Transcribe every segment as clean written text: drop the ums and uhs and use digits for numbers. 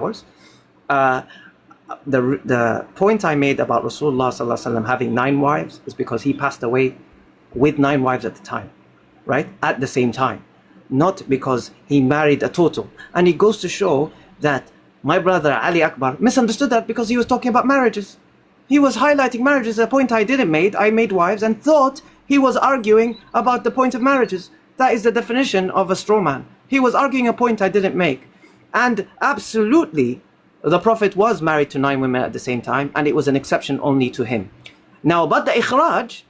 hours. The point I made about Rasulullah sallallahu alaihi wasallam having 9 wives is because he passed away with 9 wives at the time, right? At the same time, not because he married a total. And it goes to show that my brother Ali Akbar misunderstood that because he was talking about marriages. He was highlighting marriages, a point I didn't make. I made wives and thought he was arguing about the point of marriages. That is the definition of a straw man. He was arguing a point I didn't make. And absolutely, the Prophet was married to 9 women at the same time, and it was an exception only to him. Now, about the ikhraj,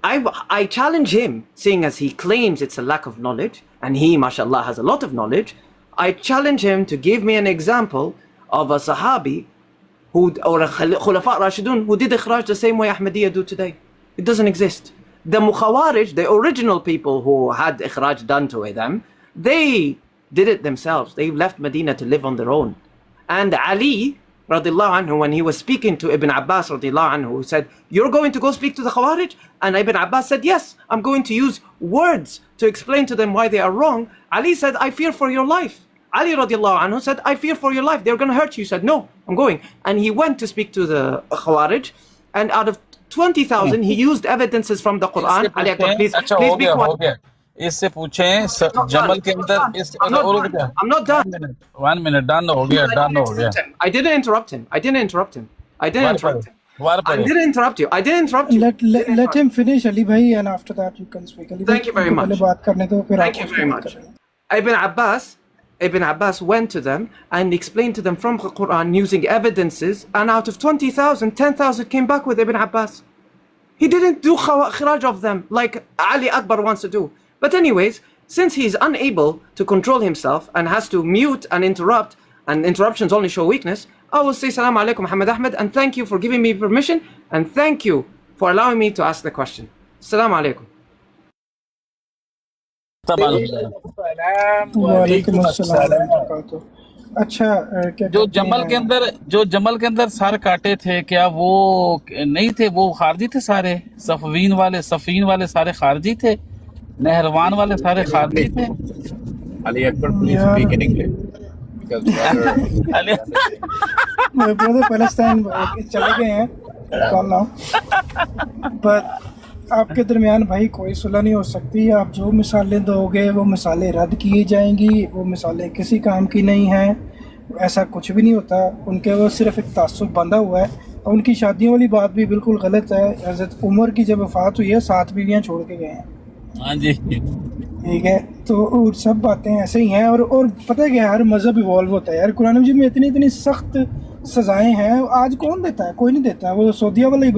I challenge him, seeing as he claims it's a lack of knowledge, and he, mashallah, has a lot of knowledge. I challenge him to give me an example of a Sahabi or a Khulafa Rashidun who did ikhraj the same way Ahmadiyya do today. It doesn't exist. The Mukhawarij, the original people who had ikhraj done to them, they did it themselves. They left Medina to live on their own. And Ali, radiallahu anhu, when he was speaking to Ibn Abbas, radiallahu anhu, said, "You're going to go speak to the Khawarij?" And Ibn Abbas said, "Yes, I'm going to use words to explain to them why they are wrong." Ali said, "I fear for your life." Ali radiallahu anhu said, "I fear for your life. They're going to hurt you." He said, "No, I'm going." And he went to speak to the Khawarij. And out of 20,000, he used evidences from the Quran. Ali Akbar, please be quiet. اس سے پوچھیں جمل کے اندر I'm not done. 1 minute done ہو گیا I didn't interrupt him. I didn't interrupt you. I didn't interrupt you. Let him finish, Ali bhai, and after that you can speak. Ali, thank you very much. Thank you very much. Ibn Abbas went to them and explained to them from the Quran using evidences, and out of 20,000, 10,000 came back with Ibn Abbas. He didn't do khiraj of them like Ali Akbar wants to do. But anyways, since he's unable to control himself and has to mute and interrupt, and interruptions only show weakness, I will say Salaam alaikum Muhammad Ahmed, and thank you for giving me permission, and thank you for allowing me to ask the question. Salaam alaikum. جو جمل کے اندر سر کاٹے تھے، کیا وہ نہیں تھے؟ وہ خارجی تھے سارے؟ صفین والے سارے خارجی تھے؟ نہروان والے سارے خارجی تھے؟ Ali Akbar please speak in English brother Palestine چلے گئے ہیں پر آپ کے درمیان بھائی کوئی صلح نہیں ہو سکتی. آپ جو مثالیں دو گے وہ مثالیں رد کی جائیں گی، وہ مثالیں کسی کام کی نہیں ہیں. ایسا کچھ بھی نہیں ہوتا. ان کے وہ صرف ایک تعصب بندھا ہوا ہے. اور ان کی شادیوں والی بات بھی بالکل غلط ہے. حضرت عمر کی جب وفات ہوئی ہے 7 بیویاں چھوڑ کے گئے ہیں. ہاں جی ٹھیک ہے، تو سب باتیں ایسے ہی ہیں. اور پتہ ہے کہ ہر مذہب ایوالو ہوتا ہے یار. قرآن مجید میں اتنی سخت سزائیں ہیں. آج کون دیتا ہے؟ کوئی نہیں دیتا. وہ سعودیہ والے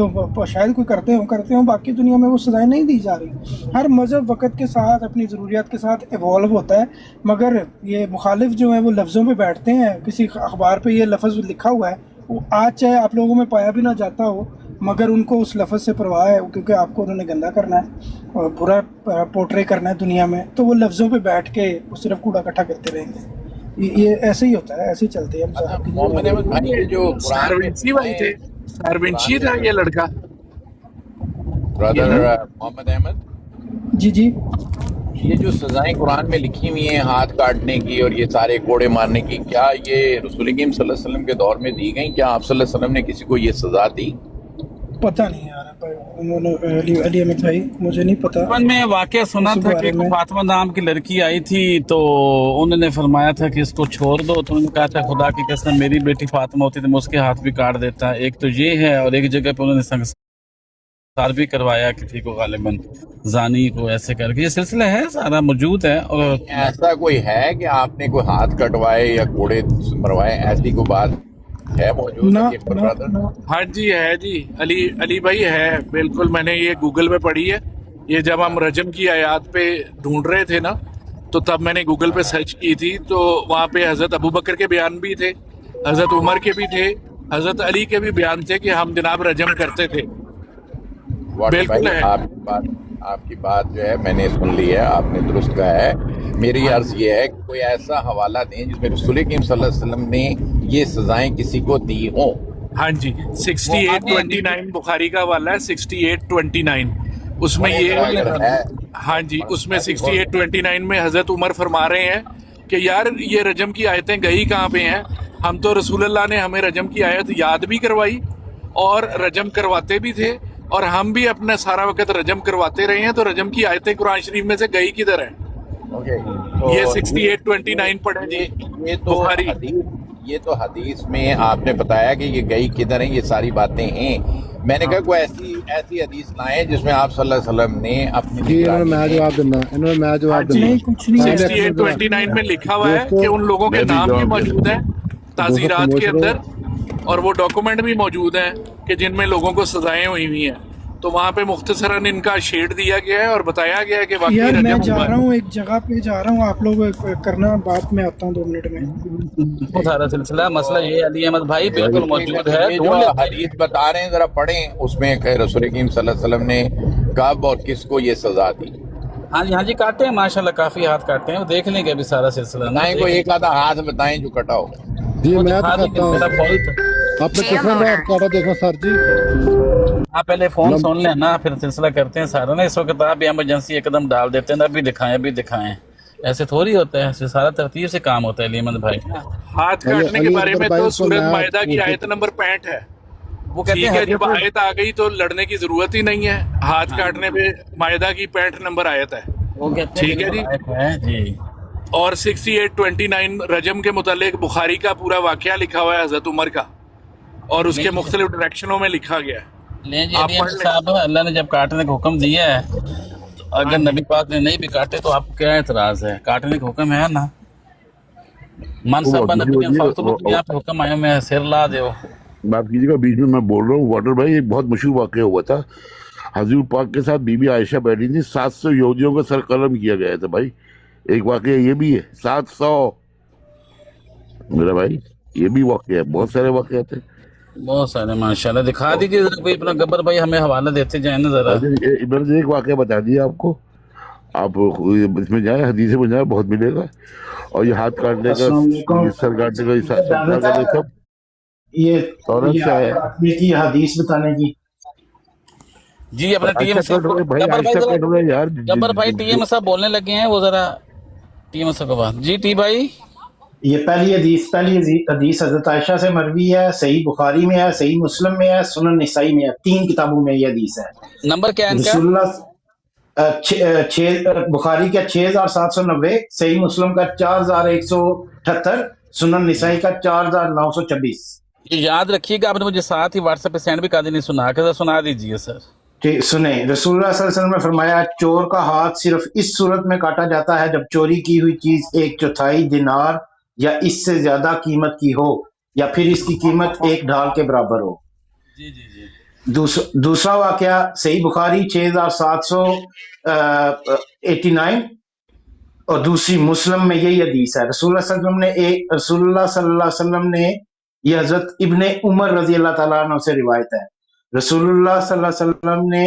شاید کوئی کرتے ہوں، باقی دنیا میں وہ سزائیں نہیں دی جا رہی. ہر مذہب وقت کے ساتھ اپنی ضروریات کے ساتھ ایوالو ہوتا ہے. مگر یہ مخالف جو ہیں وہ لفظوں پہ بیٹھتے ہیں. کسی اخبار پہ یہ لفظ لکھا ہوا ہے، وہ آج چاہے آپ لوگوں میں پایا بھی نہ جاتا ہو، مگر ان کو اس لفظ سے پرواہ ہے کیونکہ آپ کو انہوں نے گندا کرنا ہے اور برا پورٹرے کرنا ہے دنیا میں. تو وہ لفظوں پہ بیٹھ کے وہ صرف کوڑا اکٹھا کرتے رہیں گے. یہ ایسے ہی ہوتا ہے، ایسے ہی چلتے ہیں. محمد احمد بھائی جو سارونشی تھا یہ لڑکا برادر محمد احمد جی یہ جو سزائیں قرآن میں لکھی ہوئی ہیں ہاتھ کاٹنے کی اور یہ سارے کوڑے مارنے کی، کیا یہ رسول کریم صلی اللہ علیہ وسلم کے دور میں دی گئیں؟ کیا آپ صلی اللہ علیہ وسلم نے کسی کو یہ سزا دی؟ پتہ نہیں یار علی احمد بھائی، مجھے نہیں پتا. میں واقعہ سنا تھا کہ فاطمہ نام کی لڑکی آئی تھی تو انہوں نے فرمایا تھا کہ اس کو چھوڑ دو. تو انہوں نے کہا تھا خدا کی قسم میری بیٹی فاطمہ ہوتی تو میں اس کے ہاتھ بھی کاٹ دیتا. ایک تو یہ ہے، اور ایک جگہ پہ انہوں نے سنگسار بھی کروایا کسی کو، غالباً زانی کو، ایسے کر کے. یہ سلسلہ ہے، سارا موجود ہے. اور ایسا کوئی ہے کہ آپ نے کوئی ہاتھ کٹوائے یا کوڑے مروائے، ایسی کوئی بات ہے موجود؟ ہاں جی ہے جی، علی بھائی ہے بالکل. میں نے یہ گوگل پہ پڑھی ہے. یہ جب ہم رجم کی آیات پہ ڈھونڈ رہے تھے نا، تو تب میں نے گوگل پہ سرچ کی تھی، تو وہاں پہ حضرت ابو بکر کے بیان بھی تھے، حضرت عمر کے بھی تھے، حضرت علی کے بھی بیان تھے کہ ہم جناب رجم کرتے تھے. بالکل ہے. آپ کی بات جو ہے میں نے سن لی ہے، آپ نے درست کہا ہے. میری عرض یہ ہے کہ کوئی ایسا حوالہ دیں جس میں رسول کریم صلی اللہ علیہ وسلم نے یہ سزائیں کسی کو دی ہوں. ہاں جی 6829 بخاری کا حوالہ ہے، 6829. اس میں یہ ہاں جی، اس میں 6829 میں حضرت عمر فرما رہے ہیں کہ یار یہ رجم کی آیتیں گئی کہاں پہ ہیں؟ ہم تو رسول اللہ نے ہمیں رجم کی آیت یاد بھی کروائی اور رجم کرواتے بھی تھے، اور ہم بھی اپنا سارا وقت رجم کرواتے رہے ہیں. تو رجم کی آیتیں قرآن شریف میں سے گئی کدھر ہیں؟ یہ 68:29 پڑھیں جی بخاری. یہ تو حدیث میں آپ نے بتایا کہ یہ گئی کدھر ہیں، یہ ساری باتیں ہیں. میں نے کہا کوئی ایسی حدیث لائیں جس میں آپ صلی اللہ علیہ وسلم نے اپنی نہیں کچھ نہیں ہے 68:29 میں لکھا ہوا ہے کہ ان لوگوں کے نام بھی موجود ہیں تعزیرات کے اندر، اور وہ ڈاکومنٹ بھی موجود ہیں کہ جن میں لوگوں کو سزائیں ہوئی ہوئی ہیں. تو وہاں پہ مختصراً ان کا شیڈ دیا گیا ہے اور بتایا گیا ہے کہ واقعی یار میں رجب جا ہوا رہا ہے. ہوں ایک جگہ پہ جا رہا ہوں، آپ لوگ کرنا بات، میں آتا ہوں 2 منٹ میں. سارا سلسلہ مسئلہ یہ علی احمد بھائی بالکل موجود ہے. یہ جو حدیث بتا رہے ہیں ذرا پڑھیں، اس میں کہ رسول کریم صلی اللہ علیہ وسلم نے کب اور کس کو یہ سزا دی. ہاں جی کاٹے ہیں ماشاءاللہ، کافی ہاتھ کاٹے ہیں، وہ دیکھ لیں گے ابھی سارا سلسلہ. نہ ہی کوئی ایک آدھا ہاتھ بتائیں جو کٹا ہو. جی میں بتاتا ہوں، آپ نے کتنا بار کاٹا دیکھو سر جی. آپ پہلے فون سن لیں نا، پھر سلسلہ کرتے ہیں سارا نا. اس وقت آپ ایمرجنسی ایک دم ڈال دیتے ہیں نا، ابھی دکھائیں. ایسے تھوڑی ہوتا ہے، سارا ترتیب سے کام ہوتا ہے علی احمد بھائی. ہاتھ کاٹنے کے بارے میں تو سورۃ مائدہ کی آیت نمبر 65 ہے. وہ کہتے ٹھیک ہیں ہے، جب آیت آ گئی تو لڑنے کی ضرورت ہی نہیں ہے. ہاتھ کاٹنے پہ مائدہ کی 65 نمبر آیت ہے. وہ کہتے ہیں ٹھیک ہے جی. جی اور 68:29 رجم کے متعلق بخاری کا پورا واقعہ لکھا ہوا ہے حضرت عمر کا، اور اس کے مختلف ڈائریکشنوں میں لکھا گیا ہے. لیں جی علی احمد صاحب، اللہ نے جب کاٹنے کا حکم دیا ہے، اگر نبی پاک نے نہیں بھی کاٹے تو آپ کو کیا اعتراض ہے؟ کاٹنے کا حکم ہے نا. من صاحب نبی نے فقط یہاں پہ حکم آیا میں سر لا دیو. معاف کیجیے گا، بیچ میں میں بول رہا ہوں. واٹر بھائی ایک بہت مشہور واقعہ ہوا تھا. حضور پاک کے ساتھ بی بی عائشہ بیٹھی تھی، 700 یہودیوں کا سر قلم کیا گیا تھا. بھائی ایک واقعہ یہ بھی ہے، 700 میرا بھائی، یہ بھی واقعہ ہے. بہت سارے واقعات ہیں، بہت سارے ماشاءاللہ. دکھا دیجیے کوئی اپنا گبر بھائی، ہمیں حوالہ دیتے جائیں نا ذرا. میں نے ایک واقعہ بتا دیا آپ کو، آپ اس میں جائیں، حدیث میں جائیں، بہت ملے گا. اور یہ ہاتھ کاٹنے کا، سر کاٹنے کا، سب عورت سے ہے. کی حدیث بتانے کی جی اپنا ٹی ایم صاحب گبر بھائی ٹی ایم صاحب بولنے لگے ہیں، وہ ذرا ٹی ایم صاحب کا بات. جی ٹی بھائی، یہ پہلی حدیث حضرت عائشہ سے مروی ہے، صحیح بخاری میں ہے، صحیح مسلم میں ہے، سنن نسائی میں ہے. 3 کتابوں میں یہ حدیث ہے. نمبر کیا ہے ان کا؟ رسول اللہ بخاری کا 6790، صحیح مسلم کا 4178، سنن نسائی کا 4926. یہ یاد رکھیے گا، آپ نے مجھے ساتھ ہی واٹس ایپ پہ سینڈ بھی کر دینی، سنا کے سنا دیجیے سر. سنیں، رسول اللہ صلی اللہ علیہ وسلم نے فرمایا چور کا ہاتھ صرف اس صورت میں کاٹا جاتا ہے جب چوری کی ہوئی چیز 1/4 دینار یا اس سے زیادہ قیمت کی ہو، یا پھر اس کی قیمت 1 ڈھال کے برابر ہو. جی جی جی. دوسرا واقعہ صحیح بخاری 6789 اور دوسری مسلم میں یہی حدیث ہے. رسول اللہ صلی اللہ علیہ وسلم نے یہ حضرت ابن عمر رضی اللہ تعالیٰ عنہ سے روایت ہے. رسول اللہ صلی اللہ علیہ وسلم نے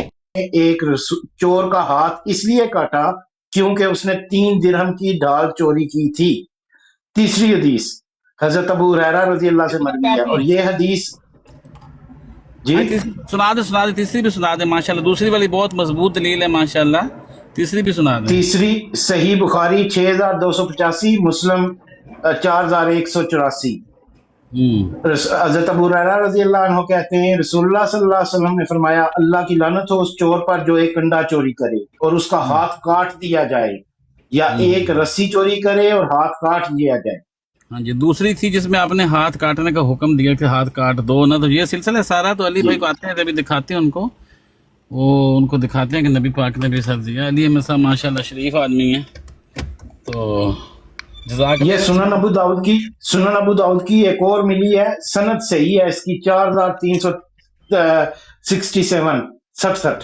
ایک چور کا ہاتھ اس لیے کاٹا کیونکہ اس نے 3 درہم کی ڈھال چوری کی تھی. تیسری حدیث حضرت ابو ہریرہ رضی اللہ سے مروی ہے، اور یہ حدیث جی سنا دے تیسری بھی سنا دے ماشاءاللہ. دوسری والی بہت مضبوط دلیل ہے ماشاءاللہ، تیسری بھی سنا دیں. تیسری صحیح بخاری 6285، مسلم 4184. حضرت ابو ہریرہ رضی اللہ عنہ کہتے ہیں رسول اللہ صلی اللہ علیہ وسلم نے فرمایا اللہ کی لعنت ہو اس چور پر جو ایک انڈا چوری کرے اور اس کا ہاتھ کاٹ دیا جائے، یا ایک رسی چوری کرے اور ہاتھ کاٹ دیا جائے. ہاں جی دوسری تھی جس میں آپ نے ہاتھ کاٹنے کا حکم دیا کہ ہاتھ کاٹ دو نا. تو یہ سلسلہ سارا تو علی بھائی کو آتے ہیں، ابھی دکھاتے ہیں ان کو، وہ ان کو دکھاتے ہیں کہ نبی پاک نے بھی سر دیا. علی احمد صاحب ماشاءاللہ شریف آدمی ہیں. تو یہ سنن ابو داؤد کی ایک اور ملی ہے، سند صحیح ہے اس کی 4367.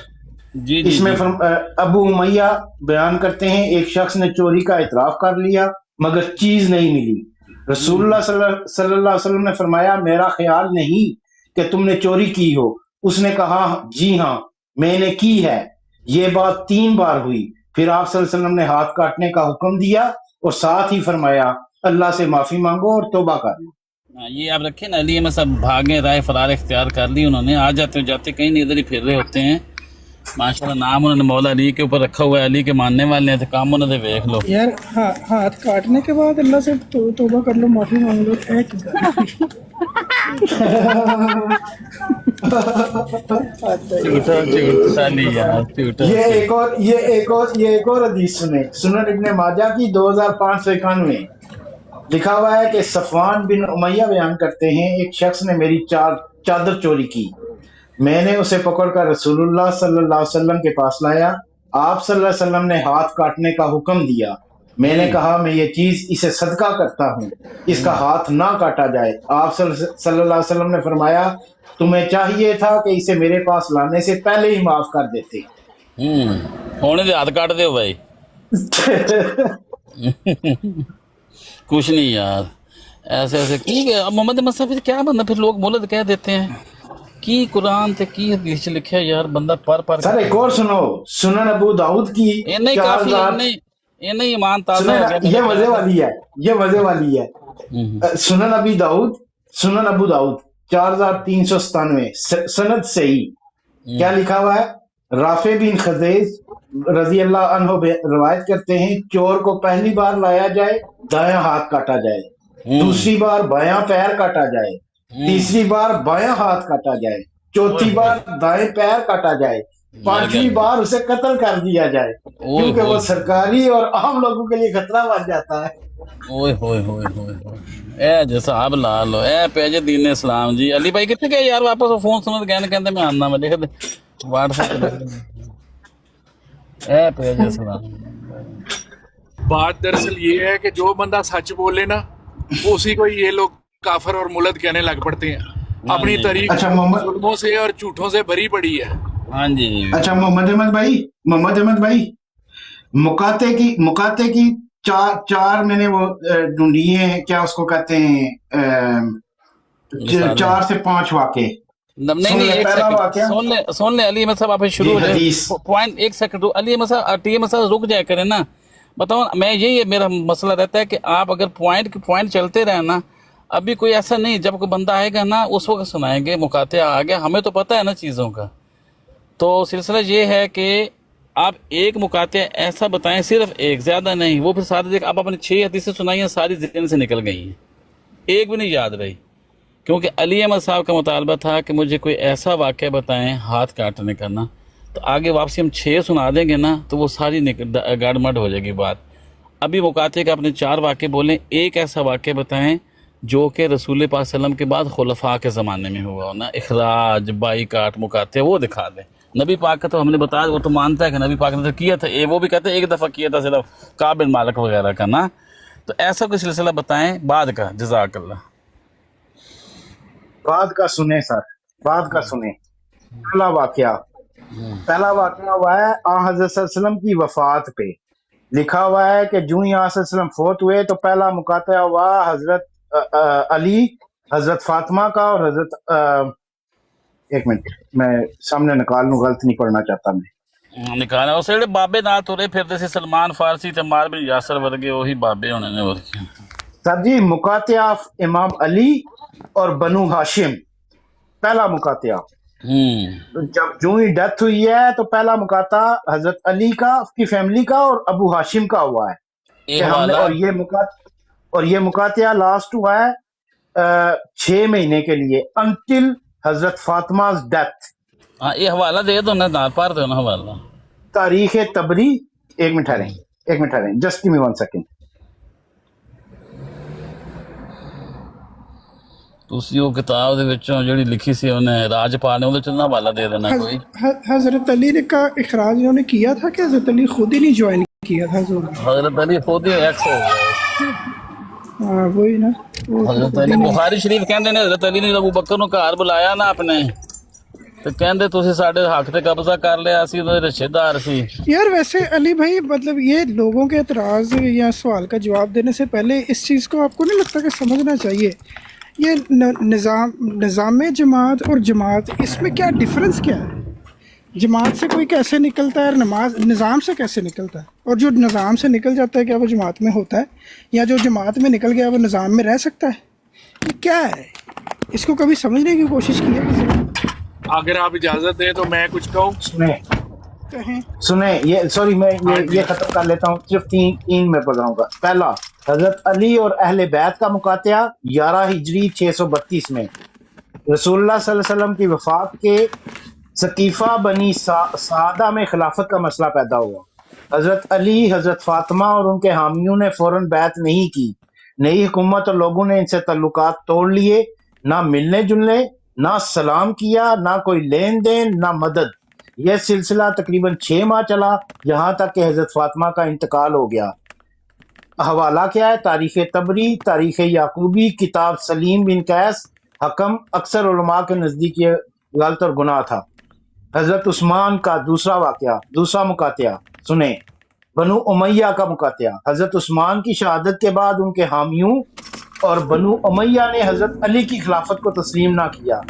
جی اس میں ابو امیہ بیان کرتے ہیں ایک شخص نے چوری کا اعتراف کر لیا مگر چیز نہیں ملی. رسول اللہ صلی اللہ علیہ وسلم نے فرمایا میرا خیال نہیں کہ تم نے چوری کی ہو. اس نے کہا جی ہاں میں نے کی ہے. یہ بات 3 بار ہوئی. پھر آپ صلی اللہ علیہ وسلم نے ہاتھ کاٹنے کا حکم دیا اور ساتھ ہی فرمایا اللہ سے معافی مانگو اور توبہ کر لو. یہ آپ رکھیں نا، علی احمد صاحب بھاگے رائے فرار اختیار کر لی انہوں نے. آ جاتے کہیں نہیں، ادھر ہی پھر رہے ہوتے ہیں. माशाल्लाह नाम उन्होंने मौला अली के ऊपर रखा हुआ है, अली के मानने वाले हैं, तो काम उन्होंने देख लो। यार हाथ काटने के बाद अल्लाह से तौबा कर लो, माफी मांग लो। झूठा नहीं यार, झूठा। ये एक और हदीस सुने, सुनन इब्ने माजा की 2591 लिखा हुआ है कि सफवान बिन उमैया बयान करते हैं, एक शख्स ने मेरी चादर चोरी की, मैंने उसे पकड़कर रसूलुल्लाह सल्लल्लाहु अलैहि वसल्लम के पास लाया। आप सल्लल्लाहु अलैहि वसल्लम ने हाथ काटने का हुक्म दिया। मैंने कहा मैं ये चीज इसे सदका करता हूँ, इसका हाथ ना काटा जाए। आप सल्लल्लाहु अलैहि वसल्लम ने फरमाया तुम्हें चाहिए था कि इसे मेरे पास लाने से पहले ही माफ कर देते। होने दे, हाथ काट दे भाई। कुछ नहीं यार, ऐसे ऐसे ठीक है। अब मोहम्मद मसफ़ी क्या बंदा, फिर लोग मोलद कह देते हैं कि कुरान ते की हदीस लिखा है यार, बंदा पर सर एक और सुनो, सुनन अबू दाऊद की नहीं काफी नहीं ईमान ताज़ा हो गया। ये मजे वाली है। सुनन अबू दाऊद 4397 सनद सही। क्या लिखा हुआ है? राफे बिन खज़ेज रजी अल्लाह अन्हु रवायत करते हैं, चोर को पहली बार लाया जाए दायां हाथ काटा जाए, दूसरी बार बायां पैर काटा जाए, तीसरी बार बायां हाथ काटा जाए, चौथी बार दाएं पैर काटा जाए, पांचवी बार उसे कत्ल कर दिया जाए, क्योंकि वो सरकारी और आम लोगों के लिए खतरा बन जाता है। ओए होए होए होए ए जैसा आप ला लो ए पेज दीन इस्लाम जी। अली भाई कितने गए यार वापस? फोन सुन कहते मैं आना, मैं देख व्हाट्सएप ए पेज इस्लाम। बात दरअसल ये है कि जो बंदा सच बोले ना, उसी को ये लोग काफर और मुलद कहने लग पड़ते हैं। अपनी तारीख जुल्मों से और झूठों से भरी पड़ी है। हाँ जी। अच्छा मोहम्मद अहमद भाई मुकाते की चार मैंने वो ढूंढी है, क्या उसको कहते हैं, 4 से 5 वाक़े। नहीं एक सेकंड सुन ले अली साहब, आप शुरू पॉइंट 1 सेकंड अली साहब रुक जाए करें ना। बताओ मैं यही मेरा मसला रहता है कि आप अगर पॉइंट चलते रहे ना, अभी कोई ऐसा नहीं, जब कोई बंदा आएगा ना उस वक्त सुनाएंगे मुकाते आ गया, हमें तो पता है ना चीज़ों का। तो सिलसिला ये है कि आप एक मुकाते ऐसा बताएं, सिर्फ एक, ज़्यादा नहीं। वो फिर सारे देख आप अपनी 6 हदीसें सुनाई हैं, सारी ज़हन से निकल गई हैं, एक भी नहीं याद रही। क्योंकि अली अहमद साहब का मुतालबा था कि मुझे कोई ऐसा वाक़या बताएं हाथ काटने का ना, तो आगे वापसी हम 6 सुना देंगे ना तो वो सारी गाड़मड हो जाएगी बात। अभी मुकाते का अपने 4 वाक़े बोलें, एक ऐसा वाक़या बताएं जो कि रसूल पाक सल्लम के बाद खुलफा के ज़माने में हुआ हो ना, इखराज बाईकाट मुकाते, वो दिखा दें। नबी पाक का तो हमने बताया, वो तो मानता है कि नबी पाक ने तो किया था, वो भी कहते हैं एक दफ़ा किया था सिर्फ काब बिन मालिक वगैरह का ना। तो ऐसा कोई सिलसिला बताएं बाद का। जज़ाकल्लाह। बाद का सुने सर, बाद का सुने। पहला वाक़या हुआ है हज़रत सल्लल्लाहु की वफ़ात पे। लिखा हुआ है कि जो ही सल्लल्लाहु फोत हुए तो पहला मुकाता हुआ हज़रत अली, हज़रत फातिमा का और हज़रत एक मिनट मैं सामने निकाल लूं, गलत नहीं पढ़ना चाहता मैं। निकाला उस जेड़े बाबे ना तुरे फिरदे सी, सलमान फारसी ते मार बिन यासर वर्गे वही बाबे होने ने। और सर जी मुकातिया इमाम अली और बनु हाशिम, पहला मुकातिया। जब जो ही डेथ हुई है तो पहला मुकाता हजरत अली का, उसकी फैमिली का और अबू हाशिम का हुआ है। और ये मुकातिया लास्ट हुआ है 6 महीने के लिए, अंटिल हजरत फातिमा's डेथ। हाँ ये हवाला दे दो ना, दांत पार दो ना हवाला। तारीख तबरी, एक मिनट ठहरें, जस्ट गिव मी 1 सेकंड। ਤੁਸੀਂ ਉਹ ਕਿਤਾਬ ਦੇ ਵਿੱਚੋਂ ਜਿਹੜੀ ਲਿਖੀ ਸੀ ਉਹਨੇ ਰਾਜਪਾਲ ਨੇ, ਉਹਦੇ ਚ ਨਾ ਹਵਾਲਾ दे देना कोई। हजरत अली ने का इखराज उन्होंने किया था कि हजरत अली खुद ही नहीं ज्वाइन किया था? हजरत अली खुद ही एक्स हो गया। वही ना, हजरत अली बुखारी शरीफ कहते ने हजरत अली ने अबू बकर ਨੂੰ ਘਰ ਬੁਲਾਇਆ ਨਾ ਆਪਣੇ, ਤੇ ਕਹਿੰਦੇ ਤੁਸੀਂ ਸਾਡੇ ਹੱਕ ਤੇ ਕਬਜ਼ਾ ਕਰ ਲਿਆ, ਅਸੀਂ ਉਹਦੇ ਰਿਸ਼ਤੇਦਾਰ ਸੀ। यार वैसे अली भाई, मतलब ये लोगों के एतराज़ या सवाल का जवाब देने से पहले इस चीज़ को आपको नहीं लगता कि समझना चाहिए ये निज़ाम जमात और जमात, इसमें क्या डिफरेंस क्या है? जमात से कोई कैसे निकलता है और निज़ाम से कैसे निकलता है? और जो निज़ाम से निकल जाता है क्या वो जमात में होता है, या जो जमात में निकल गया वो निज़ाम में रह सकता है? ये क्या है? इसको कभी समझने की कोशिश की है किसी ने? अगर आप इजाजत दें तो मैं कुछ कहूँ। कहें। सुने ये, सॉरी मैं ये खत्म कर लेता हूँ, सिर्फ तीन में पढ़ाऊंगा। पहला, हजरत अली और अहले बैत का मुकातिया 11 हिजरी 632 में रसूलुल्लाह सल्लल्लाहु अलैहि वसल्लम की वफात के सकीफा बनी सादा में खिलाफत का मसला पैदा हुआ। हजरत अली, हजरत फातिमा और उनके हामियों ने फौरन बैत नहीं की। नई हुकूमत और लोगों ने इनसे तल्लुकात तोड़ लिए, ना मिलने जुलने, ना सलाम किया, ना कोई लेन देन, ना मदद। यह सिलसिला तकरीबन 6 माह चला, यहाँ तक कि हजरत फातिमा का इंतकाल हो गया। हवाला क्या है? तारीख तबरी, तारीख याकूबी, किताब सलीम बिन कैस। हकम अक्सर उलमा के नज़दीक ये गलत और गुनाह था। हजरत उस्मान का दूसरा मुकातिया सुने, बनु उमैया का मुकातिया। हजरत उस्मान की शहादत के बाद उनके हामियों और बनु उमैया ने हजरत अली की खिलाफत को तस्लीम ना किया।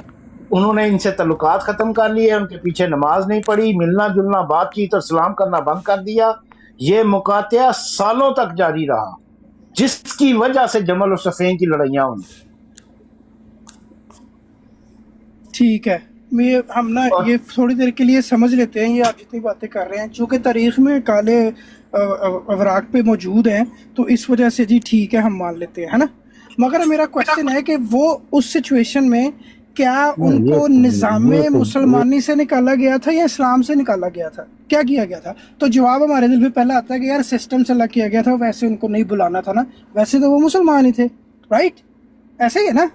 उन्होंने इनसे तल्लुकात ख़त्म कर लिए, उनके पीछे नमाज नहीं पढ़ी, मिलना जुलना, बातचीत और सलाम करना बंद कर दिया। ये मुकातिया सालों तक जारी रहा, जिसकी वजह से जमल और सफ़ेन की लड़ाइयाँ हुई। ठीक है, हम ना ये थोड़ी देर के लिए समझ लेते हैं, ये आप जितनी बातें कर रहे हैं चूँकि तारीख़ में काले अवराक पे मौजूद हैं, तो इस वजह से जी ठीक है, हम मान लेते हैं, है ना। मगर मेरा क्वेश्चन है कि वो उस सिचुएशन में क्या उनको निज़ाम मुसलमानी से निकाला गया था या इस्लाम से निकाला गया था, क्या किया गया था? तो जवाब हमारे दिल में पहला आता है कि यार सिस्टम से अलग किया गया था, वैसे उनको नहीं बुलाना था ना, वैसे तो वो मुसलमान ही थे, राइट? ऐसे ही है ना,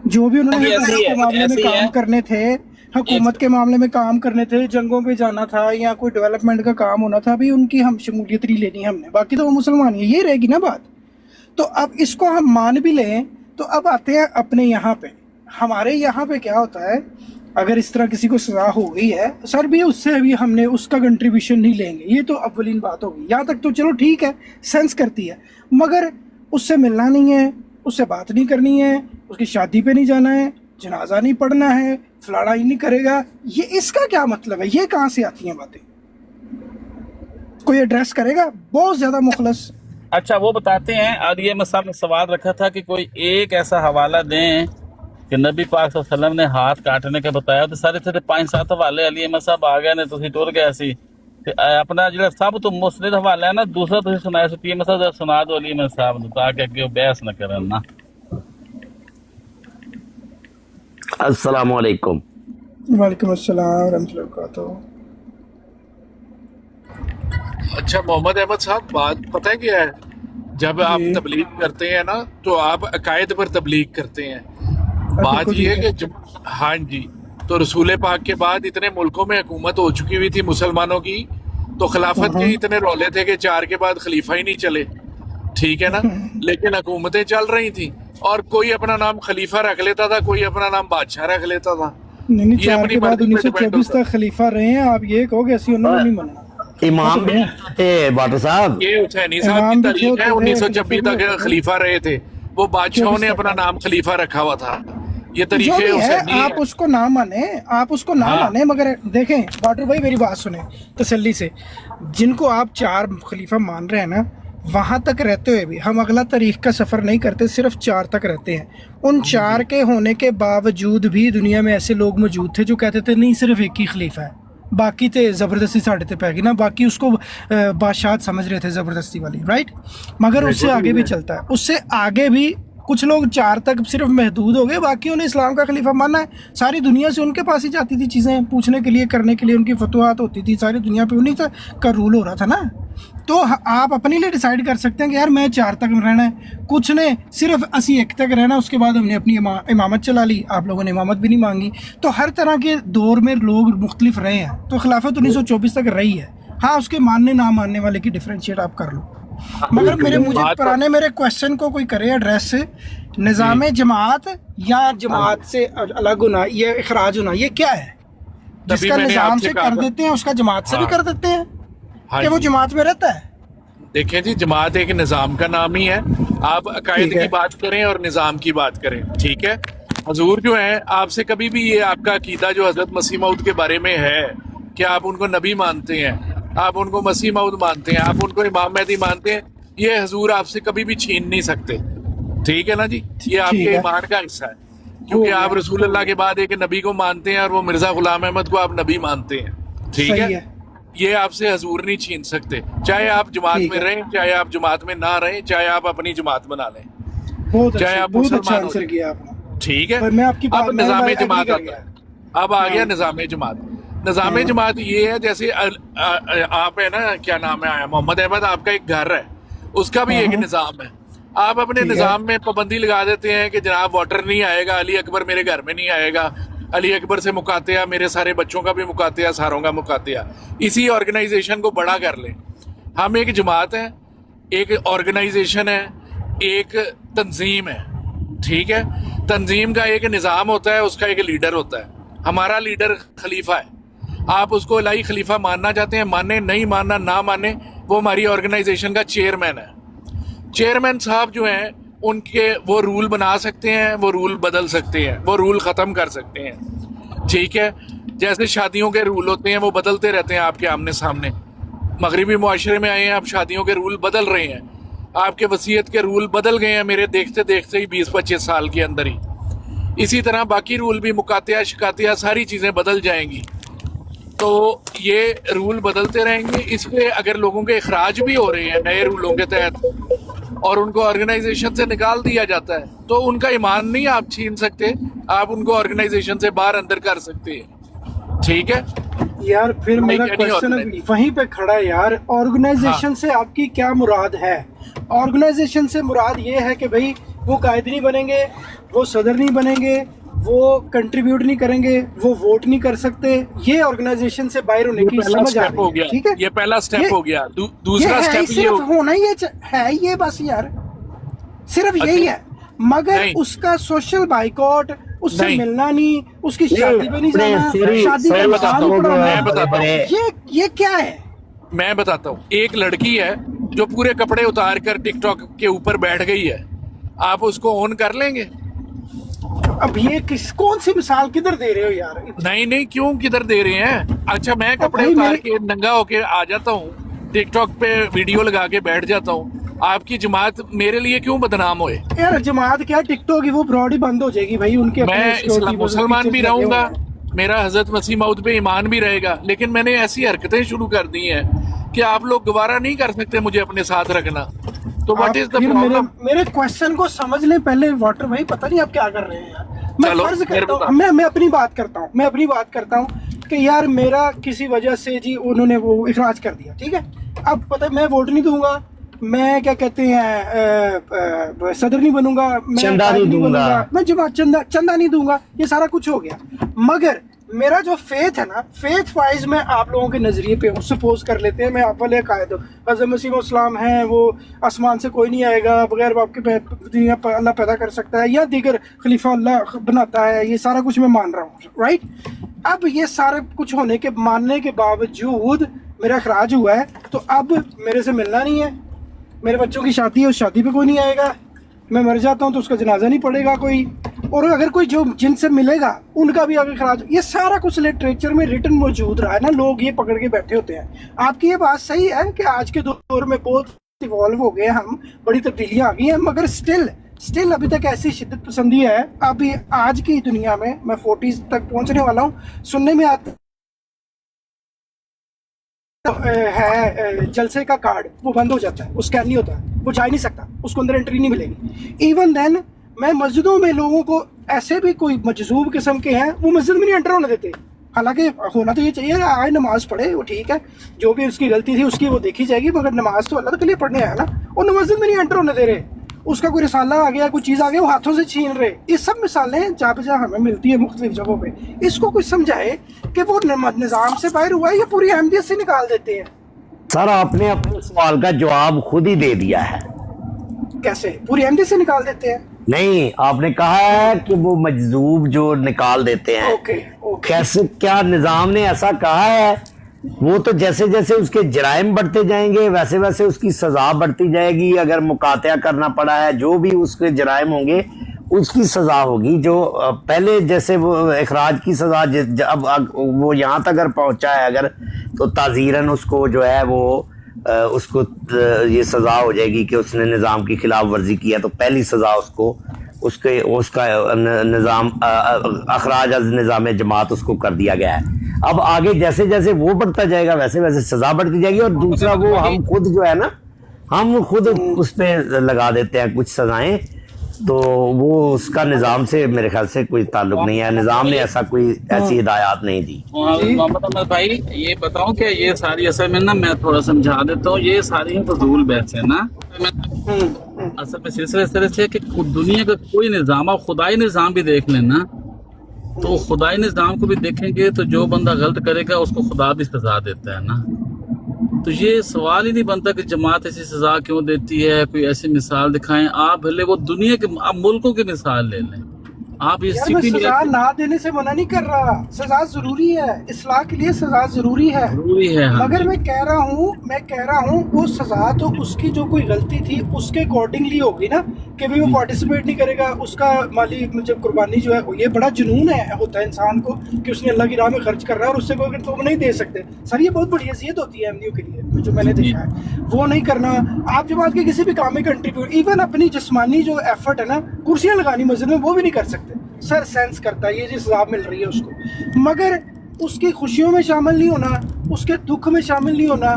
जो भी उन्होंने के मामले में काम करने थे, हुकूमत के मामले में काम करने थे, जंगों पे जाना था या कोई डेवलपमेंट का काम होना था, अभी उनकी हम शमूलियत नहीं लेनी हमने, बाकी तो वो मुसलमान है, ये रहेगी ना बात। तो अब इसको हम मान भी लें, तो अब आते हैं अपने यहाँ पे। हमारे यहाँ पे क्या होता है, अगर इस तरह किसी को सजा हो गई है सर, भी उससे भी हमने उसका कंट्रीब्यूशन नहीं लेंगे, ये तो अव्वलीन बात होगी। यहाँ तक तो चलो ठीक है, सेंस करती है, मगर उससे मिलना नहीं है, उससे बात नहीं करनी है, उसकी शादी पे नहीं जाना है, जनाजा नहीं पढ़ना है, फलाना ही नहीं करेगा, ये इसका क्या मतलब है? ये कहाँ से आती हैं बातें? कोई एड्रेस करेगा? बहुत ज़्यादा मुखलस। अच्छा, वो बताते हैं। और ये मैं सामने सवाल रखा था कि कोई एक ऐसा हवाला दें कि नबी पाक सल्लल्लाहु अलैहि वसल्लम ने हाथ काटने का बताया, तो सारे थे 5-7 हवाले अली अहमद साहब आ गए ने, तुसी टुर गए सी ते अपना जो सब तो मुस्लिद हवाला है ना, दूसरा तुसी सुनाया सी अहमद साहब सुना दो अली अहमद साहब ने, ताकि अगे बहस न करन ना। अस्सलामु अलैकुम। वालेकुम अस्सलाम रहमतुल्लाहि व बरकातहू। अच्छा मोहम्मद अहमद साहब, बात पता है क्या है, जब आप तबलीग करते हैं ना तो आप अकायद पर तबलीग करते हैं। बात ये है कि हाँ जी, तो रसूल पाक के बाद इतने मुल्कों में हुकूमत हो चुकी हुई थी मुसलमानों की, तो खिलाफत के इतने रौले थे कि 4 के बाद खलीफा ही नहीं चले, ठीक है ना, लेकिन हुकूमतें चल रही थी और कोई अपना नाम खलीफा रख लेता था, कोई अपना नाम बादशाह रख लेता था। नहीं, 4 के बाद 1924 तक खलीफा रहे हैं, आप ये कहो कि ऐसी उन्होंने नहीं माना। इमाम भी थे बाटर साहब, ये हुसैनी साहब की तारीख है, 1926 तक खलीफा रहे थे, वो बादशाहों ने अपना नाम खलीफा रखा हुआ था, ये तरीके हुसैनी है। आप उसको ना माने, आप उसको ना माने, मगर देखें बाटर भाई मेरी बात सुने तसल्ली से, जिनको आप 4 खलीफा मान रहे हैं ना, वहाँ तक रहते हुए भी हम अगला तारीख का सफ़र नहीं करते, सिर्फ 4 तक रहते हैं। उन 4 के होने के बावजूद भी दुनिया में ऐसे लोग मौजूद थे जो कहते थे नहीं सिर्फ एक ही खलीफा है, बाकी थे ज़बरदस्ती साढ़े ते पैगी ना, बाकी उसको बादशाह समझ रहे थे ज़बरदस्ती वाली, राइट। मगर उससे आगे भी चलता है, उससे आगे भी कुछ लोग 4 तक सिर्फ महदूद हो गए, बाकी उन्हें इस्लाम का खलीफा मानना है। सारी दुनिया से उनके पास ही जाती थी चीज़ें पूछने के लिए, करने के लिए, उनकी फतवात होती थी, सारी दुनिया पे उन्हीं का रूल हो रहा था ना। तो आप अपने लिए डिसाइड कर सकते हैं कि यार मैं 4 तक रहना है, कुछ ने सिर्फ असी 1 तक रहना, उसके बाद हमने अपनी इमामत चला ली, आप लोगों ने इमामत भी नहीं मांगी। तो हर तरह के दौर में लोग मुख्तलिफ रहे हैं, तो खिलाफत 1924 तक रही है। हाँ, उसके मानने ना मानने वाले की डिफ्रेंशिएट आप कर लो, मगर मेरे क्वेश्चन को कोई करे एड्रेस से, निज़ाम जमात या जमात से अलग होना, ये इखराज होना, ये क्या है? जिसका निज़ाम से कर देते हैं उसका जमात से भी कर देते हैं कि वो जमात में रहता है। देखें जी, जमात एक निज़ाम का नाम ही है, आप अकायद की बात करें और निज़ाम की बात करें, ठीक है। हजूर जो है आपसे कभी भी ये आपका अकीदा जो हजरत मसीह मऊद के बारे में है कि आप उनको नबी मानते हैं, आप उनको मसीह मऊद मानते हैं, आप उनको इमाम महदी मानते हैं, ये हजूर आपसे कभी भी छीन नहीं सकते, ठीक है ना जी। ये आपके ईमान का हिस्सा है, क्योंकि आप रसूल अल्लाह के बाद एक नबी को मानते हैं और वो मिर्जा गुलाम अहमद को आप नबी मानते हैं, ठीक सही है, है। ये आपसे हजूर नहीं छीन सकते, चाहे आप जमात ठीक में है। रहें, चाहे आप जमात में ना रहें, चाहे आप अपनी जमात बना लें, बहुत चाहे अच्छा, आप बहुत अच्छा मुसलमान हो आंसर जाएं। किया आपने। ठीक है, पर मैं आपकी बात अब मैं निज़ाम agree जमात कर आता गया। है, अब आ गया हाँ। निज़ाम जमात। निज़ाम हाँ। जमात ये है, जैसे आप है ना, क्या नाम है, मोहम्मद अहमद, आपका एक घर है, उसका भी हाँ, एक हाँ। निज़ाम है। आप अपने ठीक है। निज़ाम में पाबंदी लगा देते हैं कि जनाब वाटर नहीं आएगा, अली अकबर मेरे घर में नहीं आएगा, अली अकबर से मुकातिया, मेरे सारे बच्चों का भी मुकातिया, सारों का मुकातिया। इसी ऑर्गेनाइजेशन को बड़ा कर लें। हम एक जमात है, एक ऑर्गेनाइजेशन है, एक तंजीम है, ठीक है। तंजीम का एक निज़ाम होता है, उसका एक लीडर होता है। हमारा लीडर खलीफा है, आप उसको इलाही खलीफा मानना चाहते हैं माने, नहीं मानना ना माने, वो हमारी ऑर्गेनाइजेशन का चेयरमैन है। चेयरमैन साहब जो हैं उनके, वो रूल बना सकते हैं, वो रूल बदल सकते हैं, वो रूल ख़त्म कर सकते हैं, ठीक है। जैसे शादियों के रूल होते हैं, वो बदलते रहते हैं आपके आमने सामने। मगरिबी मुआशरे में आए हैं, अब शादियों के रूल बदल रहे हैं, आपके वसीयत के रूल बदल गए हैं मेरे देखते देखते ही 20-25 साल के अंदर ही। इसी तरह बाकी रूल भी, मुकातिया शिकातिया सारी चीज़ें बदल जाएंगी। तो ये रूल बदलते रहेंगे। इस पे अगर लोगों के अखराज भी हो रहे हैं नए रूलों के तहत और उनको ऑर्गेनाइजेशन से निकाल दिया जाता है, तो उनका ईमान नहीं आप छीन सकते, आप उनको ऑर्गेनाइजेशन से बाहर अंदर कर सकते हैं, ठीक है। यार फिर नहीं, मेरा नहीं, क्वेश्चन organize- वहीं पे खड़ा है यार, ऑर्गेनाइजेशन से आपकी क्या मुराद है? ऑर्गेनाइजेशन से मुराद ये है कि भाई वो कायद नहीं बनेंगे, वो सदर नहीं बनेंगे, वो कंट्रीब्यूट नहीं करेंगे, वो वोट नहीं कर सकते, ये ऑर्गेनाइजेशन से बाहर होने ये की पहला समझ आ स्टेप हो रही है, गया, ठीक है। ये पहला स्टेप ये- हो गया। दूसरा ये है स्टेप ही, ये सिर्फ हो, होना ही है ये बस यार, सिर्फ यही है। मगर नहीं। उसका सोशल बाइकॉट, उससे नहीं। मिलना नहीं, उसकी शादी पे नहीं अपने जाना, सीरी- शादी का मैं बताता निशान हूँ, पढ़ाना, मैं बताता हूँ। ये क्या है? मैं बताता हूँ। एक लड़की है जो पूरे कपड़े उतार कर टिकटॉक के ऊपर बैठ गई है, आप उसको ऑन कर लेंगे? अब ये कौन सी मिसाल किधर दे रहे हो यार? नहीं नहीं, क्यों किधर दे रहे हैं? अच्छा, मैं कपड़े भाई उतार मेरे- के नंगा होके आ जाता हूँ, टिकटॉक पे वीडियो लगा के बैठ जाता हूँ, आपकी जमात मेरे लिए क्यों बदनाम होए? यार जमात क्या, टिकटॉक की वो ब्रॉड ही बंद हो जाएगी भाई, उनके अपने मैं security मुसलमान भी लगे हुए रहूंगा, हैं। मेरा हजरत मसीह मौद पे ईमान भी रहेगा, लेकिन मैंने ऐसी हरकतें शुरू कर दी हैं कि आप लोग गवारा नहीं कर सकते मुझे अपने साथ रखना। तो व्हाट आप इज द फिर प्रॉब्लम? मेरे क्वेश्चन को समझ लें पहले वाटर भाई, पता नहीं आप क्या कर रहे हैं यार। मैं चलो, फर्ज फिर करता बताओ। हूँ, मैं अपनी बात करता हूँ कि यार मेरा किसी वजह से जी उन्होंने वो इखराज कर दिया, ठीक है। अब पता है मैं वोट नहीं दूंगा, मैं क्या कहते हैं सदर नहीं बनूंगा, मैं चंदा कायद नहीं दूंगा। मैं जमात चंदा नहीं दूंगा, ये सारा कुछ हो गया। मगर मेरा जो फेथ है ना, फेथ वाइज मैं आप लोगों के नजरिए पे हूँ। सपोज कर लेते हैं मैं आप वाले कायद हूँ, हज़रत मसीह इस्लाम हैं, वो आसमान से कोई नहीं आएगा, बगैर बाप के दुनिया पर अल्लाह पैदा कर सकता है, या दीगर खलीफा अल्लाह बनाता है, ये सारा कुछ मैं मान रहा हूँ, राइट। अब ये सारे कुछ होने के मानने के बावजूद मेरा खराज हुआ है, तो अब मेरे से मिलना नहीं है, मेरे बच्चों की शादी है, उस शादी पे कोई नहीं आएगा, मैं मर जाता हूँ तो उसका जनाजा नहीं पड़ेगा कोई, और अगर कोई जो जिनसे मिलेगा उनका भी अगर खराज, ये सारा कुछ लिटरेचर में रिटन मौजूद रहा है ना, लोग ये पकड़ के बैठे होते हैं। आपकी ये बात सही है कि आज के दौर में बहुत इवॉल्व हो गए हम, बड़ी तब्दीलियां आ गई हैं, मगर स्टिल अभी तक ऐसी शिद्दत पसंदी है अभी आज की दुनिया में। मैं 40s तक पहुंचने वाला हूँ, सुनने में आता है जलसे का कार्ड वो बंद हो जाता है, वो स्कैन नहीं होता, वो जा ही नहीं सकता, उसको अंदर एंट्री नहीं मिलेगी। इवन देन मैं मस्जिदों में लोगों को ऐसे भी कोई मजजूब किस्म के हैं, वो मस्जिद में नहीं एंटर होने देते। हालांकि होना तो ये चाहिए, आए नमाज पढ़े, वो ठीक है, जो भी उसकी गलती थी उसकी वो देखी जाएगी, मगर नमाज तो अल्लाह के लिए पढ़ने आया ना, और मस्जिद में नहीं एंटर होने दे रहे। उसका कोई रिसाला आ गया, कोई चीज़ आ गई, वो हाथों से छीन रहे। ये सब मिसालें जहाँ पे जहाँ हमें मिलती है मुख्तलिफ जगहों पे, इसको कुछ समझाए कि वो निज़ाम से बाहर हुआ है या पूरी अहमियत से निकाल देते हैं। सर आपने अपने सवाल का जवाब खुद ही दे दिया है। कैसे पूरी अहमियत से निकाल देते हैं? नहीं, आपने कहा है कि वो मजदूब जो निकाल देते हैं। ओके कैसे, क्या निजाम ने ऐसा कहा है? वो तो जैसे जैसे उसके जराइम बढ़ते जाएंगे वैसे वैसे उसकी सजा बढ़ती जाएगी। अगर मुकातिया करना पड़ा है, जो भी उसके जराइम होंगे उसकी सजा होगी। जो पहले जैसे वो इखराज की सजा अब वो यहाँ तक अगर पहुंचा है अगर, तो ताजीरन उसको जो है वो उसको ये सजा हो जाएगी कि उसने निज़ाम की खिलाफ वर्जी किया, तो पहली सजा उसको اس کا نظام اخراج از نظام جماعت اس کو کر دیا گیا ہے. اب آگے جیسے جیسے وہ بڑھتا جائے گا ویسے ویسے سزا بڑھتی جائے گی. اور دوسرا وہ ہم خود جو ہے نا ہم خود اس پہ لگا دیتے ہیں کچھ سزائیں, تو وہ اس کا نظام سے میرے خیال سے کوئی تعلق نہیں ہے. نظام نے ایسا کوئی ایسی ہدایات نہیں دی. محمد احمد بھائی یہ بتاؤں کہ یہ ساری اصل میں نا میں تھوڑا سمجھا دیتا ہوں, یہ ساری فضول بحث ہے نا. اصل میں سلسلہ اس طرح سے کہ دنیا کا کوئی نظام, آپ خدائی نظام بھی دیکھ لینا, تو خدائی نظام کو بھی دیکھیں گے تو جو بندہ غلط کرے گا اس کو خدا بھی سزا دیتا ہے نا. تو یہ سوال ہی نہیں بنتا کہ جماعت ایسی سزا کیوں دیتی ہے, کوئی ایسی مثال دکھائیں آپ. بھلے وہ دنیا کے آپ ملکوں کی مثال لے لیں, آپ یہ یار میں سزا نہ دینے سے منع نہیں کر رہا, سزا ضروری ہے, اصلاح کے لیے سزا ضروری ہے, مگر میں کہہ رہا ہوں وہ سزا تو اس کی جو کوئی غلطی تھی اس کے اکارڈنگلی ہوگی نا, کہ بھی وہ پارٹیسپیٹ نہیں کرے گا, اس کا مالی جب قربانی جو ہے یہ بڑا جنون ہوتا ہے انسان کو کہ اس نے اللہ کی راہ میں خرچ کر رہا ہے اور اس سے کوئی تم نہیں دے سکتے. سر یہ بہت بڑی حیثیت ہوتی ہے ایم کے لیے جو میں نے دیکھا ہے, وہ نہیں کرنا. آپ جماعت کے کسی بھی کام میں کنٹریبیوٹ, ایون اپنی جسمانی جو ایفرٹ ہے نا, کرسیاں لگانی مسجد میں, وہ بھی نہیں کر سکتے. سر سینس کرتا ہے یہ جو سزا مل رہی ہے اس کو, مگر اس کی خوشیوں میں شامل نہیں ہونا, اس کے دکھ میں شامل نہیں ہونا,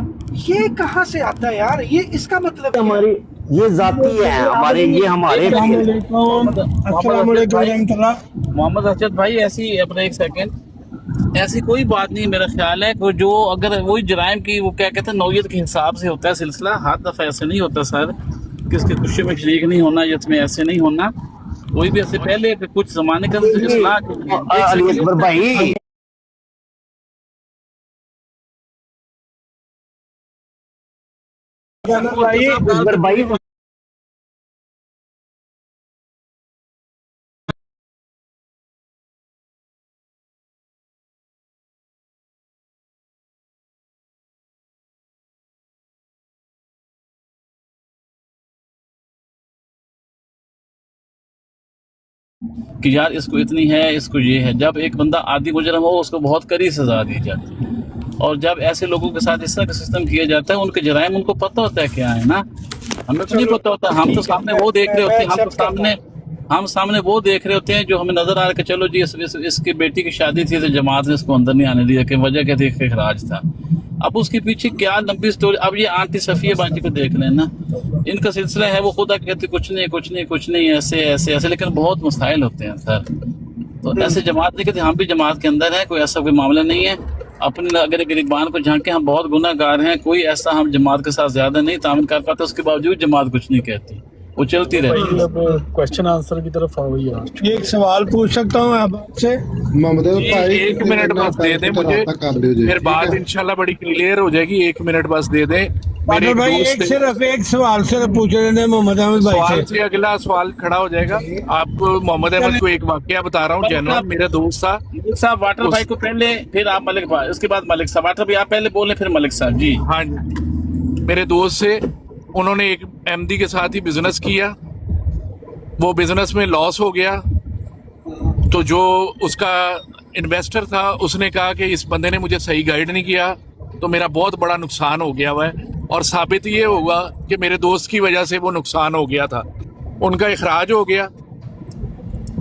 یہ کہاں سے آتا ہے یار؟ یہ اس کا مطلب ہماری یہ ذاتی ہے ہمارے, یہ ہمارے. السلام علیکم ورحمۃ اللہ. محمد ارشد بھائی ایسی اپنے ایک سیکنڈ, ایسی کوئی بات نہیں میرا خیال ہے کہ جو اگر وہی جرائم کی وہ کیا کہتے ہیں نوعیت کے حساب سے ہوتا ہے سلسلہ, ہر دفعہ ایسے نہیں ہوتا سر, کس کی خوشی میں شریک نہیں ہونا, اس میں ایسے نہیں ہونا. کوئی بھی ایسے پہلے کچھ زمانے کا اصلاح. علی اکبر بھائی بھائی کہ یار اس کو اتنی ہے, اس کو یہ ہے. جب ایک بندہ عادی مجرم ہو اس کو بہت کڑی سزا دی جاتی ہے, اور جب ایسے لوگوں کے ساتھ اس طرح کا سسٹم کیا جاتا ہے ان کے جرائم ان کو پتہ ہوتا ہے کیا ہے نا, ہمیں تو نہیں پتہ ہوتا. ہم تو سامنے وہ دیکھ رہے ہوتے ہیں, ہم سامنے وہ دیکھ رہے ہوتے ہیں جو ہمیں نظر آ رہا ہے کہ چلو جی اس کی بیٹی کی شادی تھی تو جماعت نے اس کو اندر نہیں آنے دیا, کہ وجہ کیا تھی, اخراج تھا. اب اس کے پیچھے کیا لمبی سٹوری. اب یہ آنٹی صفیہ باجی کو دیکھ لیں نا, ان کا سلسلہ ہے وہ خدا کہتے کچھ نہیں ایسے ایسے ایسے, لیکن بہت مسائل ہوتے ہیں سر. تو ایسے جماعت نہیں کہتے, ہم بھی جماعت کے اندر ہیں, کوئی ایسا کوئی معاملہ نہیں ہے. اپنے اگر گریبان کو جھانکیں ہم بہت گناہ گار ہیں, کوئی ایسا ہم جماعت کے ساتھ زیادہ نہیں تعامل کر پاتے, اس کے باوجود جماعت کچھ نہیں کہتی, وہ چلتی رہتی ہے. اب کوشچن آنسر کی طرف آؤ یار. یہ ایک سوال پوچھ سکتا ہوں آپ سے؟ ایک منٹ بس دے دیں مجھے, پھر بات انشاءاللہ بڑی کلیئر ہو جائے گی. ایک منٹ بس دے دیں. میرے بھائی صرف ایک سوال صرف پوچھ رہے ہیں محمد احمد بھائی سوال سے اگلا سوال کھڑا ہو جائے گا. آپ کو محمد احمد کو ایک واقعہ بتا رہا ہوں جنرل, میرا دوست تھا صاحب واٹر بھائی کو پہلے, پھر آپ ملک بھائی, اس کے بعد ملک صاحب. واٹر بھائی آپ پہلے بولیں پھر ملک صاحب. جی ہاں جی, میرے دوست سے انہوں نے ایک احمدی کے ساتھ ہی بزنس کیا, وہ بزنس میں لاس ہو گیا. تو جو اس کا انویسٹر تھا اس نے کہا کہ اس بندے نے مجھے صحیح گائیڈ نہیں کیا, تو میرا بہت بڑا نقصان ہو گیا ہوا ہے, اور ثابت یہ ہوگا کہ میرے دوست کی وجہ سے وہ نقصان ہو گیا تھا. ان کا اخراج ہو گیا.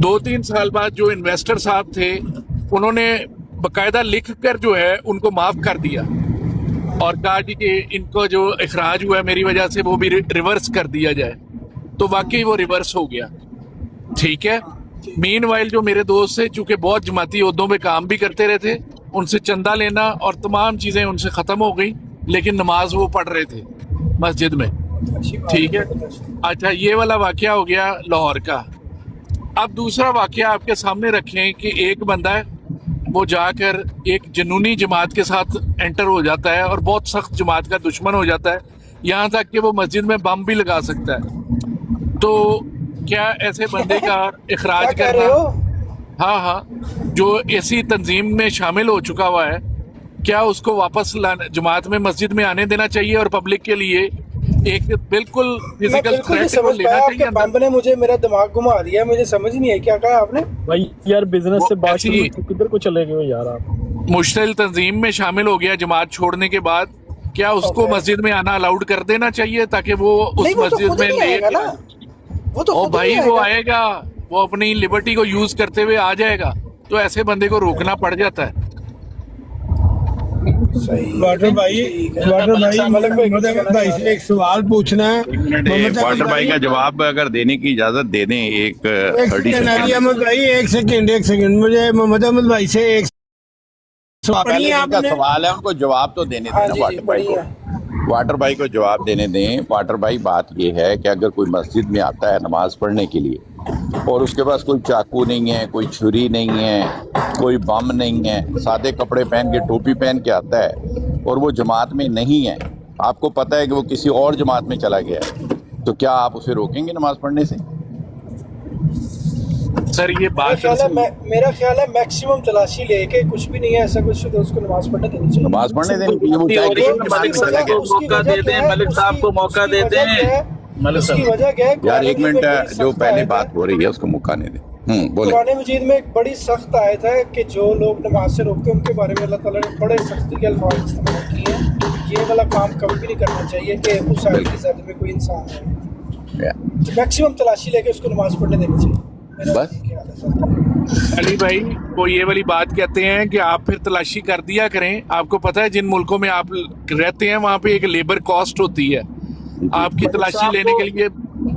2-3 سال بعد جو انویسٹر صاحب تھے انہوں نے باقاعدہ لکھ کر جو ہے ان کو معاف کر دیا, اور کہا جی کہ ان کو جو اخراج ہوا ہے میری وجہ سے وہ بھی ریورس کر دیا جائے. تو واقعی وہ ریورس ہو گیا. ٹھیک ہے. مین وائل جو میرے دوست سے چونکہ بہت جماعتی عہدوں پہ کام بھی کرتے رہے تھے, ان سے چندہ لینا اور تمام چیزیں ان سے ختم ہو گئی, لیکن نماز وہ پڑھ رہے تھے مسجد میں. ٹھیک ہے. اچھا یہ والا واقعہ ہو گیا لاہور کا. اب دوسرا واقعہ آپ کے سامنے رکھیں کہ ایک بندہ ہے وہ جا کر ایک جنونی جماعت کے ساتھ انٹر ہو جاتا ہے اور بہت سخت جماعت کا دشمن ہو جاتا ہے, یہاں تک کہ وہ مسجد میں بم بھی لگا سکتا ہے. تو کیا ایسے بندے کا اخراج کرنا, ہاں جو ایسی تنظیم میں شامل ہو چکا ہوا ہے, کیا اس کو واپس جماعت میں مسجد میں آنے دینا چاہیے اور پبلک کے لیے ایک بالکل فزیکل تھریٹ کو لینا چاہیے؟ بمب نے مجھے میرا دماغ گھما دیا, مجھے سمجھ نہیں ہے کیا کہا آپ نے بھائی. یار بزنس سے بات کدھر کو چلے گئے یار آپ. مشتعل تنظیم میں شامل ہو گیا جماعت چھوڑنے کے بعد, کیا اس کو مسجد میں آنا الاؤڈ کر دینا چاہیے تاکہ وہ اس مسجد میں لے, وہ بھائی وہ آئے گا, वो अपनी लिबर्टी को यूज करते हुए आ जाएगा, तो ऐसे बंदे को रोकना पड़ जाता है। वाटर भाई मोहम्मद भाई से एक सवाल पूछना है। वाटर भाई का जवाब अगर देने की इजाजत दे दें, एक 30 अली अहमद भाई एक सेकंड मुझे मोहम्मद अहमद भाई से एक पहले जिनका सवाल है उनको जवाब तो देने दें ना वाटर भाई को। वाटर भाई को जवाब देने दें। वाटर भाई, बात ये है कि अगर कोई मस्जिद में आता है नमाज पढ़ने के लिए और उसके पास कोई चाकू नहीं है, कोई छुरी नहीं है, कोई बम नहीं है, सादे कपड़े पहन के, टोपी पहन के आता है और वो जमात में नहीं है, आपको पता है कि वो किसी और जमात में चला गया है, तो क्या आप उसे रोकेंगे नमाज पढ़ने से? सर ये बात मेरा ख्याल है मैक्सिमम तलाशी लेके कुछ भी नहीं है ऐसा कुछ, तो उसको नमाज पढ़ने देनी चाहिए। नमाज पढ़ने देनी चाहिए। वो चाहे किसी जमात में चला गया। मौका दे दें, मलिक साहब को मौका दे दें। मलिक साहब वजह क्या है? यार एक मिनट, जो पहले बात हो रही है उसको मौका नहीं दे। बोले। कुरान मजीद में एक बड़ी सख्त आयत है कि जो लोग नमाज से रोकते हैं उनके बारे में अल्लाह ताला ने बड़े सख्ती के अल्फाज इस्तेमाल किए हैं। ये वाला काम कभी भी नहीं करना चाहिए कि उस आयत की ज़द में कोई इंसान है। मैक्सिमम तलाशी लेके उसको नमाज पढ़ने देनी चाहिए। बस अली भाई वो ये वाली बात कहते हैं कि आप फिर तलाशी कर दिया करें। आपको पता है जिन मुल्कों में आप रहते हैं वहाँ पे एक लेबर कॉस्ट होती है आपकी तलाशी लेने के लिए।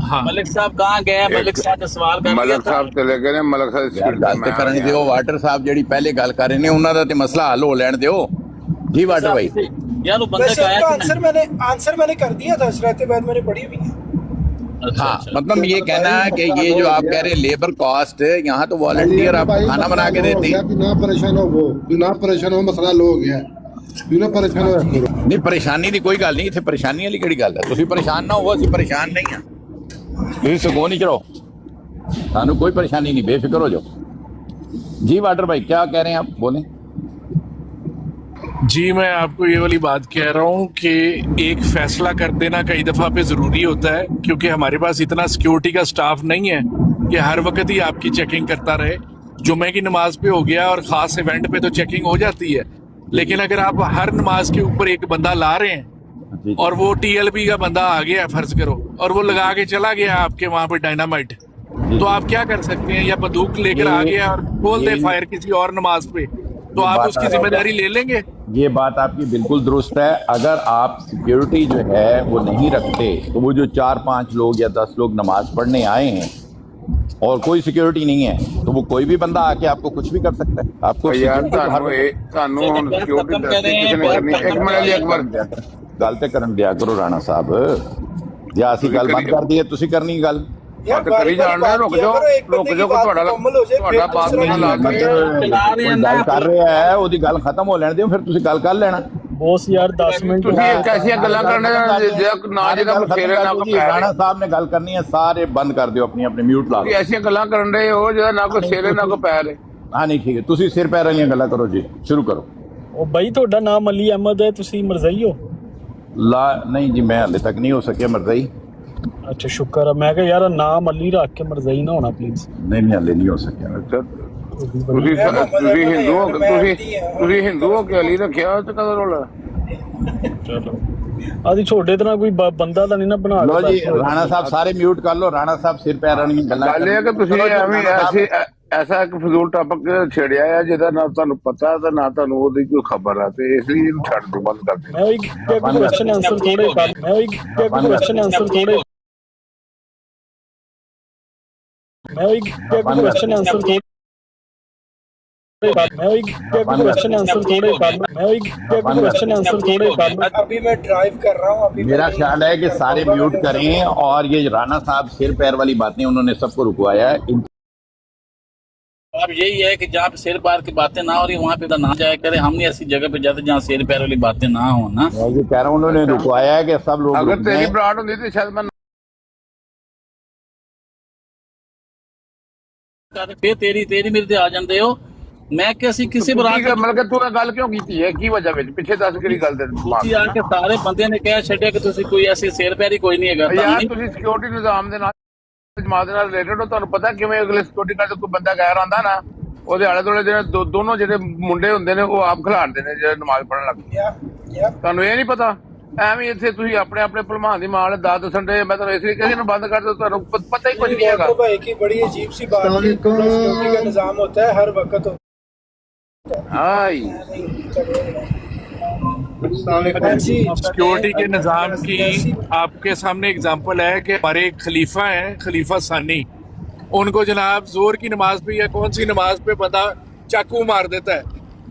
हाँ मलिक साहब कहाँ गए? मलिक साहब ने सवाल कर मलक साहब चले गए। मलक साहब गल ते करन दिओ। वाटर साहब ਜਿਹੜੀ ਪਹਿਲੇ ਗੱਲ ਕਰ ਰਹੇ ਨੇ ਉਹਨਾਂ ਦਾ ਤੇ ਮਸਲਾ ਹੱਲ ਹੋ ਲੈਣ ਦਿਓ जी वाटर भाई। यार वो बंदे का आंसर मैंने कर दिया था, शरारतें बाद मैंने पढ़ी हुई है। हाँ, मतलब ये कहना है कि ये जो आप कह रहे हैं लेबर कॉस्ट, यहाँ तो वॉलंटियर आप खाना बना के देते हैं। ना परेशान हो, वो ना परेशान हो, मसला लो हो गया बिना परेशान हो। नहीं परेशानी की कोई गल नहीं, इतने परेशानी वाली केड़ी गल है? तुसीं परेशान ना हो, असीं परेशान नहीं हाँ, तुसीं सुकून ही करो, सानू कोई परेशानी नहीं, बेफिक्र हो जाओ। जी वाटर भाई क्या कह रहे हैं आप, बोलें। जी मैं आपको ये वाली बात कह रहा हूँ कि एक फैसला कर देना कई दफ़ा पे ज़रूरी होता है, क्योंकि हमारे पास इतना सिक्योरिटी का स्टाफ नहीं है कि हर वक्त ही आपकी चेकिंग करता रहे। जुम्मे की नमाज पे हो गया और ख़ास इवेंट पे तो चेकिंग हो जाती है, लेकिन अगर आप हर नमाज के ऊपर एक बंदा ला रहे हैं और वो TLP का बंदा आ गया फर्ज करो और वो लगा के चला गया आपके वहाँ पे डायनामाइट, तो आप क्या कर सकते हैं? या बंदूक लेकर आ गया और खोल दे फायर किसी और नमाज पे, तो आप उसकी जिम्मेदारी ले लेंगे? ये बात आपकी बिल्कुल दुरुस्त है। अगर आप सिक्योरिटी जो है वो नहीं रखते तो वो जो 4-5 लोग या 10 लोग नमाज पढ़ने आए हैं और कोई सिक्योरिटी नहीं है तो वो कोई भी बंदा आके आपको कुछ भी कर सकता है। आपको गल ते करन दिया करो राणा साहब, या असी गल बंद कर दी है, तुसी करनी गल करी जान रहे, रुक जाओ कर रहा है ओदी गल खत्म हो लेने दियो, फिर तुसी गल कर लेना। बॉस यार 10 मिनट राणा साहब ने गल करनी है, सारे बंद कर दियो, अपनी अपने म्यूट ला दो। ऐसी गल्लां करन रहे हो जो ना कोई सिर ना कोई पैर है। हाँ नहीं ठीक है, तुसी सिर पैर वाली गल्लां करो जी, शुरू करो। ਉਹ ਬਾਈ ਤੁਹਾਡਾ ਨਾਮ ਅਲੀ ਅਹਿਮਦ ਹੈ, ਤੁਸੀਂ ਮਰਜ਼ਈ ਹੋ? ला नहीं जी, मैं हाले तक नहीं हो सकिया मरज़ई। ਅੱਛਾ ਸ਼ੁਕਰ ਹੈ, ਮੈਂ ਕਿਹਾ ਯਾਰ ਨਾਮ ਅਲੀ ਰੱਖ ਕੇ ਮਰਜ਼ਈ ਨਾ ਹੋਣਾ ਪਲੀਜ਼। नहीं हाले नहीं हो सकिया। ਤੁਸੀਂ ਹਿੰਦੂ ਹੋ ਕੇ ਅਲੀ ਰੱਖਿਆ ਤੇ ਕਦੋਂ ਰੋਲਾ? ਚਲੋ ਆਦੀ ਛੋਡੇ ਤਰ੍ਹਾਂ ਕੋਈ ਬੰਦਾ ਤਾਂ ਨਹੀਂ ਨਾ ਬਣਾ लो जी राणा साहब सारे म्यूट कर लो। राणा साहब सिर पैर वाली गल्लां ਗੱਲ ਇਹ ਹੈ ਕਿ ਤੁਸੀਂ ਐਵੇਂ ਐਸੀ ਐਸਾ ਇੱਕ ਫਜ਼ੂਲ ਟਾਪਕ ਛੇੜਿਆ ਹੈ ਜਿਹਦਾ ਨਾ ਤੁਹਾਨੂੰ ਪਤਾ ਤੇ ਨਾ ਤੁਹਾਨੂੰ ਉਹਦੀ ਕੋਈ ਖਬਰ ਹੈ, ਤੇ ਇਸ ਲਈ ਇਹਨੂੰ ਛੱਡ ਦਿਓ, ਬੰਦ ਕਰ ਦਿਓ। ਮੈਂ ਉਹੀ ਕੁਐਸਚਨ ਆਨਸਰ ਥੋੜੇ ਕਰ ਮੈਂ ਉਹੀ ਕੁਐਸਚਨ ਆਨਸਰ ਥੋੜੇ ਮੈਂ ਉਹੀ ਕੁਐਸਚਨ ਆਨਸਰ ਥੋੜੇ अभी मैं ड्राइव कर रहा हूँ, अभी मेरा ख्याल है कि सारे म्यूट करें, और ये राणा साहब सिर पैर वाली बातें उन्होंने सबको रुकवाया है। अब यही है कि जहाँ पे सिर पैर की बातें ना हो रही वहाँ पे ना जाया करे। हम नहीं ऐसी जगह पे जाते जहाँ सिर पैर वाली बातें ना हो ना। मैं ये कह रहा हूँ उन्होंने रुकवाया है कि सब लोग अगर तेरी ब्राड होती तो शायद मैं फिर तेरी मेरे ते आ जाते हो। मैं कैसी किसी बरात मतलब तू गल क्यों की है, की वजह पिछे दस कि गल आके सारे बंदे ने कह छड्या कि तुसी कोई ऐसी सिर पैरी कोई नहीं है। यार तुसी सिक्योरिटी निजाम दे नाल जमात दे नाल रिलेटेड हो, ਤੁਹਾਨੂੰ ਪਤਾ ਕਿਵੇਂ ਅਗਲੇ ਸਿਕਿਉਰਿਟੀ ਗਾਰਡ ਕੋਈ ਬੰਦਾ ਗੈਰ ਆਂਦਾ ਨਾ, ਉਹਦੇ ਆਲੇ ਦੁਆਲੇ ਜਿਹੜੇ ਦੋਨੋਂ ਜਿਹੜੇ ਮੁੰਡੇ ਹੁੰਦੇ ਨੇ ਉਹ ਆਪ ਖਿਲਾੜਦੇ ਨੇ ਜਿਹੜੇ ਨਮਾਜ਼ ਪੜ੍ਹਨ ਲੱਗ ਪਏ। ਤੁਹਾਨੂੰ ਇਹ ਨਹੀਂ ਪਤਾ? ਐਵੇਂ ਇੱਥੇ ਤੁਸੀਂ ਆਪਣੇ ਆਪਣੇ ਭਲਵਾਨ ਦੀ ਮਾਂ ਨੇ ਦਾਦ ਦੱਸਣ ਦੇ। ਮੈਂ ਤੁਹਾਨੂੰ ਇਸ ਲਈ ਕਿਸੇ ਨੂੰ ਬੰਦ ਕਰ ਦਿਓ, ਤੁਹਾਨੂੰ ਪਤਾ ਹੀ ਕੁਝ ਨਹੀਂ ਹੈਗਾ। वाटर भाई की बड़ी अजीब सी बात है, पूरा सिक्योरिटी का निजाम होता है हर वक्त आई सिक्योरिटी के निज़ाम की आपके सामने एग्जांपल है कि हमारे एक खलीफा हैं, खलीफा सानी, उनको जनाब जोर की नमाज पे या कौन सी नमाज पे बंदा चाकू मार देता है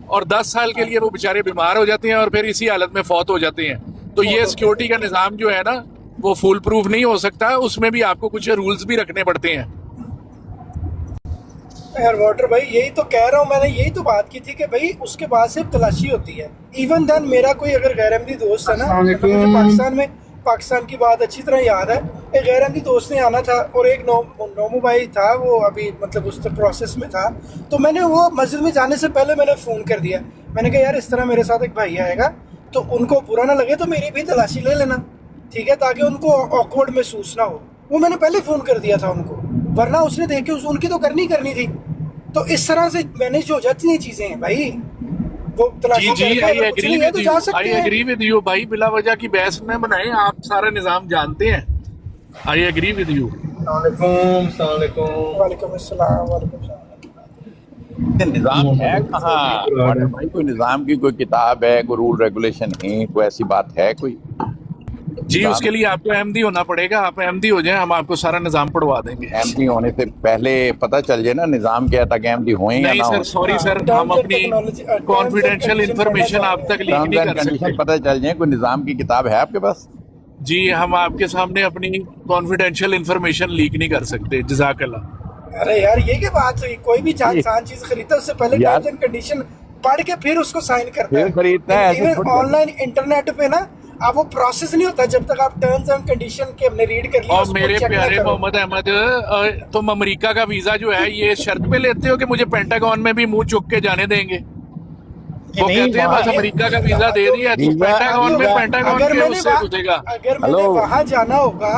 और 10 साल के लिए वो बेचारे बीमार हो जाते हैं और फिर इसी हालत में फौत हो जाते हैं। तो ये सिक्योरिटी का निज़ाम जो है ना वो फुल प्रूफ नहीं हो सकता, उसमें भी आपको कुछ रूल्स भी रखने पड़ते हैं। यार वाटर भाई यही तो कह रहा हूँ, मैंने यही तो बात की थी कि भाई उसके बाद सिर्फ तलाशी होती है। इवन देन मेरा कोई अगर गैर अहमदी दोस्त है ना, मुझे पाकिस्तान की बात अच्छी तरह याद है, एक गैर अहमदी दोस्त ने आना था और एक नोमू भाई था, वो अभी मतलब उस प्रोसेस में था, तो मैंने वो मस्जिद में जाने से पहले मैंने फ़ोन कर दिया। मैंने कहा यार इस तरह मेरे साथ एक भाई आएगा, तो उनको बुरा ना लगे तो मेरी भी तलाशी ले लेना, ठीक है, ताकि उनको ऑकवर्ड महसूस ना हो। वो मैंने पहले फ़ोन कर दिया था उनको, वरना उसने देखे उनकी तो करनी थी। तो इस तरह से मैनेज हो जाती हैं चीज़ें हैं भाई। वो तलाशी जी करके आई अगर कुछ नहीं है तो जा सकते हैं। एग्री विद यू भाई, बिला वजह की बहस न बनाएं, आप सारा निज़ाम जानते हैं। I agree with you. वालेकुम अस्सलाम, वालेकुम सलाम। निज़ाम है कहाँ वाटर भाई? कोई निज़ाम की कोई किताब है, कोई रूल रेगुलेशन है, कोई ऐसी बात है कोई? जी उसके लिए आपको अहमदी होना पड़ेगा, आप अहमदी हो जाएं, हम आपको सारा निज़ाम पढ़वा देंगे। अहमदी होने से पहले पता चल जाए ना निज़ाम क्या था, कि अहमदी हुए या नहीं ना सर, हो। सॉरी सर, हम अपनी कॉन्फिडेंशियल इंफॉर्मेशन आप तक लीक नहीं कर सकते। पता चल जाए, कोई निज़ाम की किताब है आपके पास? जी हम आपके सामने अपनी कॉन्फिडेंशियल इंफॉर्मेशन लीक नहीं कर सकते। जज़ाकल्लाह। अरे यार ये क्या बात हुई? कोई भी इंसान चीज खरीदता है उससे पहले यार- टर्म्स एंड कंडीशन पढ़ के फिर उसको साइन करता फिर खरीदता है, ऐसे इवन थोड़ी- ऑनलाइन इंटरनेट पे ना आप वो प्रोसेस नहीं होता जब तक आप टर्म्स एंड कंडीशन के हमने रीड कर लिया और उसको मेरे check ना प्यारे करो। मोहम्मद अहमद, तुम अमेरिका का वीजा जो है ये शर्त पे लेते हो कि मुझे पेंटागन में भी मुंह चुक के जाने देंगे? वो कहते हैं बस अमेरिका का वीजा दे दिया, तो पेंटागन में पेंटागन अगर के मैंने उससे वहाँ- घुसेगा। अगर मैंने वहाँ जाना होगा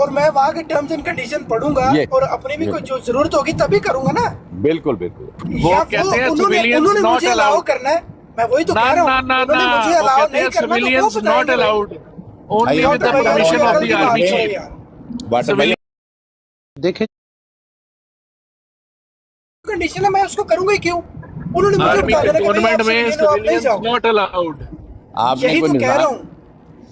और मैं वहाँ के टर्म्स एंड कंडीशन पढ़ूंगा ये- और अपनी भी कोई जो जरूरत होगी तभी करूंगा ना। बिल्कुल बिल्कुल। वो या कहते हैं उन्होंने civilians not मुझे अलाउ allowed। करना है, मैं वही तो ना कह रहा ना हूँ, ना उन्होंने ना, मुझे वो अलाउ कहते नहीं हैं करना तो civilians वो not बताएंगे। allowed, only भाई, with the डॉक्टर भाई, permission आप of the बात army करो chief। यार। वाटर भाई देखे कंडीशन है, मैं उसको करूंगा ही क्यों? उन्होंने मुझे आर्मी बता के देना कि भाई टूर्नामेंट आप में civilian हो, आप नहीं civilians जाओ। not allowed। आपने यही कोई तो कह रहा निज़ाम हूँ।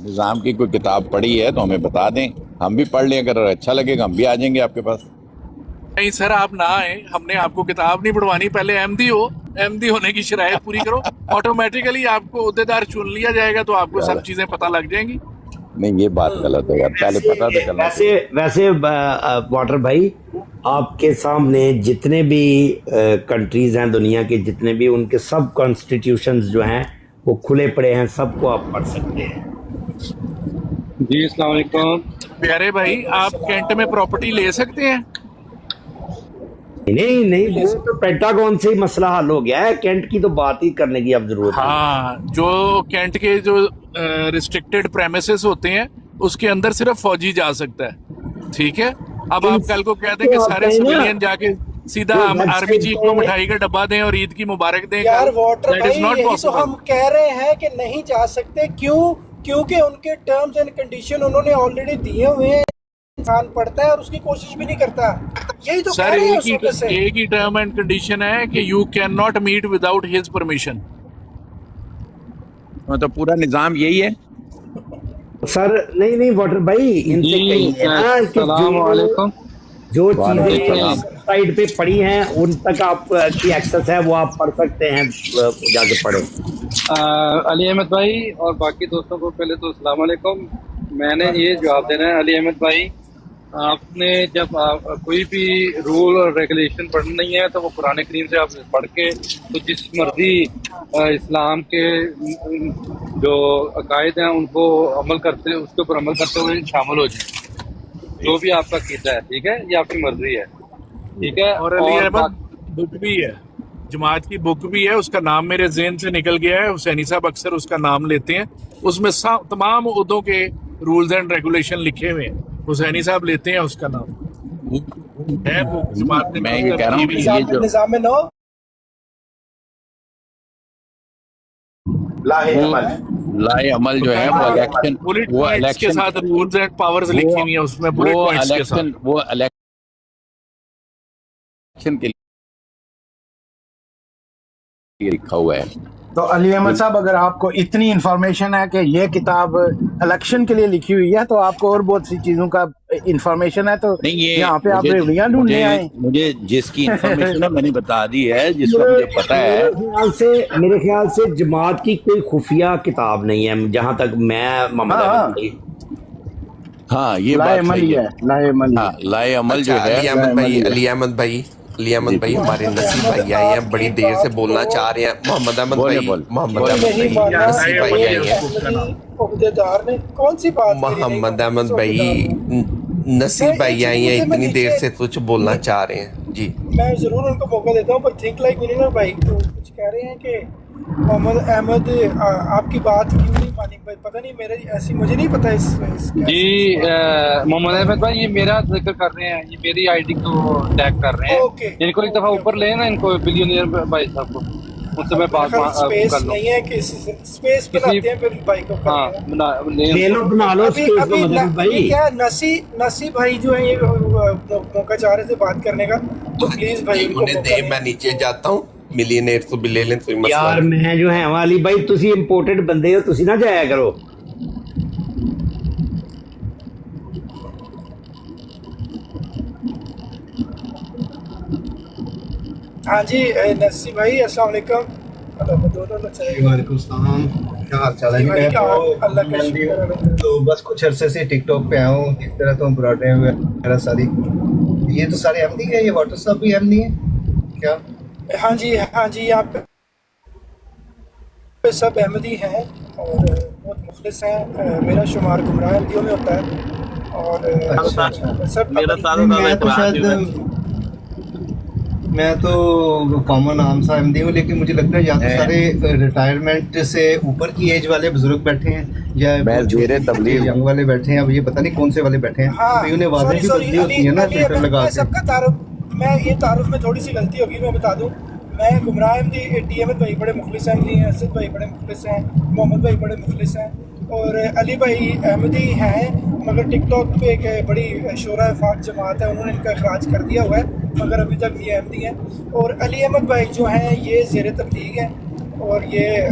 निज़ाम की कोई किताब पढ़ी है तो हमें बता दें, हम भी पढ़ लें, अगर अच्छा लगेगा हम भी आ जाएंगे आपके पास। नहीं सर आप ना आए, हमने आपको किताब नहीं पढ़वानी, पहले अहमदी हो, अहमदी होने की शरायत पूरी करो, ऑटोमेटिकली आपको ओहदेदार चुन लिया जाएगा, तो आपको सब चीजें पता लग जाएंगी। नहीं ये बात गलत है यार, पहले पता तो चलना चाहिए। वैसे वाटर भाई आपके सामने जितने भी कंट्रीज हैं दुनिया के, जितने भी उनके सब कॉन्स्टिट्यूशंस जो हैं वो खुले पड़े हैं, सबको आप पढ़ सकते हैं। जी अस्सलाम वालेकुम। प्यारे भाई आप कैंट में प्रॉपर्टी ले सकते हैं? नहीं नहीं, वो तो पेंटागन से ही मसला हल हो गया है, कैंट की तो बात ही करने की अब जरूरत नहीं। हाँ, जो कैंट के जो रिस्ट्रिक्टेड प्रेमिसेस होते हैं उसके अंदर सिर्फ फौजी जा सकता है, ठीक है। अब आप कल को कह दें कि सारे सिविलियन जाके सीधा हम आर्मी चीफ को मिठाई का डब्बा दें और ईद की मुबारक दें, यार वाटर दैट भाई इज नॉट यही तो पॉसिबल। हम कह रहे हैं कि नहीं जा सकते, क्यों? क्योंकि उनके टर्म्स एंड कंडीशन उन्होंने ऑलरेडी दिए हुए हैं, इंसान पढ़ता है और उसकी कोशिश भी नहीं करता। यही तो कह सर रहे हैं उस वक्त से। एक ही टर्म एंड कंडीशन है कि you can not meet without his permission. मतलब पूरा निज़ाम यही है। सर नहीं नहीं वाटर भाई, इनसे कहिए ना कि जो चीजें साइड पे पड़ी हैं उन तक आप की एक्सेस है, वो आप पढ़ सकते हैं, जाके पढ़ें। अली अहमद भाई और बाकी दोस्तों को पहले तो अस्सलाम वालेकुम। मैंने ये जवाब देना है अली अहमद भाई, आपने जब कोई भी रूल और रेगुलेशन पढ़नी है तो वो कुरान करीम से आप पढ़ के तो जिस मर्जी इस्लाम के जो अकायद हैं उनको अमल करते, उसके ऊपर अमल करते हुए शामिल हो जाए, जो भी आपका कीदा है, ठीक है, ये आपकी मर्जी है, ठीक है। और अली अहमद बुक भी है, जमात की बुक भी है, उसका नाम मेरे ज़हन से निकल गया है, हुसैनी साहब अक्सर उसका नाम लेते हैं, उसमें तमाम उहदों के रूल्स एंड रेगुलेशन लिखे हुए हैं, हुसैनी साहब लेते हैं उसका नाम है बुक जमात ने। मैं ये कह रहा हूँ कि ये जो निज़ाम में नो लाए अमल जो है वो इलेक्शन, बुलेट वो पॉइंट्स के इलेक्शन, साथ रूल्स एंड पावर्स लिखी हुई है उसमें, बुलेट वो पॉइंट्स के इलेक्शन, साथ। वो इलेक्शन के लिए लिखा हुआ है। तो अली अहमद साहब, अगर आपको इतनी इंफॉर्मेशन है कि ये किताब इलेक्शन के लिए लिखी हुई है, तो आपको और बहुत सी चीजों का इंफॉर्मेशन है, तो नहीं, ये यहाँ पे आप रेवड़ियाँ ढूंढने आए। मुझे जिसकी इंफॉर्मेशन है मैंने बता दी है, जिसका मुझे पता है। मेरे ख्याल से जमात की कोई खुफिया किताब नहीं है, जहां तक मैं मोहम्मद अहमद भाई। हाँ, ये लाए बात अमल सही ही है। है, लाए अमल ही हाँ, है। लाए अमल जो है, अली अहमद भाई हमारे नसीब भाई आए हैं, बड़ी देर से बोलना चाह रहे हैं। मोहम्मद अहमद भाई, मोहम्मद अहमद नहीं भाई माना नसीब भाई आए हैं। अहदेदार ने कौन सी बात मेरी नहीं मोहम्मद मानी? अहमद भाई नसीब भाई आए हैं, इतनी देर से कुछ बोलना चाह रहे हैं जी। मैं जरूर उनको मौका देता हूँ, पर थिंक लाइक मिलीनियर भाई तो कुछ कह रहे हैं कि मोहम्मद अहमद आपकी बात क्यों नहीं मानी? पता नहीं, मेरे ऐसी मुझे नहीं पता इस जी मोहम्मद अहमद भाई, ये मेरा जिक्र कर रहे हैं, ये मेरी आईडी को टैग कर रहे हैं। ओके, इनको एक दफा ऊपर ले ना, इनको बिलियनियर भाई साहब को, उनसे मैं बात स्पेस कर लूँ। नहीं है कि स्पेस बनाते हैं फिर भाई को करते हाँ, हैं। ले लो, बना लो अभी स्पेस अभी को मतलब भाई। ये क्या नसी भाई जो है ये मौका चाह रहे थे बात करने का, तो प्लीज भाई उनको उन्हें मौका दे, दें। मैं नीचे जाता हूँ, मिलियनेयर तो भी ले लें, कोई मसला यार नहीं। मैं जो है वाली भाई, तुसी इंपोर्टेड बंदे हो, तुसी ना जाया करो। हाँ जी नसी भाई, अस्सलाम वालेकुम। वालेकुम सलाम, क्या हाल चाल है? जी भाई, मैं क्या तो अल्लाह का शुक्र है। तो बस कुछ अरसे से टिकटॉक पे आया हूँ, देखते रहता हूँ बुराटे वगैरह सारी। ये तो सारे अहमदी है, ये वाटर साहब भी अहमदी है क्या? हाँ जी यहाँ पे सब अहमदी हैं और बहुत मुखलिस हैं। मेरा शुमार गुमराह अहमदियों में होता है और अच्छा, सब मैं तो कॉमन आम सा अहमदी हूँ, लेकिन मुझे लगता है या तो सारे रिटायरमेंट से ऊपर की एज वाले बुजुर्ग बैठे हैं या यंग वाले बैठे हैं। अब ये पता नहीं कौन से वाले बैठे हैं। हाँ, उन्हें आवाज़ें भी बदली होती है ना फिल्टर लगा के। सबका तारुफ, मैं ये तारुफ में थोड़ी सी गलती होगी, मैं बता दूं। मैं गुमराह अहमदी, टी अहमद भाई बड़े मुखलिस अहमदी हैं, असद भाई बड़े मुखलिस हैं, मोहम्मद भाई बड़े मुखलिस हैं और अली भाई अहमदी हैं, मगर टिकटॉक पे एक बड़ी शोरा फाक जमात है, उन्होंने इनका अखराज कर दिया हुआ है, मगर अभी तक ये अहमदी हैं। और अली अहमद भाई जो हैं ये ज़ेर तबलीग हैं और ये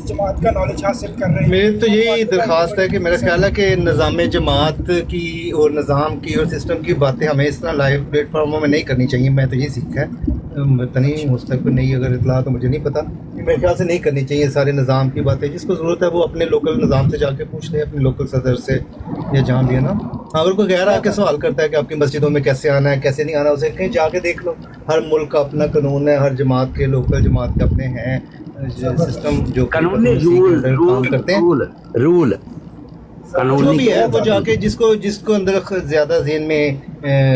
जमात का नॉलेज हासिल कर रहे हैं। मेरी तो यही दरख्वास्त है कि मेरा ख्याल है कि निज़ाम जमात की और निज़ाम की और सिस्टम की बातें हमें इस तरह लाइव प्लेटफार्मों में नहीं करनी चाहिए। मैं तो यही सीखा है, पता नहीं मुस्तक़बिल नहीं, अगर इतला तो मुझे नहीं पता। मेरे ख्याल से नहीं करनी चाहिए सारे निज़ाम की बातें। जिसको ज़रूरत है वो अपने लोकल निज़ाम से जाके पूछ ले, अपने लोकल सदर से या जहाँ भी है ना। अगर कोई गैर आके सवाल करता है कि आपकी मस्जिदों में कैसे आना है कैसे नहीं आना, उसे कहीं जाके देख लो। हर मुल्क का अपना कानून है, हर जमात के लोकल जमात के अपने हैं सिस्टम जो कानूनी रूल करते हैं। रूल जो भी है वो जाके जिसको अंदर ज्यादा ज़हन में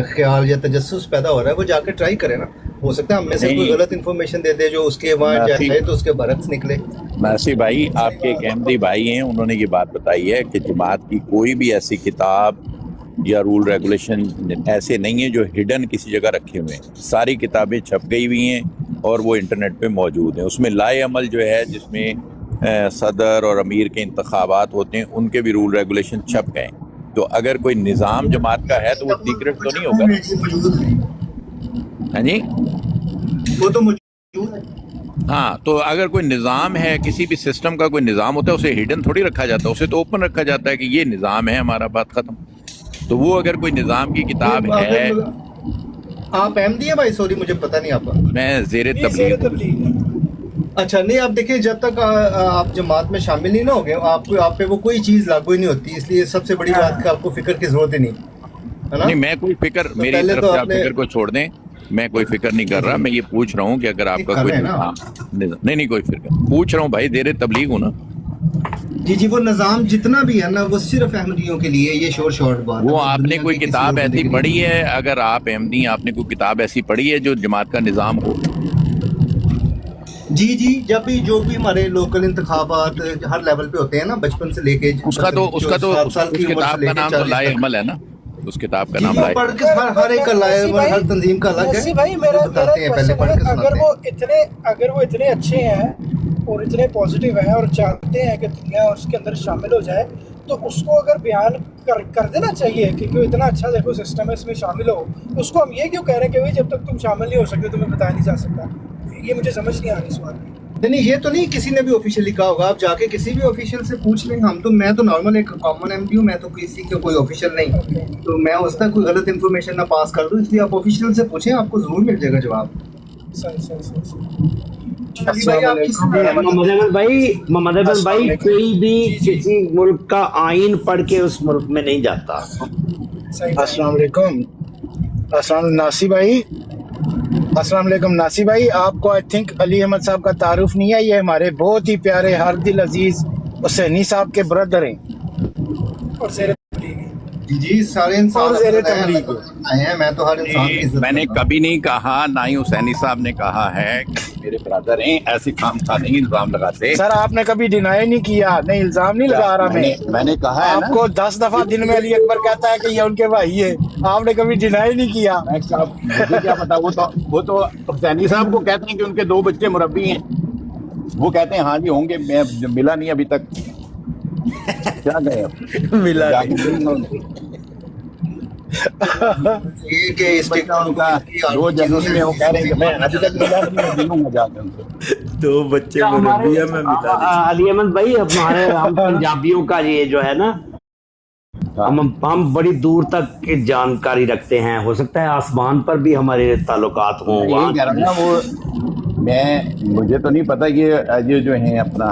ख्याल या तजस्सुस पैदा हो रहा है वो जाके ट्राई करे ना। हो सकता है हम में से कोई गलत इन्फॉर्मेशन दे दे जो उसके वहाँ जाए तो उसके बरक्स निकले। नासिर भाई आपके एक अहमदी भाई हैं, उन्होंने ये बात बताई है कि जमात की कोई भी ऐसी किताब या रूल रेगुलेशन ऐसे नहीं है जो हिडन किसी जगह रखे हुए हैं। सारी किताबें छप गई हुई हैं और वो इंटरनेट पे मौजूद हैं। उसमें लाए अमल जो है, जिसमें सदर और अमीर के इंतखाबात होते हैं, उनके भी रूल रेगुलेशन छप गए। तो अगर कोई निज़ाम जमात का है तो वो सीक्रेट तो नहीं होगा। हाँ जी, वो तो मौजूद है। हाँ, तो अगर कोई निज़ाम है, किसी भी सिस्टम का कोई निज़ाम होता है, उसे हिडन थोड़ी रखा जाता है, उसे तो ओपन रखा जाता है कि ये निज़ाम है हमारा, बात ख़त्म। तो वो अगर कोई निज़ाम की किताब है। आप अहमदी हैं भाई? सॉरी मुझे पता नहीं आपका। मैं ज़ेर तबलीग। अच्छा, नहीं आप देखिए, जब तक आप जमात में शामिल नहीं ना हो गए आप पे वो कोई चीज़ लागू ही नहीं होती। इसलिए सबसे बड़ी बात कि आपको फिक्र की जरूरत ही नहीं है ना। नहीं, मैं कोई फिक्र, मेरी तरफ से आप फिक्र को छोड़ दें, मैं कोई फिक्र नहीं कर रहा। मैं ये पूछ रहा हूँ कि अगर आपका कोई नहीं कोई फिक्र पूछ रहा हूँ भाई, ज़ेर तबलीग हूँ ना। जी वो निज़ाम जितना भी है ना वो सिर्फ अहमदियों के लिए, ये शॉर्ट बात। वो आपने कोई किताब ऐसी पढ़ी है, अगर आप अहमदी आपने कोई किताब ऐसी पढ़ी है जो जमात का निज़ाम हो? जी जब भी जो भी हमारे लोकल इंतखाबात हर लेवल पे होते हैं ना, बचपन से लेके उस किताब का नाम तो लाए अमल है ना। उस किताब का नाम पढ़ के हर एक का लाए अमल, हर तंजीम का अलग है। भाई मेरा बताते हैं, पहले पढ़ के सुनाते हैं। अगर वो इतने अच्छे हैं اور اتنے پازیٹیو ہیں اور چاہتے ہیں کہ دنیا اس کے اندر شامل ہو جائے، تو اس کو اگر بیان کر دینا چاہیے کہ کوئی اتنا اچھا دیکھو سسٹم ہے اس میں شامل ہو، اس کو ہم یہ کیوں کہہ رہے ہیں کہ بھائی جب تک تم شامل نہیں ہو سکتے تمہیں بتایا نہیں جا سکتا؟ یہ مجھے سمجھ نہیں آ رہی اس بات میں۔ نہیں یہ تو نہیں کسی نے بھی آفیشیلی کہا ہوگا، آپ جا کے کسی بھی آفیشیل سے پوچھ لیں، میں تو نارمل ایک کامن ایم ڈی ہوں، میں تو کسی کا کوئی آفیشیل نہیں، تو میں اس تک کوئی غلط انفارمیشن نہ پاس کر دوں، اس لیے آپ آفیشیل سے پوچھیں، آپ کو ضرور مل جائے گا جواب۔ محمد احمد بھائی کوئی بھی کسی ملک کا آئین پڑھ کے اس ملک میں نہیں جاتا۔ السلام علیکم، السلام علیکم ناصر بھائی، آپ کو آئی تھنک علی احمد صاحب کا تعارف نہیں ہے، یہ ہمارے بہت ہی پیارے ہر دل عزیز حسینی صاحب کے بردر ہیں، اور زیر جی سارے انسان ہیں، میں تو ہر انسان کی عزت میں نے کبھی نہیں کہا، نہ ہی حسینی صاحب نے کہا ہے کہ میرے برادر ہیں، ایسی خام خواہ نہیں الزام لگاتے۔ سر آپ نے کبھی ڈینائی نہیں کیا، نہیں الزام نہیں لگا رہا میں نے کہا ہے آپ کو 10 دفعہ دن میں علی اکبر کہتا ہے کہ یہ ان کے بھائی ہے، آپ نے کبھی ڈینائی نہیں کیا۔ مجھے کیا پتا، وہ تو حسینی صاحب کو کہتے ہیں کہ ان کے 2 بچے مربی ہیں، وہ کہتے ہیں ہاں جی ہوں گے، میں ملا نہیں ابھی تک، کیا گئے اب ملا یہ کہ اس کے دو جگہ میں وہ کہہ رہے ہیں کہ میں ابھی تک ملا نہیں، ملوں گا جا کے ان سے۔ 2 بچے مربی ہیں، میں ملا نہیں۔ علی احمد بھائی ہمارے ہم پنجابیوں کا یہ جو ہے نا، ہم بڑی دور تک کی جانکاری رکھتے ہیں، ہو سکتا ہے آسمان پر بھی ہمارے تعلقات ہوں۔ یہی کہہ رہا ہوں وہ مجھے تو نہیں پتا، یہ جو ہیں اپنا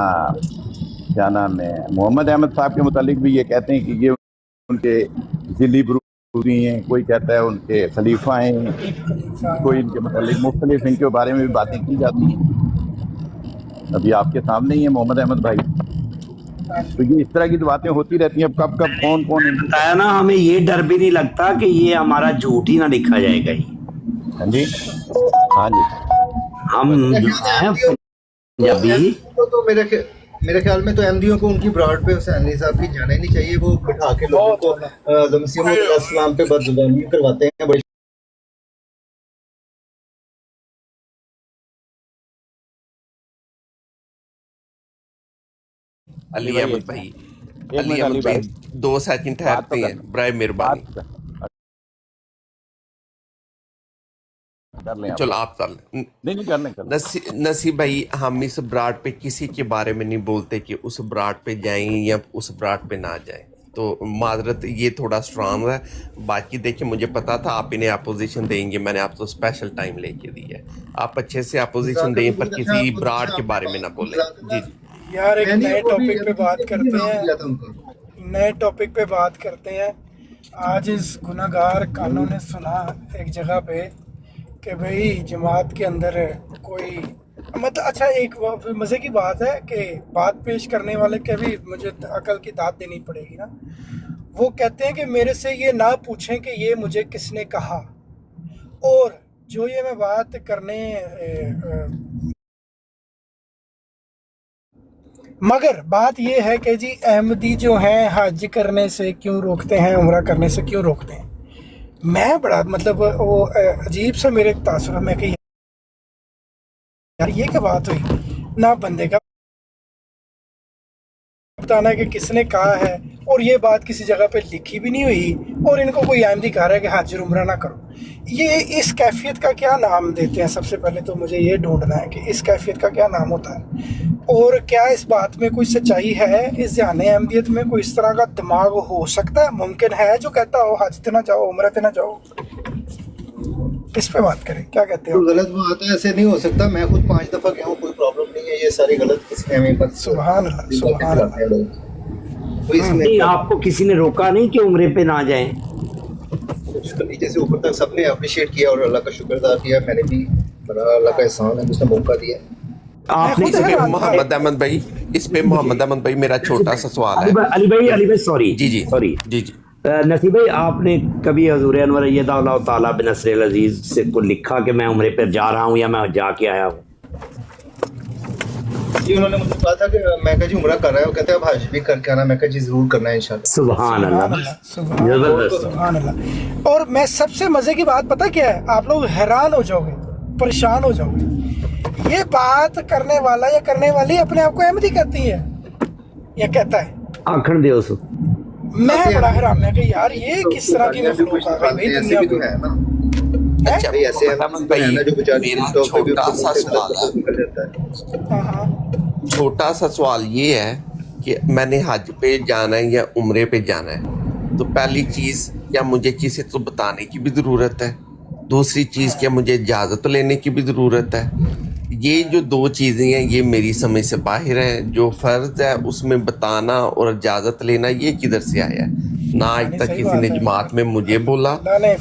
کیا نام ہے محمد احمد صاحب کے متعلق بھی یہ کہتے ہیں کہ یہ ان کے ذلی بروری ہیں، کوئی کہتا ہے ان کے خلیفہ ہیں، کوئی ان کے متعلق مختلف ان کے بارے میں بھی باتیں کی جاتی ہیں، ابھی آپ کے سامنے ہی ہے محمد احمد بھائی، تو یہ اس طرح کی باتیں ہوتی رہتی ہیں۔ اب کب کون بتایا نا، ہمیں یہ ڈر بھی نہیں لگتا کہ یہ ہمارا جھوٹ ہی نہ لکھا جائے گا ہی۔ ہاں جی ہاں جی، ہم پنجابی تو میرے خیال میں تو ایم ڈیوں کو ان کی براڈ پہ حسینی صاحب کی جانا ہی نہیں چاہیے، وہ بٹھا کے لوگوں کو مسیح علیہ السلام پہ بدزبانی کرواتے ہیں۔ بڑی علی احمد بھائی 2 سیکنڈ ٹھہرتے ہیں برائے مہربانی، چلو آپ کر لیں۔ نصیب بھائی ہم اس براڈ پہ کسی کے بارے میں نہیں بولتے کہ اس براڈ پہ جائیں یا اس براڈ پہ نہ جائیں، تو معذرت یہ تھوڑا سٹرانگ ہے۔ باقی دیکھیں مجھے پتا تھا آپ انہیں اپوزیشن دیں گے، میں نے آپ کو اسپیشل ٹائم لے کے دی ہے، آپ اچھے سے اپوزیشن دیں پر کسی براڈ کے بارے میں نہ بولیں۔ جی یار ایک نئے ٹاپک پہ بات کرتے ہیں، آج اس گناہ گار کانوں نے سنا ایک جگہ پہ کہ بھئی جماعت کے اندر کوئی مطلب، اچھا ایک مزے کی بات ہے کہ بات پیش کرنے والے کے بھی مجھے عقل کی داد دینی پڑے گی نا۔ وہ کہتے ہیں کہ میرے سے یہ نہ پوچھیں کہ یہ مجھے کس نے کہا، اور جو یہ میں بات کرنے مگر بات یہ ہے کہ جی احمدی جو ہیں حج کرنے سے کیوں روکتے ہیں، عمرہ کرنے سے کیوں روکتے ہیں؟ میں بڑا مطلب وہ عجیب سا میرے تاثر میں کہ یار یہ کیا بات ہوئی، نہ بندے کا بتانا کہ کس نے کہا ہے، اور یہ بات کسی جگہ پہ لکھی بھی نہیں ہوئی، اور ان کو کوئی احمدی کہہ رہا ہے کہ حج عمرہ نہ کرو۔ یہ اس کیفیت کا کیا نام دیتے ہیں؟ سب سے پہلے تو مجھے یہ ڈھونڈنا ہے کہ اس کیفیت کا کیا نام ہوتا ہے، اور کیا اس بات میں کوئی سچائی ہے؟ اس ذہن احمدیت میں کوئی اس طرح کا دماغ ہو سکتا ہے، ممکن ہے جو کہتا ہو حج تے نہ جاؤ عمرہ تے نہ جاؤ؟ اس پہ بات کریں، کیا کہتے ہیں؟ غلط بات ہے، ایسے نہیں ہو سکتا، میں خود 5 دفعہ گیا ہوں، کوئی پرابلم نہیں ہے، یہ ساری غلط کس نے ہمیں بس سبحان اللہ سبحان اللہ۔ نہیں آپ کو کسی نے روکا نہیں کہ عمرے پہ نہ جائیں؟ نیچے سے اوپر تک سب نے اپریشیٹ کیا اور اللہ کا شکر ادا کیا، میں نے بھی، بڑا اللہ کا احسان ہے جس نے موقع دیا۔ آپ نے محمد احمد بھائی، اس پہ محمد احمد بھائی میرا چھوٹا سا سوال ہے۔ علی بھائی سوری جی نصیب بھائی، آپ نے کبھی حضور انور ایدہ اللہ تعالیٰ بنصر العزیز سے کو لکھا کہ میں عمرے پر جا رہا ہوں یا میں جا کے آیا ہوں؟ جی انہوں نے مجھے کہا تھا کہ میں کہا جی عمرہ کر رہا ہے، وہ کہتے ہیں اب حج بھی کر کے آنا، میں کہا جی ضرور کرنا ہے انشاءاللہ۔ سبحان اللہ، سبحان اللہ۔ اور میں سب سے مزے کی بات پتہ کیا ہے؟ آپ لوگ حیران ہو جاؤ گے، پریشان ہو جاؤ گے۔ یہ بات کرنے والا یا کرنے والی اپنے آپ کو احمدی کہتی ہے یا کہتا ہے آخر دے اس میں بڑا حیران ہے کہ یار یہ کس طرح کی مخلوق آ گئی بھائی دنیا میں اچھا محمد بھائی میرا چھوٹا سا سوال ہے، چھوٹا سا سوال یہ ہے کہ میں نے حج پہ جانا ہے یا عمرے پہ جانا ہے، تو پہلی چیز کیا مجھے کسی کو بتانے کی بھی ضرورت ہے؟ دوسری چیز کیا مجھے اجازت لینے کی بھی ضرورت ہے؟ یہ جو دو چیزیں ہیں یہ میری سمجھ سے باہر ہیں. جو فرض ہے اس میں بتانا اور اجازت لینا یہ کدھر سے آیا ہے؟ نہ آج تک کسی نے جماعت میں مجھے بولا،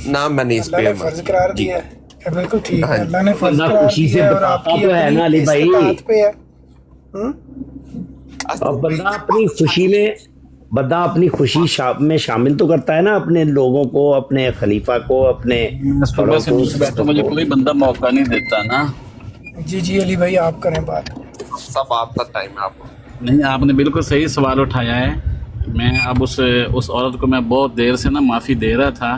نہ میں نے اس پہ فرض قرار دیا ہے. بالکل ٹھیک ہے، اللہ نے فرض بندہ قرار خوشی سے دیا ہے اور آپ بتاتا کی تو ہے نا علی بھائی. استطاعت پہ ہے. اور بندہ اپنی خوشی میں بندہ اپنی خوشی میں شامل تو کرتا ہے نا اپنے لوگوں کو، اپنے خلیفہ کو، اپنے صبح سے بیٹھو مجھے کوئی بندہ موقع نہیں دیتا نا. جی علی بھائی آپ کریں بات. سب آپ کا ٹائم ہے. آپ کو نہیں، آپ نے بالکل صحیح سوال اٹھایا ہے. میں اب اس عورت کو میں بہت دیر سے نا معافی دے رہا تھا،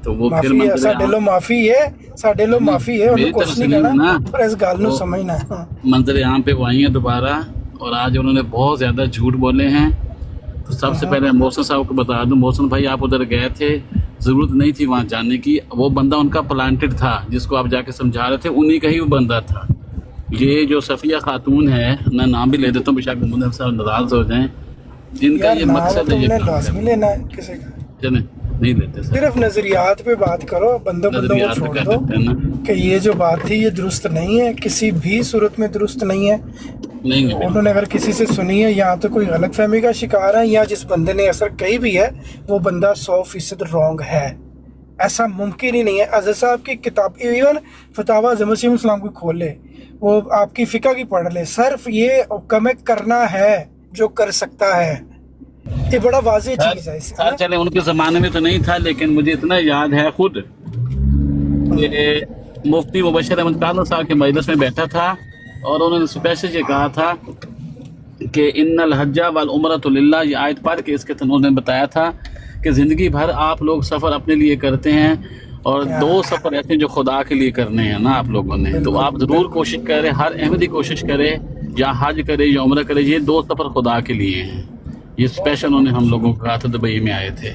تو وہ پھر معافی ہے ساڈے لو معافی ہے، ساڈے لو معافی ہے، انہوں کچھ نہیں کہنا پر اس گل نو سمجھنا. منظر عام پہ وہ آئی ہیں دوبارہ، اور آج انہوں نے بہت زیادہ جھوٹ بولے ہیں. تو سب سے پہلے محسن صاحب کو بتا دوں، محسن بھائی آپ ادھر گئے تھے، ضرورت نہیں تھی وہاں جانے کی. وہ بندہ ان کا پلانٹڈ تھا جس کو آپ جا کے سمجھا رہے تھے، انہی کا ہی وہ بندہ تھا. یہ جو صفیہ خاتون ہے، میں نام بھی لے دیتا ہوں بشاک محمد صاحب ناراض ہو جائیں، جن کا یہ مقصد ہے یہ لازمی لینا ہے کسی کا، چلیں نہیں لیتے سر. صرف نظریات پہ بات کرو، بندوں کو نظریات چھوڑ پہ کر دو دیتے ہیں نا. کہ یہ جو بات تھی یہ درست نہیں ہے، کسی بھی صورت میں درست نہیں ہے. نہیں انہوں نے اگر کسی سے سنی ہے یا تو کوئی غلط فہمی کا شکار ہے، یا جس بندے نے اثر کہی بھی ہے وہ بندہ 100% رانگ ہے. ایسا ممکن ہی نہیں ہے. حضرت صاحب کی کتاب ایون فتاوی اعظم مسیح السلام کو کھول لے، وہ آپ کی فقہ کی پڑھ لے، صرف یہ حکم کرنا ہے جو کر سکتا ہے. یہ بڑا واضح چیز ہے. چلے ان کے زمانے میں تو نہیں تھا، لیکن مجھے اتنا یاد ہے خود کہ مفتی مبشر احمد کاظم صاحب کے مجلس میں بیٹھا تھا، اور انہوں نے اسپیشل یہ کہا تھا کہ ان الحج والعمرۃ للہ، یہ آیت پڑھ کے اس کے انہوں نے بتایا تھا کہ زندگی بھر آپ لوگ سفر اپنے لیے کرتے ہیں، اور 2 سفر ایسے ہیں جو خدا کے لیے کرنے ہیں نا آپ لوگوں نے. تو آپ ضرور کوشش کریں، ہر احمدی کوشش کرے، یا حج کرے یا عمرہ کرے، یہ 2 سفر خدا کے لیے ہیں. یہ اسپیشل انہوں نے ہم لوگوں کو کہا تھا، دبئی میں آئے تھے.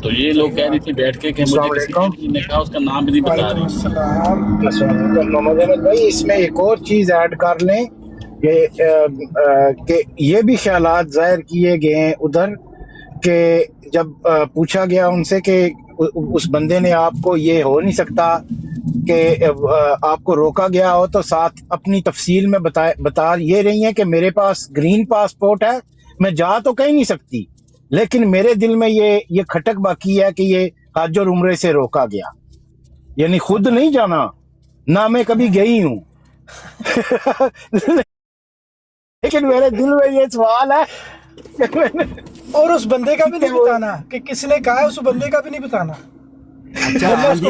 تو یہ لوگ کہہ رہی تھی بیٹھ کے کہ مجھے کسی نے کہا، اس کا نام بھی نہیں بتا رہی. محمد احمد بھائی اس میں ایک اور چیز ایڈ کر لیں کہ یہ بھی خیالات ظاہر کیے گئے ہیں ادھر، کہ جب پوچھا گیا ان سے کہ اس بندے نے آپ کو یہ ہو نہیں سکتا کہ آپ کو روکا گیا ہو، تو ساتھ اپنی تفصیل میں بتا یہ رہی ہیں کہ میرے پاس گرین پاسپورٹ ہے، میں جا تو کہیں نہیں سکتی، لیکن میرے دل میں یہ کھٹک باقی ہے کہ یہ حج اور عمرے سے روکا گیا. یعنی خود نہیں جانا، نہ میں کبھی گئی ہوں لیکن میرے دل میں یہ سوال ہے اور اس بندے کا بھی نہیں بتانا کہ کس نے کہا ہے، اس بندے کا بھی نہیں بتانا.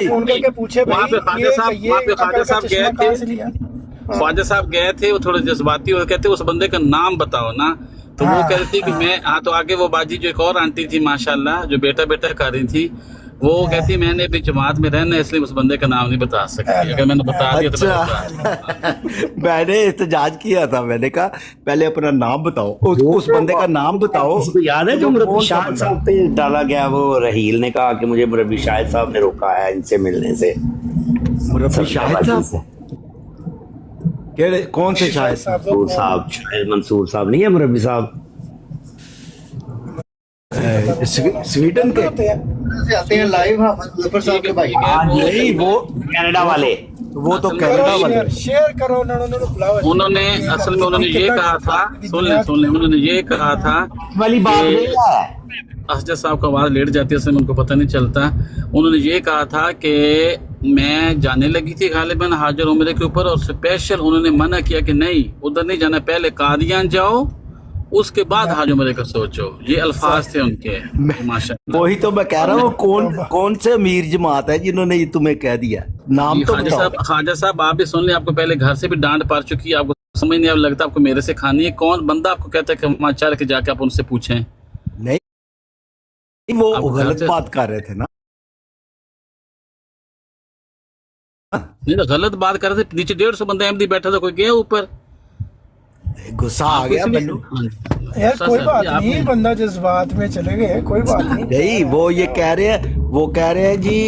فون کر کے پوچھے خواجہ صاحب گئے تھے، وہ تھوڑے جذباتی اور کہتے اس بندے کا نام بتاؤ نا. تو وہ کہہ رہی تھی کہ میں تو آگے وہ باجی جو ایک اور آنٹی تھی ماشاءاللہ جو بیٹا کر رہی تھی، وہ کہتی میں نے ابھی جماعت میں رہنا ہے اس لیے اس بندے کا نام نہیں بتا سکتی. اگر میں نے بتا دیا تو میں نے احتجاج کیا تھا، میں نے کہا پہلے اپنا نام بتاؤ، اس بندے کا نام بتاؤ. یاد ہے جو مربی شاہد صاحب پہ ڈالا گیا، وہ رحیل نے کہا کہ مجھے مربی شاہد صاحب نے روکا ہے ان سے ملنے سے. مربی شاہد صاحب کون سے شاہد منصور صاحب نہیں ہے مربی صاحب، سویڈن کے آتے ہیں لائیو ظفر صاحب کے بھائی، نہیں وہ کینیڈا والے، وہ تو کینیڈا والے. شیئر کرو. انہوں نے اصل میں انہوں نے یہ کہا تھا، سن لیں انہوں نے یہ کہا تھا والی بات اسجد صاحب کا آواز لیٹ جاتی ہے، اس میں ان کو پتہ نہیں چلتا. انہوں نے یہ کہا تھا کہ میں جانے لگی تھی غالباً حج اور عمرے کے اوپر، اور اسپیشل انہوں نے منع کیا کہ نہیں ادھر نہیں جانا، پہلے قادیان جاؤ اس کے بعد حج عمرے کا سوچو. یہ الفاظ تھے ان کے ماشاءاللہ. وہی تو میں کہہ رہا ہوں، کون سے امیر جماعت ہے جنہوں نے یہ تمہیں کہہ دیا نام تو بتاؤ. خواجہ صاحب آپ بھی سن لیں، آپ کو پہلے گھر سے بھی ڈانٹ پڑ چکی ہے، آپ کو سمجھ نہیں لگتا آپ کو میرے سے کھانی ہے. کون بندہ آپ کو کہتا ہے کہ وہاں چل کے جا کے آپ ان سے پوچھیں؟ نہیں وہ غلط بات کر رہے تھے نا. नहीं तो गलत बात कर रहे थे, नीचे 150 बंदा अहमदी बैठा था, कोई गया ऊपर, गुस्सा आ गया मैनू। यार कोई बात नहीं, बंदा जज्बात में चले गए, कोई बात नहीं। नहीं वो ये कह रहे हैं जी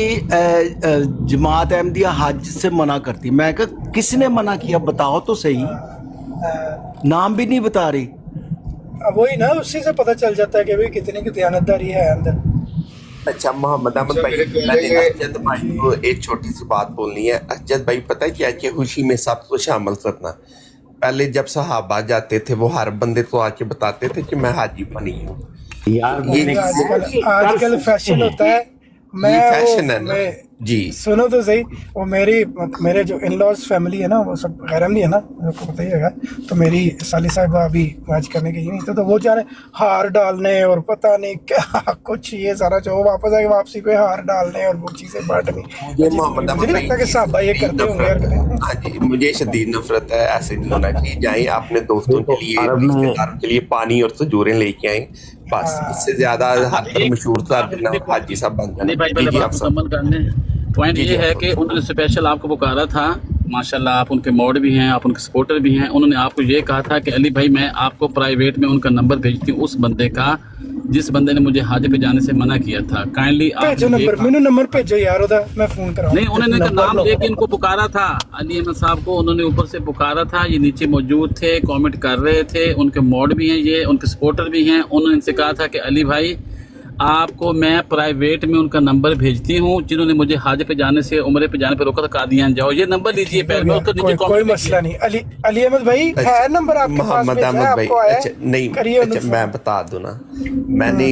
जमात अहमदिया हज से मना करती। मैं कहा किसने मना किया, बताओ तो सही, नाम भी नहीं बता रही। अब वही ना, उसी से पता चल जाता है कि भाई कितनी की दयानतदारी है अंदर। अच्छा मोहम्मद अहमद भाई, मैंने अजद भाई को एक छोटी सी बात बोलनी है। अजद भाई पता है क्या, कि खुशी में सबको शामिल करना। पहले जब सहाबा जाते थे वो हर बंदे को आके बताते थे कि मैं हाजी बनी हूँ। यार ये आजकल फैशन होता है। मैं फैशन है ना जी। सुनो तो सही, वो मेरे जो इन लॉज फैमिली है ना, वो सब गैर अहमदी है ना, आपको पता ही होगा। तो मेरी साली साहिबा अभी हज करने गई नहीं, तो वो जा रहे हार डालने और पता नहीं क्या कुछ, ये सारा जो वापस आके वापसी पे हार डालने और वो चीजें बांटनी। मुझे नहीं लगता कि साहबा ये करते होंगे यार। हाँ जी, मुझे शदीद नफरत है, ऐसे नहीं होना चाहिए। जाए अपने दोस्तों के लिए, रिश्तेदारों के लिए पानी और खजूरें लेके आए, बस। इससे ज्यादा मशहूर हाजी साहब बन जाए। पॉइंट ये है कि उन्होंने स्पेशल आपको पुकारा था, माशाल्लाह आप उनके मॉड भी हैं, आप उनके सपोर्टर भी हैं। उन्होंने आपको ये कहा था कि अली भाई मैं आपको प्राइवेट में उनका नंबर भेजती हूँ, उस बंदे का जिस बंदे ने मुझे हज पे जाने से मना किया था। काइंडली भेजो नंबर, मैंने नंबर भेजो यार, उदा मैं फोन कराऊं। नहीं, उन्होंने नाम लेके इनको पुकारा था, अली अहमद साहब को उन्होंने ऊपर से पुकारा था। ये नीचे मौजूद थे, कमेंट कर रहे थे, उनके मॉड भी हैं, ये उनके सपोर्टर भी हैं। उन्होंने इनसे कहा था कि अली भाई आपको मैं प्राइवेट में उनका नंबर भेजती हूँ, जिन्होंने मुझे हज पे जाने से, उम्रे पे जाने पे रोका था, कादियान जाओ, ये नंबर लीजिए पहले। तो नीचे कोई मसला नहीं। अली अहमद भाई है नंबर आपके पास? मोहम्मद अहमद भाई अच्छा नहीं, अच्छा मैं बता दूं ना, मैंने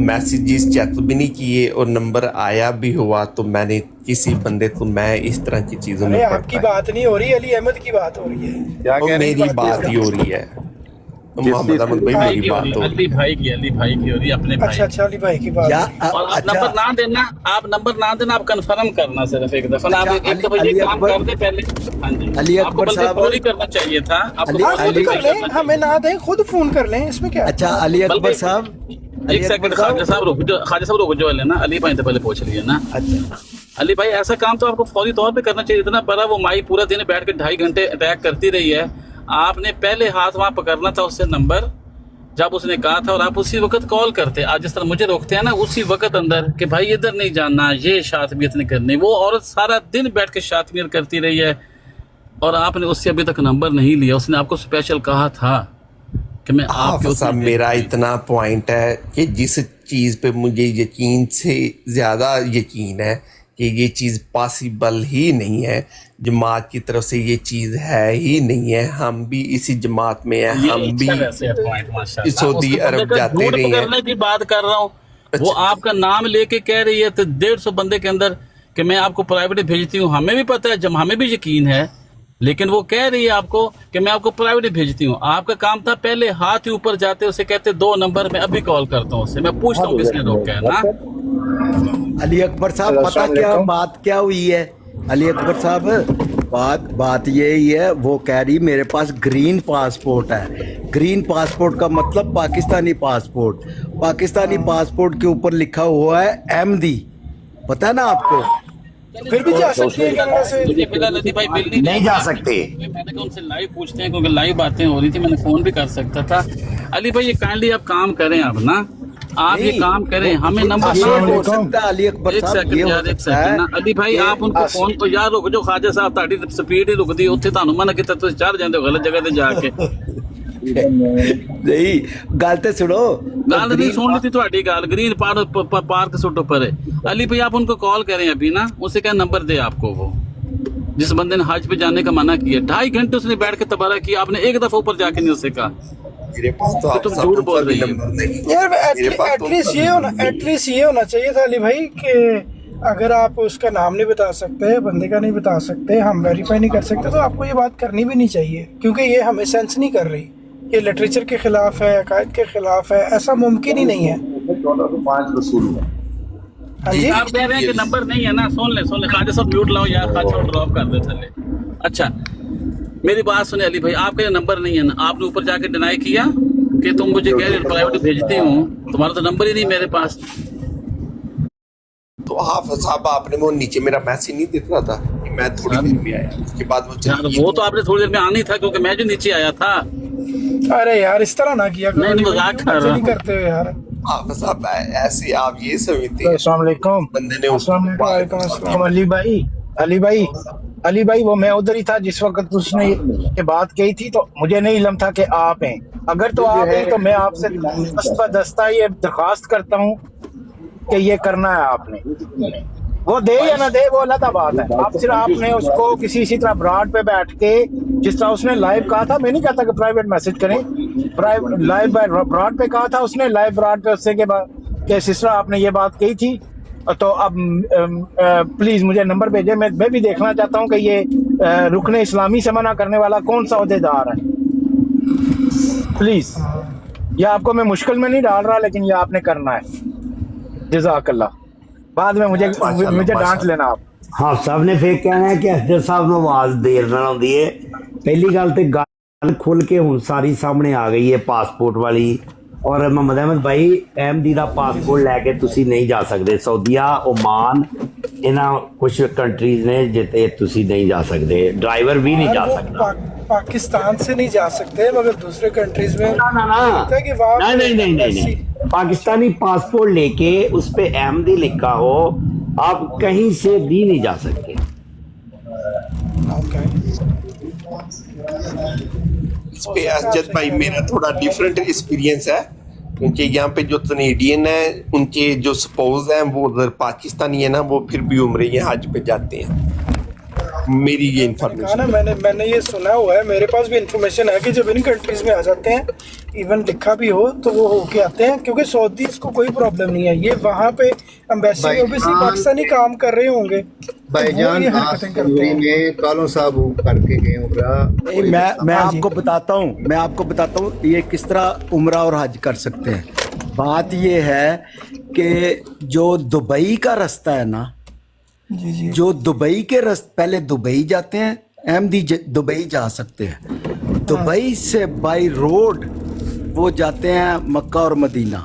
मैसेजेस चेक भी नहीं किए और नंबर आया भी हुआ तो मैंने किसी बंदे को, मैं इस तरह की चीजों में आपकी बात नहीं हो रही, अली अहमद की बात हो रही है। मेरी बात ही हो रही है। मोहम्मद अहमद भाई मेरी बात हो, अली भाई की हो रही है, अपने भाई। अच्छा अली भाई की बात। और आप नंबर ना देना, आप कंफर्म करना सिर्फ एक दफा। आप एक दफा ये काम कर दे पहले। हाँ जी, अली अकबर साहब पूरी करना चाहिए था आपको। खुद कर लें, हमें ना दें, खुद फोन कर लें, इसमें क्या। अच्छा अली अकबर साहब, एक सेकंड, ख्वाजा साहब रुक जाओ ना, अली भाई से पहले पूछ लिए ना। अच्छा अली भाई ऐसा काम तो आपको फौरी तौर पे करना चाहिए। इतना बड़ा वो माई पूरा दिन बैठ के 2.5 घंटे अटैक करती रही है, आपने पहले हाथ वहां पकड़ना था उससे नंबर, जब उसने कहा था, और आप उसी वक्त कॉल करते। आज जिस तरह मुझे रोकते हैं ना, उसी वक्त अंदर कि भाई इधर नहीं जाना, ये शातमियत नहीं करनी। वो औरत सारा दिन बैठ के शातमियत करती रही है और आपने उससे अभी तक नंबर नहीं लिया। उसने आपको स्पेशल कहा था कि मैं आपके साहब, मेरा इतना पॉइंट है कि जिस चीज पे मुझे यकीन से ज्यादा यकीन है कि ये चीज़ पॉसिबल ही नहीं है, जमात की तरफ से ये चीज़ है ही नहीं है। हम भी इसी जमात में हैं, हम भी सऊदी अरब जाते रहे हैं। की बात कर रहा हूँ, वो आपका नाम लेके कह रही है तो 150 बंदे के अंदर कि मैं आपको प्राइवेट भेजती हूँ। हमें भी पता है, जब हमें भी यकीन है, लेकिन वो कह रही है आपको कि मैं आपको प्राइवेट भेजती हूँ। आपका काम था पहले हाथ ही ऊपर जाते, उसे कहते 2 नंबर, मैं अभी कॉल करता हूँ उससे, मैं पूछता हूँ किसने रोका है ना। अली अकबर साहब पता क्या बात क्या हुई है अली अकबर साहब, बात यही है, वो कह रही मेरे पास ग्रीन पासपोर्ट है। ग्रीन पासपोर्ट का मतलब पाकिस्तानी पासपोर्ट। पाकिस्तानी पासपोर्ट के ऊपर लिखा हुआ है अहमदी, पता है ना आपको? फिर भी जा सकते हैं, नहीं जा सकते। मैंने कहा उनसे लाइव पूछते हैं, क्योंकि लाइव बातें हो रही थी, मैंने फोन भी कर सकता था। अली भाई ये काइंडली आप काम करें, आप ना आप ये काम करें, हमें नंबर ना हो सकता। अली अकबर एक सेकंड यार, एक सेकंड ना अली भाई, आप उनको फोन तो यार रुक जो, ख्वाजा साहब ताड़ी स्पीड ही रुकदी, उत्थे ਤੁਹਾਨੂੰ ਮਨਾ ਕੀਤਾ, ਤੁਸੀਂ ਚੜ ਜਾਂਦੇ ਹੋ गलत जगह ਤੇ ਜਾ ਕੇ। नहीं गल तो सुनो, गल नहीं सुन ली थी ਤੁਹਾਡੀ ਗੱਲ। ग्रीन पार्क सुटो पर अली भाई आप उनको कॉल करें अभी ना, उससे क्या नंबर दे आपको, वो जिस बंदे ने हज पे जाने का मना किया। 2.5 घंटे उसने बैठ के तबारा किया, आपने एक दफा ऊपर जाके नहीं उससे कहा। मेरे पास तो तुम झूठ बोल रही हो यार। एटलीस्ट ये होना चाहिए था अली भाई कि अगर आप उसका नाम नहीं बता सकते, बंदे का नहीं बता सकते, हम वेरीफाई नहीं कर सकते, तो आपको ये बात करनी भी नहीं चाहिए, क्योंकि ये हमें सेंस नहीं कर रही। ये लिटरेचर के खिलाफ है, अकायद के खिलाफ है, ऐसा मुमकिन ही नहीं है। 5 रसूल में हाँ जी, आप कह रहे हैं कि नंबर नहीं है ना। सुन ले ख्वाजा साहब म्यूट लाओ यार, ख्वाजा साहब ड्रॉप कर दे थले। अच्छा मेरी बात सुने अली भाई, आपका ये नंबर नहीं है ना, आपने ऊपर जाके डिनाई किया कि तुम मुझे कह रहे हो प्राइवेट भेजती हूँ, तुम्हारा तो नंबर ही नहीं मेरे पास। तो हाफिज साहब आपने वो नीचे मेरा मैसेज नहीं दिख रहा था कि मैं थोड़ी देर में आया, उसके बाद वो यार वो तो आपने थोड़ी देर में आना ही था क्योंकि मैं जो नीचे आया था। अरे यार इस तरह ना किया करो, नहीं, मजाक कर रहा हूं। नहीं करते हो यार। आप साहब ऐसे आप ये समझते हैं अस्सलाम वालेकुम। बंदे ने वालेकुम अस्सलाम। अली भाई वो मैं उधर ही था जिस वक्त उसने ये बात कही थी, तो मुझे नहीं इल्म था कि आप हैं। अगर तो आप हैं तो मैं आपसे दस्ता ये दरख्वास्त करता हूँ कि ये करना है आपने। वो दे या ना दे वो अलग बात है। आप सिर्फ आपने उसको इसी तरह ब्रॉड पे बैठ के, जिस तरह उसने लाइव कहा था, मैं नहीं कहता कि प्राइवेट मैसेज करें, लाइव ब्रॉड पे कहा था उसने, लाइव ब्रॉड पे उससे के बाद कि सिस्टर आपने ये बात कही थी, तो अब प्लीज मुझे नंबर भेजे, मैं भी देखना चाहता हूँ कि ये रुकने इस्लामी से मना करने वाला कौन सा अहदेदार है। प्लीज, ये आपको मैं मुश्किल में नहीं डाल रहा, लेकिन ये आपने करना है। जज़ाकल्लाह। बाद में मुझे डांट लेना आप। हाँ साहब ने फिर कहना है कि अफजल साहब ਨੂੰ ਆਵਾਜ਼ ਦੇਰ ਨਾਲ ਆਉਂਦੀ ਹੈ। ਪਹਿਲੀ ਗੱਲ ਤੇ ਗੱਲ ਖੁੱਲ ਕੇ ਹੁਣ ਸਾਰੀ ਸਾਹਮਣੇ ਆ ਗਈ ਹੈ ਪਾਸਪੋਰਟ ਵਾਲੀ। ਔਰ ਮੁਹੰਮਦ ਅਹਿਮਦ ਭਾਈ ਅਹਿਮਦੀ ਦਾ ਪਾਸਪੋਰਟ ਲੈ ਕੇ ਤੁਸੀਂ ਨਹੀਂ ਜਾ ਸਕਦੇ ਸਾਊਦੀਆ, ओमान, ਇਹਨਾਂ ਕੁਝ ਕੰਟਰੀਜ਼ ਨੇ ਜਿੱਥੇ ਤੁਸੀਂ नहीं जा सकते। ड्राइवर भी नहीं जा सकता। पाकिस्तान से नहीं जा सकते मगर दूसरे कंट्रीज में नहीं, पाकिस्तानी पासपोर्ट लेके उस पे अहमदी लिखा हो, आप कहीं से भी नहीं जा सकते। इस पे अजद भाई मेरा थोड़ा डिफरेंट एक्सपीरियंस है, क्योंकि यहाँ पे जो कनेडियन है उनके जो स्पोज हैं वो उधर पाकिस्तानी है ना, वो फिर भी उम्र हज पे जाते हैं। मेरी ये इन्फॉर्मेशन मैंने ये सुना हुआ है, मेरे पास भी इन्फॉर्मेशन है कि जब इन कंट्रीज में आ जाते हैं, इवन लिखा भी हो तो वो होके आते हैं, क्योंकि सऊदी इसको कोई प्रॉब्लम नहीं है। ये वहाँ पे एम्बेसी में ओबीसी पाकिस्तानी काम कर रहे होंगे। भाईजान में कालों साहब करके गए। मैं आपको बताता हूँ ये किस तरह उम्रा और हज कर सकते हैं। बात ये है कि जो दुबई का रास्ता है ना, जो दुबई के पहले दुबई जाते हैं, अहमदी दुबई जा सकते हैं। दुबई से बाई रोड वो जाते हैं मक्का और मदीना।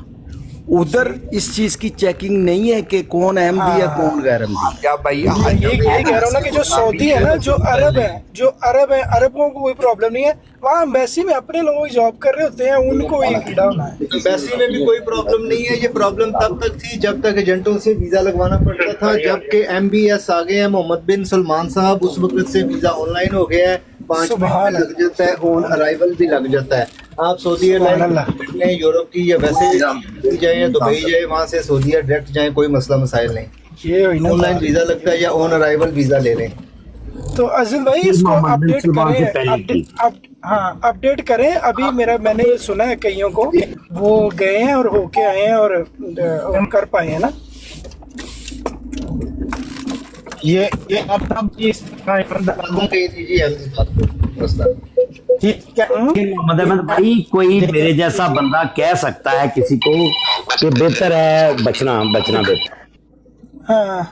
उधर इस चीज की चेकिंग नहीं है कि कौन अहमदी है कौन गैर अहमदी। क्या भाई ये कह रहा हूँ ना कि जो सऊदी है ना, जो अरब है, अरबों को कोई प्रॉब्लम नहीं है। वहाँ एम्बेसी में अपने लोग जॉब कर रहे होते हैं, उनको ये कीड़ा होना है। एम्बेसी में भी कोई प्रॉब्लम नहीं है। ये प्रॉब्लम तब तक थी जब तक एजेंटों से वीजा लगवाना पड़ता था। जबकि MBS आ गए हैं मोहम्मद बिन सलमान साहब, उस वक्त से वीजा ऑनलाइन हो गया है, 5 महीने लग जाता है, ऑन अराइवल भी लग जाता है। आप सऊदी अरब यूरोप की या वैसे जाए या दुबई जाए, वहाँ से सऊदी डायरेक्ट जाए, कोई मसला मसाइल नहीं। ऑनलाइन वीजा लगता है या ऑन अराइवल वीजा ले लें। तो अज़ील भाई इसको अपडेट करें। अभी मैंने ये सुना है कईयों को वो गए हैं और होके आए हैं और कर पाए हैं ना। ये अब इस मोहम्मद अहमद भाई, कोई मेरे जैसा बंदा कह सकता है किसी को कि बेहतर है बचना बेहतर। हाँ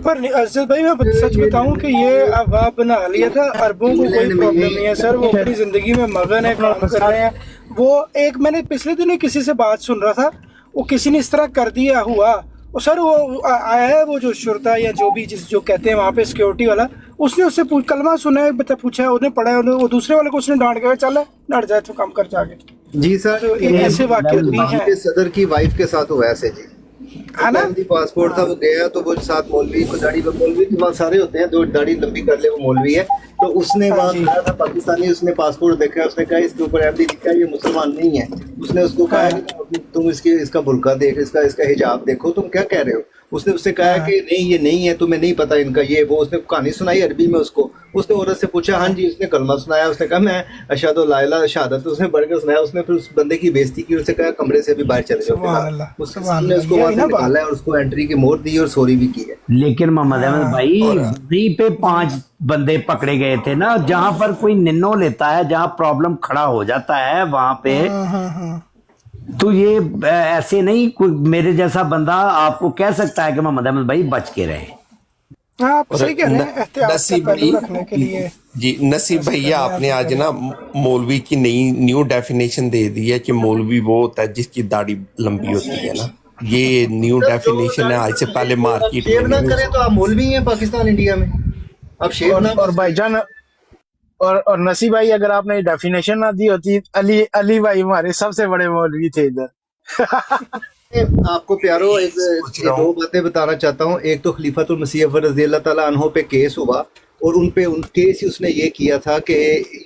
पर अज़ील भाई मैं सच बताऊं कि ये अफवाह बना लिया था। अरबों को कोई प्रॉब्लम नहीं है सर, वो अपनी जिंदगी में मगन है, काम कर रहे हैं। वो एक मैंने पिछले दिनों किसी से बात सुन रहा था, वो किसी ने इस तरह कर दिया हुआ, और सर वो आया है वो जो शुरता या जो भी जो कहते हैं वहाँ पे सिक्योरिटी वाला, उसने उससे कलमा सुना है, बता पूछा है, उसने पढ़ा है, वो दूसरे वाले को उसने डांट के चल नट जाए तो काम कर जाके। जी सर, तो ऐसे वाक़े भी हैं। सदर की वाइफ के साथ हुआ ऐसे जी, है ना। पासपोर्ट था, वो गया तो वो साथ मौलवी को दाढ़ी मौलवी के वहाँ सारे होते हैं, जो दाढ़ी लंबी कर ले वो मौलवी है। तो उसने वहाँ गया था पाकिस्तानी, उसने पासपोर्ट देखा, उसने कहा इसके ऊपर अहमदी लिखा है, ये मुसलमान नहीं है। उसने उसको कहा कि तुम इसका बुर्का देख, इसका हिजाब देखो, तुम क्या कह रहे हो। उसने उससे कहा कि नहीं ये नहीं है, तुम्हें नहीं पता इनका ये वो। उसने कहानी सुनाई अरबी में उसको। उसने औरत से पूछा, हाँ जी। उसने कलमा सुनाया, उसने कहा मैं अशहदु ला इलाहा शहादत, उसने बढ़ के सुनाया। उसने फिर उस बंदे की बेइज्जती की, उसने कहा कमरे से भी बाहर चले जाओ। उसके सामने उसको वहाँ से निकाला है और उसको एंट्री की मोहर दी और सॉरी भी की है। लेकिन मोहम्मद अहमद भाई वहीं पे 5 बंदे पकड़े गए थे ना, जहाँ पर कोई निन्नो लेता है, जहाँ प्रॉब्लम खड़ा हो जाता है वहां पे। तो ये ऐसे नहीं, कोई मेरे जैसा बंदा आपको कह सकता है कि मोहम्मद अहमद भाई बच के रहे। आप सही कह रहे हैं, नसीब भाई रखने के लिए। जी नसीब भैया, आपने आज ना मौलवी की न्यू डेफिनेशन दे दी है कि मौलवी वो होता है जिसकी दाढ़ी लंबी होती है ना। ये न्यू डेफिनेशन है, आज से पहले मार्केट शेव में ना नहीं करे तो आप मौलवी हैं पाकिस्तान इंडिया में, आप शेव ना और भाईजान और नसीब भाई, अगर आपने ये डेफिनेशन ना दी होती, अली भाई हमारे सबसे बड़े मौलवी थे इधर। आपको प्यारो एक दो बातें बताना चाहता हूँ। एक तो खलीफतुल मसीह अव्वल रज़ी अल्लाह ताला अन्हो पे केस हुआ और उन केस उसने ये किया था कि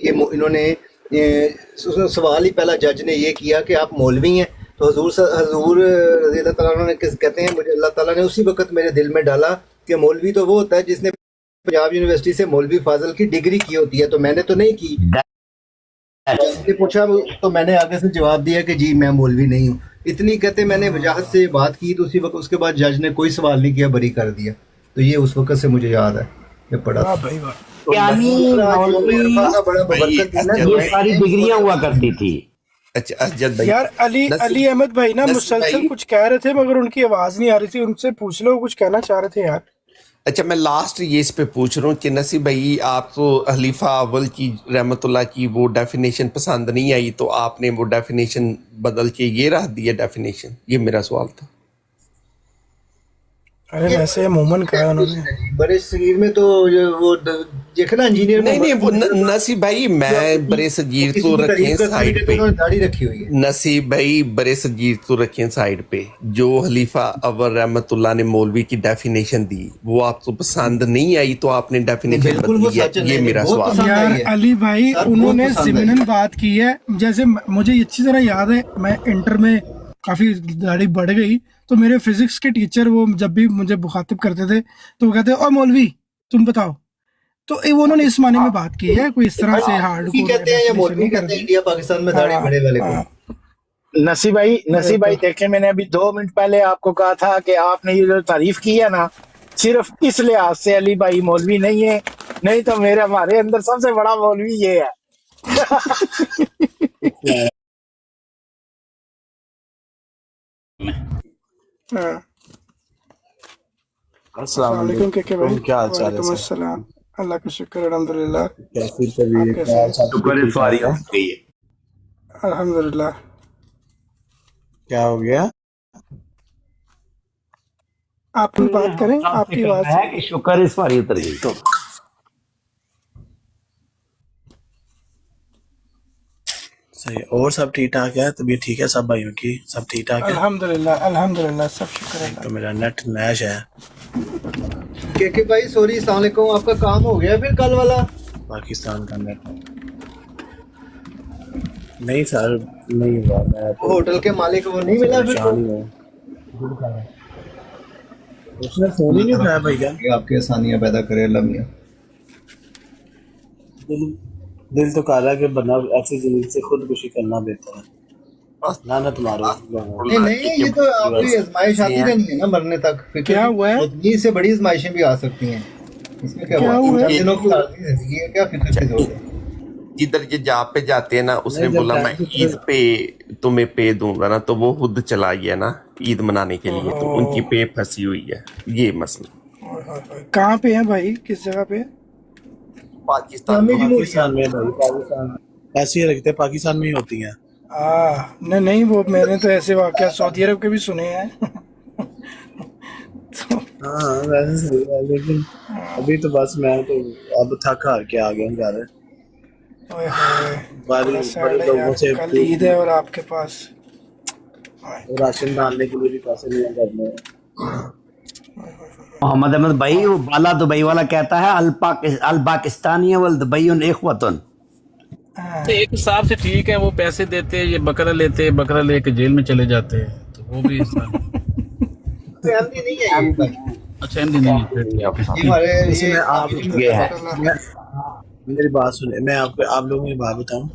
इन्होंने उसने सवाल ही पहला जज ने ये किया कि आप मौलवी हैं, तो हजूर रज़ी अल्लाह ताला ने कहते हैं मुझे अल्लाह ताला ने उसी वक्त मेरे दिल में डाला कि मौलवी तो वो होता है जिसने पंजाब यूनिवर्सिटी से मौलवी फाजल की डिग्री की होती है, तो मैंने तो नहीं की। उसने पूछा तो मैंने आगे से जवाब दिया कि जी मैं मौलवी नहीं हूँ। इतनी कहते मैंने वजाहत से बात की, तो उसी वक्त उसके बाद जज ने कोई सवाल नहीं किया, बरी कर दिया। तो ये उस वक्त से मुझे याद है ये पढ़ा। ये सारी डिग्रियां हुआ करती थी। अच्छा अजद भाई, यार अली अहमद भाई ना मुसलसल कुछ कह रहे थे मगर उनकी आवाज नहीं आ रही थी, उनसे पूछ लो, कुछ कहना चाह रहे थे यार। अच्छा मैं लास्ट ये इस पे पूछ रहा हूँ कि नसीब भाई आपको खलीफा अव्वल की रहमतुल्लाह की वो डेफिनेशन पसंद नहीं आई, तो आपने वो डेफिनेशन बदल के ये रख दिया डेफिनेशन, ये मेरा सवाल था। अरे वैसे मोमन कहा उन्होंने बड़े सगीर में तो वो देखना इंजीनियर नहीं नहीं वो नसीब भाई मैं बड़े सगीर तो रखे साइड पे, दाढ़ी रखी हुई है। नसीब भाई बड़े सगीर तो रखे साइड पे, जो खलीफा अव्वल रहमतुल्लाह ने मौलवी की डेफिनेशन दी वो आपको पसंद नहीं आई, तो आपने डेफिनेशन बदल दिया, ये मेरा सवाल है। यार अली भाई उन्होंने ज़िमनन बात की है, जैसे मुझे अच्छी तरह याद है मैं इंटर में काफ़ी दाढ़ी बढ़ गई, तो मेरे फिजिक्स के टीचर वो जब भी मुझे मुखातिब करते थे तो वो कहते ओ मौलवी तुम बताओ, तो वो उन्होंने इस माने में बात की है, कोई इस तरह से हार्ड कहते हैं या मौलवी कहते हैं इंडिया पाकिस्तान में दाढ़ी बड़े वाले को। नसीब भाई देखे, मैंने अभी 2 मिनट पहले आपको कहा था कि आपने ये जो तारीफ की है ना, सिर्फ इस लिहाज से अली भाई मौलवी नहीं है, नहीं तो हमारे अंदर सबसे बड़ा मौलवी ये है। अस्सलाम वालेकुम के भाई, क्या हाल चाल है? अस्सलाम, अल्लाह का शुक्र अल्हम्दुलिल्लाह। कैसी तबीयत है? शुक्र इस बारी गई है अल्हम्दुलिल्लाह। क्या हो गया? आप बात करें, आपकी आवाज है कि शुक्र इस बारी उतर गई। तो सही, और सब ठीक ठाक है? तबीयत ठीक है सब भाइयों की? सब ठीक ठाक है? अल्हम्दुलिल्लाह अल्हम्दुलिल्लाह, सब शुक्र है। तो मेरा नेट मैश है। के भाई सॉरी, अस्सलाम वालेकुम, आपका काम हो गया फिर कल वाला? पाकिस्तान का नेट नहीं सर, नहीं हुआ। मैं होटल के मालिक वो नहीं मिला फिर? उसने फोन ही नहीं उठाया भैया। आपके आसानियां पैदा करे अल्लाह मियां। दिल तो कह रहा है कि बना ऐसी जिंदगी से खुदकुशी करना बेहतर है। लानत मारो। नहीं ये तो आपकी आजमाइश आती रहनी है ना मरने तक। फिर क्या हुआ है? जिंदगी से बड़ी आजमाइशें भी आ सकती हैं, इसमें क्या हुआ? दिनों की जिंदगी है, क्या फिक्र की जरूरत है? जिधर ये जॉब पे जाते हैं ना, उसने बोला मैं ईद पे तुम्हें पे दूंगा ना, तो वो खुद चला गया ना ईद मनाने के लिए, तो उनकी पे फंसी हुई है, ये मसला। कहाँ पे है भाई, किस जगह पे? पाकिस्तान में भाई, पाकिस्तान ऐसी ही रखते पाकिस्तान में ही होती हैं। नहीं वो मैंने तो ऐसे वाक़या सऊदी अरब के भी सुने हैं। तो हाँ वैसे सही है, लेकिन अभी तो बस मैं तो अब थक हार के आ गया घर। बड़े लोगों से कल ईद है और आपके पास राशन डालने के लिए भी पैसे नहीं करने। मोहम्मद अहमद भाई वो बाला दुबई वाला कहता है अल पाकिस्तानी वल दुबई इखवतुन। एक हिसाब से ठीक है, वो पैसे देते हैं, ये बकरा लेते हैं, बकरा लेके जेल में चले जाते हैं, तो वो भी नहीं है। अच्छा एमडी नहीं है। मेरी बात सुने, मैं आप लोगों की बात बताऊं,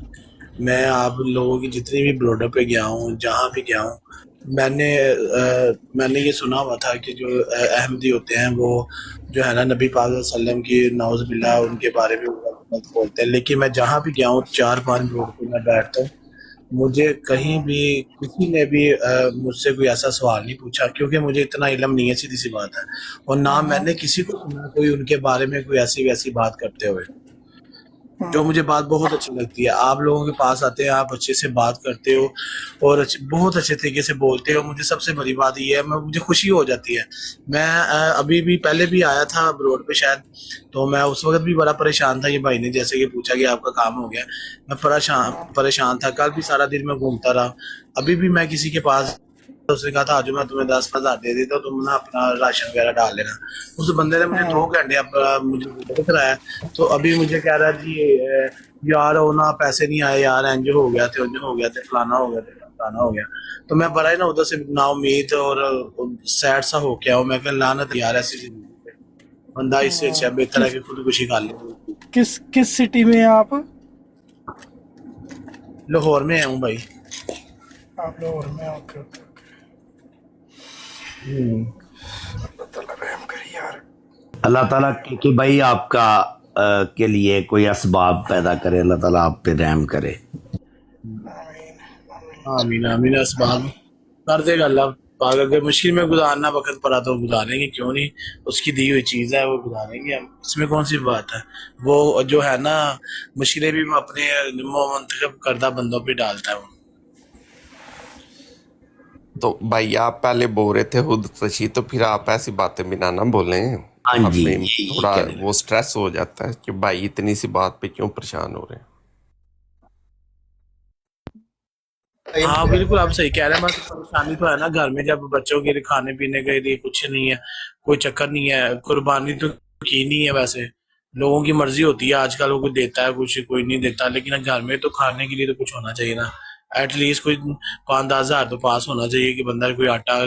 मैं आप लोगों की जितनी भी बॉर्डर पे गया हूँ, जहाँ भी गया हूँ, मैंने ये सुना हुआ था कि जो अहमदी होते हैं वो जो है ना नबी पाक सल्लल्लाहु अलैहि वसल्लम की नाउज़ बिल्लाह उनके बारे में गलत बोलते हैं। लेकिन मैं जहाँ भी गया हूँ 4-5 रोड पे मैं बैठता हूँ, मुझे कहीं भी किसी ने भी मुझसे कोई ऐसा सवाल नहीं पूछा, क्योंकि मुझे इतना इल्म नहीं है, सीधी सी बात है। और ना मैंने किसी को सुना कोई उनके बारे में कोई ऐसी वैसी बात करते हुए। جو مجھے بات بہت اچھی لگتی ہے. آپ لوگوں کے پاس آتے ہیں, آپ اچھے سے بات کرتے ہو اور بہت اچھے طریقے سے بولتے ہو. مجھے سب سے بڑی بات یہ ہے, مجھے خوشی ہو جاتی ہے. میں ابھی بھی پہلے بھی آیا تھا روڈ پہ شاید, تو میں اس وقت بھی بڑا پریشان تھا. یہ بھائی نے جیسے کہ پوچھا کہ آپ کا کام ہو گیا, میں پریشان تھا. کل بھی سارا دن میں گھومتا رہا. ابھی بھی میں کسی کے پاس, اس نے کہا تھا آج میں تمہیں 10,000 دے دیتا ہوں, تم نا اپنا راشن وغیرہ ڈال لینا. اس بندے نے مجھے 2 گھنٹے مجھے کرایا, تو ابھی مجھے کہہ رہا جی یار ہونا پیسے نہیں آئے یار, انج ہو گیا تھے, انج ہو گیا تھے, فلانا ہو گیا تھے, فلانا ہو گیا. تو میں بڑا ہی نا ادھر سے نا امید اور سیڈ سا ہو کے آؤں. میں کہ لعنت یار ایسی زندگی پہ, بندہ اس سے اچھا بہتر ہے کہ خودکشی کر لے. کس سٹی میں ہیں آپ؟ لاہور میں ہوں بھائی. آپ لاہور میں؟ Okay okay. اللہ تعالیٰ کہ بھائی آپ کا کے لیے کوئی اسباب پیدا کرے, اللہ تعالیٰ آپ پہ رحم کرے. آمین آمین. اسباب کر دے گا اللہ پاک. اگر مشکل میں گزارنا وقت پڑا تو گزاریں گے, کیوں نہیں. اس کی دی ہوئی چیز ہے, وہ گزاریں گے ہم, اس میں کون سی بات ہے. وہ جو ہے نا مشکلیں بھی اپنے منتخب کردہ بندوں پہ ڈالتا ہے وہ. تو بھائی آپ پہلے بول رہے تھے خود تشی, تو پھر آپ ایسی باتیں بھی نہ بولیں. ہاں جی, ہمیں تھوڑا وہ سٹریس ہو جاتا ہے کہ بھائی اتنی سی بات پہ کیوں پریشان ہو رہے ہیں. ہاں بالکل آپ صحیح کہہ رہے ہیں. بس پریشانی تو ہے نا گھر میں, جب بچوں کے لیے کھانے پینے کے لیے کچھ نہیں ہے, کوئی چکر نہیں ہے. قربانی تو کی نہیں ہے, ویسے لوگوں کی مرضی ہوتی ہے آج کل, وہ کوئی دیتا ہے کچھ, کوئی نہیں دیتا. لیکن گھر میں تو کھانے کے لیے تو کچھ ہونا چاہیے نا. ایٹ لیسٹ کوئی 5-10 ہزار تو پاس ہونا چاہیے کہ بندہ کوئی آٹا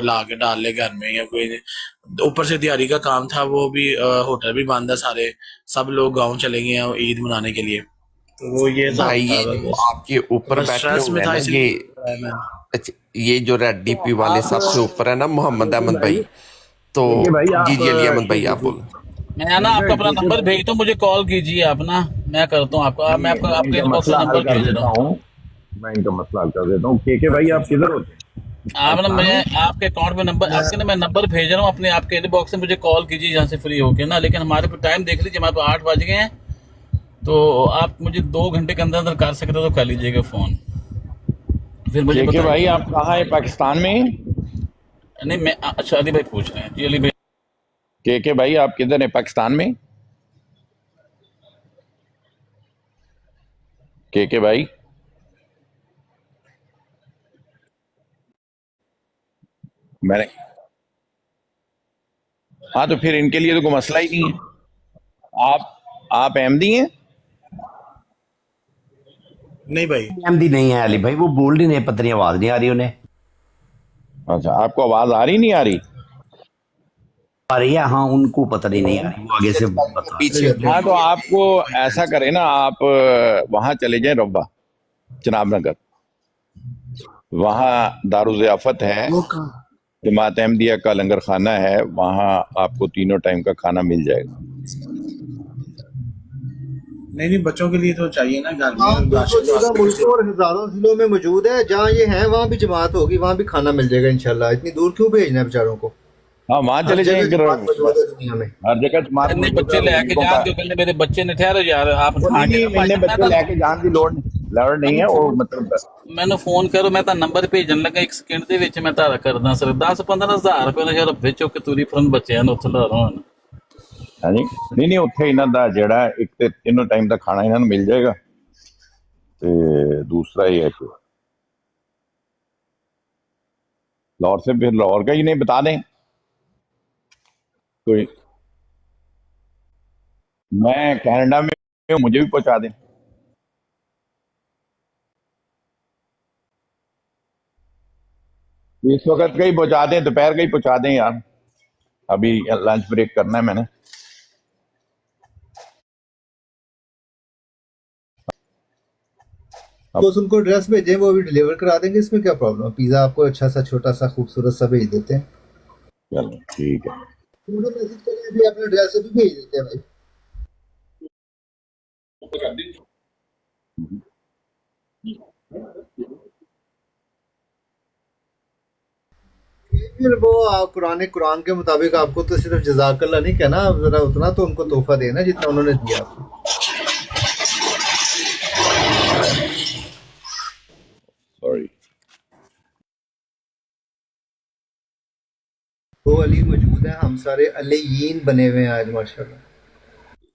لا کے ڈال لے گھر میں, یا کوئی. اوپر سے دیہاری کا کام تھا, وہ بھی ہوٹل بھی بند ہے سارے, سب لوگ گاؤں چلے گئے ہیں عید منانے کے لیے. تو وہ یہ بھائی آپ کے اوپر بیٹھے ہوئے ہیں نا, یہ جو ریڈ ڈی پی والے سب سے اوپر ہے نا محمد احمد بھائی. تو جی جی علی احمد بھائی آپ بولیں. میں نا آپ کا اپنا نمبر بھیجتا ہوں, مجھے کال کیجیے آپ نا, میں کرتا ہوں آپ کو. میں آپ کے انباکس سے نمبر بھیج رہا ہوں. میں ان کا مسئلہ حل کر دیتا ہوں. کے بھائی آپ کدھر ہوتے ہیں؟ آپ نا میں آپ کے اکاؤنٹ میں نمبر, آپ کے نا میں نمبر بھیج رہا ہوں اپنے, آپ کے انباکس باکس سے مجھے کال کیجیے جہاں سے فری ہو کے نا. لیکن ہمارے پہ ٹائم دیکھ لیجیے, ہمارے پاس 8 بج گئے ہیں, تو آپ مجھے 2 گھنٹے کے اندر کر سکتے تو کر لیجیے گا فون. پھر مجھے بھائی آپ کہاں ہیں, پاکستان میں؟ نہیں میں, اچھا علی بھائی پوچھ رہے ہیں. جی علی بھائی. کے بھائی آپ کدھر ہیں پاکستان میں؟ کے بھائی میں نے, ہاں تو پھر ان کے لیے تو کوئی مسئلہ ہی نہیں ہے. آپ احمدی ہیں؟ نہیں بھائی احمدی نہیں ہے علی بھائی, وہ بول نہیں رہے, پتہ نہیں آواز نہیں آ رہی انہیں. اچھا آپ کو آواز آ رہی نہیں آ رہی؟ آ رہی ہے ہاں, ان کو پتہ نہیں آ رہی, وہ آگے سے بتا. ہاں تو آپ کو ایسا کریں نا, آپ وہاں چلے جائیں ربا جناب نگر, وہاں دارالضیافت ہے, جماعت احمدیہ کا لنگر خانہ ہے, وہاں آپ کو 3 ٹائم کا کھانا مل جائے گا. نہیں بچوں کے لیے تو چاہیے نا گھر میں. ملکوں اور ہزاروں ضلعوں میں موجود ہے, جہاں یہ ہیں وہاں بھی جماعت ہوگی, وہاں بھی کھانا مل جائے گا انشاءاللہ. اتنی دور کیوں بھیجنا ہے بیچاروں کو؟ ہاں وہاں چلے جائیں, ہر جگہ بچے لے کے جان جو پہلے میرے بچے نے ٹھہرو یار, آپ بچے لے کے جان کی لوڑ نہیں ہے. وہ مطلب میں نے فون کرو, میں تا نمبر بھیجن لگا 1 سیکنڈ دے وچ, میں تا کردا صرف 10-15 ہزار روپے یار وچوں کہ توری فرن بچے ہیں اتھے لا رہا ہوں. ہاں جی نہیں اتنے انہوں دا جڑا ایک تے 3 ٹائم کا کھانا انہوں مل جائے گا, تے دوسرا یہ ہے کہ لاہور سے, پھر لاہور کا ہی نہیں بتا دیں کوئی, میں کینیڈا میں ہوں, مجھے بھی پہنچا دیں. اس وقت کہیں پہنچا دیں, دوپہر کہیں پہنچا دیں یار, ابھی لنچ بریک کرنا ہے میں نے. بس ان کو ایڈریس بھیجیں, وہ بھی ڈلیور کرا دیں گے, اس میں کیا پرابلم ہے. پیزا آپ کو اچھا سا چھوٹا سا خوبصورت سا بھیج دیتے ہیں. چلو ٹھیک ہے, میسج کریں بھی اپنے ایڈریس سے بھی بھیج دیتے ہیں بھائی. پھر وہ قرآن کے مطابق آپ کو تو صرف جزاک اللہ نہیں کہنا, ذرا اتنا تو ان کو تحفہ دینا جتنا انہوں نے دیا آپ کو. वो अली मौजूद है, हम सारे अलीयीन बने हुए हैं आज माशाल्लाह।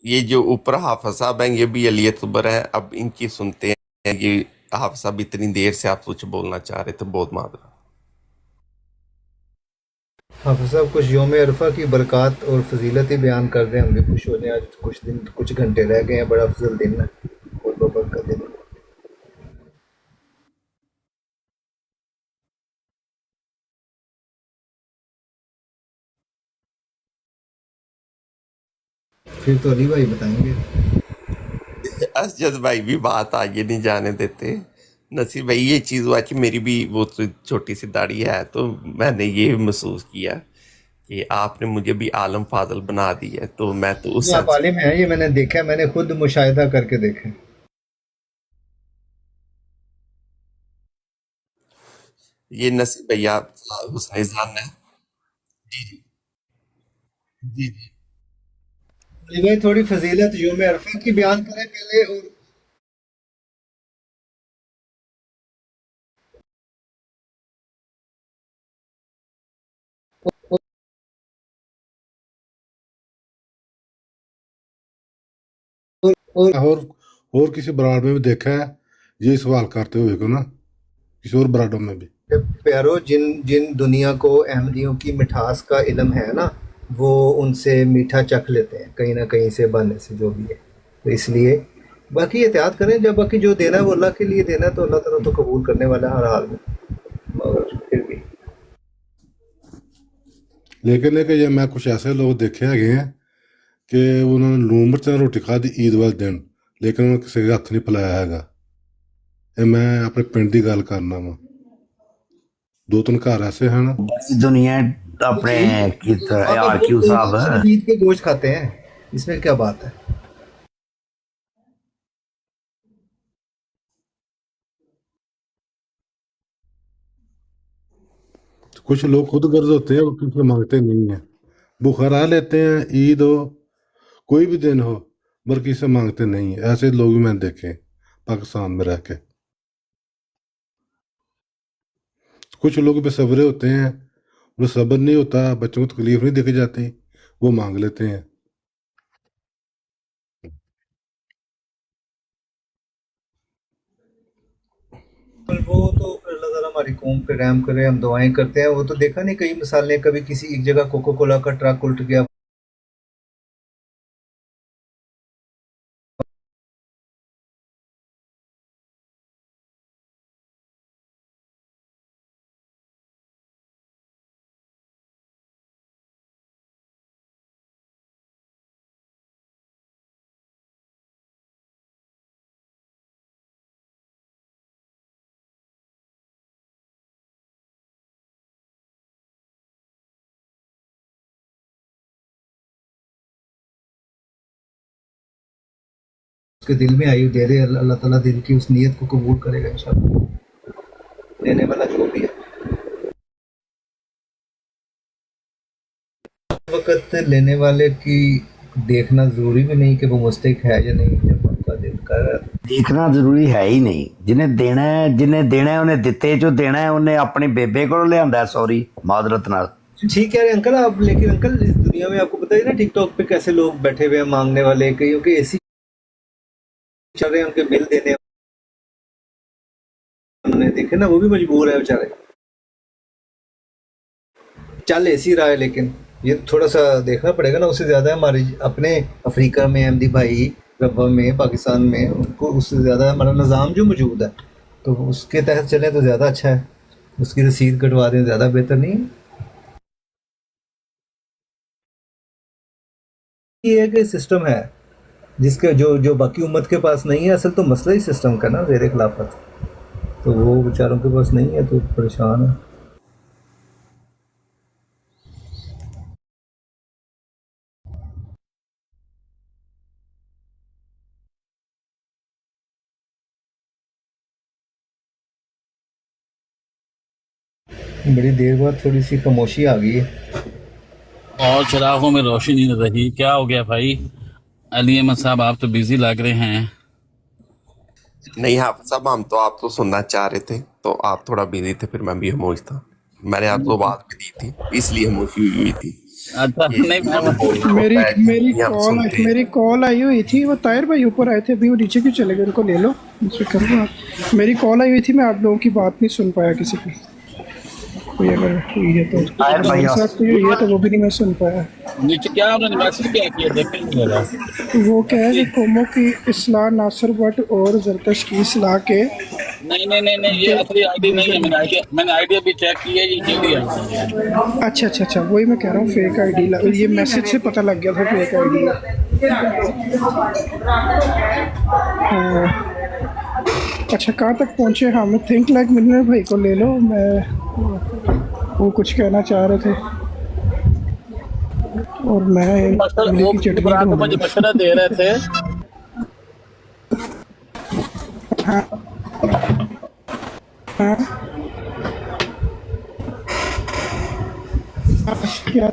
ये जो ऊपर हाफिज साहब हैं ये भी अली अकबर हैं। अब इनकी सुनते हैं। ये हाफिज साहब इतनी देर से आप कुछ बोलना चाह रहे थे, बहुत माजरा। हाफिज साहब कुछ यौम अरफा की बरक़ात और फजीलत ही बयान कर दें, हम भी खुश हो जाएं। आज कुछ दिन कुछ घंटे रह गए हैं, बड़ा अफजल दिन है और बरकत दिन। फिर तो अली भाई बताएंगे। असजद भाई भी बात आगे नहीं जाने देते। नसीर भाई ये चीज़ हुआ कि मेरी भी वो तो छोटी सी दाढ़ी है, तो मैंने ये महसूस किया कि आपने मुझे भी आलम फाजल बना दिया है। तो मैं तो उस आप आलिम हैं, ये मैंने देखा, मैंने खुद मुशाहिदा करके देखा। ये नसीर भैया हुस्न ज़ान है। जी जी जी जी। अली भाई थोड़ी फजीलत यौम अरफा की बयान करें पहले। और किसी ब्रांड में भी देखा है ये सवाल करते हुए को ना, किसी और ब्रांडों में भी। प्यारो, जिन जिन दुनिया को अहमदियों की मिठास का इल्म है ना, वो उनसे मीठा चख लेते हैं कहीं ना कहीं से, बहाने से, जो भी है। तो इसलिए बाकी एहतियात करें। जब बाकी जो देना है वो अल्लाह के लिए देना है, तो अल्लाह ताला तो कबूल करने वाला है हर हाल में। मगर फिर भी लेकिन ये मैं कुछ ऐसे लोग देखे हैं कि उन्होंने लून मिर्च ਨਾਲ ਰੋਟੀ ਖਾਧੀ ईद वाले दिन, लेकिन उन्होंने किसी का हथ नहीं पिलाया हैगा। ਇਹ मैं अपने पिंड की गल करना वा, 2-3 घर ऐसे हैं। दुनिया अपने RQ साहब ईद के गोश्त खाते हैं, इसमें क्या बात है। कुछ लोग खुद गर्ज होते हैं, वो किसी से मांगते नहीं है। बुखारा लेते हैं, ईद हो कोई भी दिन हो, पर किसी से मांगते नहीं है। ऐसे लोग भी मैंने देखे पाकिस्तान में रह के। कुछ लोग बेसब्रे होते हैं, उन्हें सब्र नहीं होता, बच्चों को तकलीफ नहीं देखी जाती, वो मांग लेते हैं। वो तो अल्लाह ताला हमारी कौम पे रहम करे, हम दुआएं करते हैं। वो तो देखा नहीं कई मिसालें, कभी किसी एक जगह कोको कोला का ट्रक उल्ट गया, उसके दिल में आई दे दे, अल्लाह ताला दिल की उस नीयत को कबूल करेगा इंशाल्लाह, देने वाला जो भी है। वक्त लेने वाले की देखना जरूरी भी नहीं कि वो मुस्तहिक है या नहीं, जब उनका दिल कर रहा है। देखना जरूरी है ही नहीं। जिन्हें देना है उन्हें दिते, जो देना है उन्हें अपनी बेबे को लिया। सॉरी माजरत नाल। ठीक है अंकल आप, लेकिन अंकल इस दुनिया में आपको पता है ना टिकटॉक पे कैसे लोग बैठे हुए हैं मांगने वाले, कईयों के एसी चल रहे हैं, उनके बिल देने उन्होंने देखे ना, वो भी मजबूर है बेचारे। चल एसी रहा है, लेकिन ये थोड़ा सा देखना पड़ेगा ना। उससे ज्यादा हमारे अपने अफ्रीका में अहमदी भाई, रब्बा में, पाकिस्तान में, उनको उससे ज्यादा हमारा निज़ाम जो मौजूद है, तो उसके तहत चले तो ज़्यादा अच्छा है। उसकी रसीद कटवा दें ज़्यादा बेहतर नहीं है। ये है कि सिस्टम है जिसके जो बाकी उम्मत के पास नहीं है। असल तो मसला ही सिस्टम का ना, ज़ेर खिलाफत, तो वो बेचारों के पास नहीं है तो परेशान है। बड़ी देर बाद थोड़ी सी खामोशी आ गई है और चिरागों में रोशनी नहीं रही। क्या हो गया भाई? अली अहमद साहब आप तो बिजी लग रहे हैं। नहीं हाफिज साहब, हम तो आप तो सुनना चाह रहे थे, तो आप थोड़ा बिजी थे, फिर मैं भी खामोश था। میں نے آپ کو بات بھی دی تھی، اس لیے خاموشی ہوئی تھی اچھا کہ نہیں میں بول رہا میری ہوتا ہے میری نہیں ہم کال سنتے ہیں۔ میری کال آئی ہوئی تھی، وہ طاہر بھائی اوپر آئے تھے، ابھی وہ نیچے کیوں چلے گئے؟ ان کو لے لو، ان سے کرو آپ۔ میری کال آئی ہوئی تھی، میں آپ لوگوں کی بات نہیں سن پایا کسی کی، کوئی اگر ہوئی ہے تو طاہر بھائی عثمان صاحب کی ہوئی ہے تو وہ بھی نہیں میں سن پایا۔ نیچے کیا آپ نے میسج کیا کیا دیکھیں نہیں لگا وہ کہہ ہے کہ قوموں کی اصلاح ناصر بٹ اور زرکش کی اصلاح کے نہیں یہ اصلی آئی ڈی نہیں ہے، میں نے آئی ڈی ابھی چیک کی ہے، یہ جلدی آئی ڈی ہے۔ اچھا وہی میں کہہ رہا ہوں، فیک آئی ڈی، یہ میسج سے پتہ لگ گیا تھا فیک آئی ڈی ہے۔ اچھا کہاں تک پہنچے ہم؟ تھنک لائک ملنر بھائی کو لے لو، میں وہ کچھ کہنا چاہ رہے تھے اور میں املی وہ کی چٹنی برات ڈھونڈ مجھے رہا مشورہ دے رہے تھے، ہاں ہاں کیا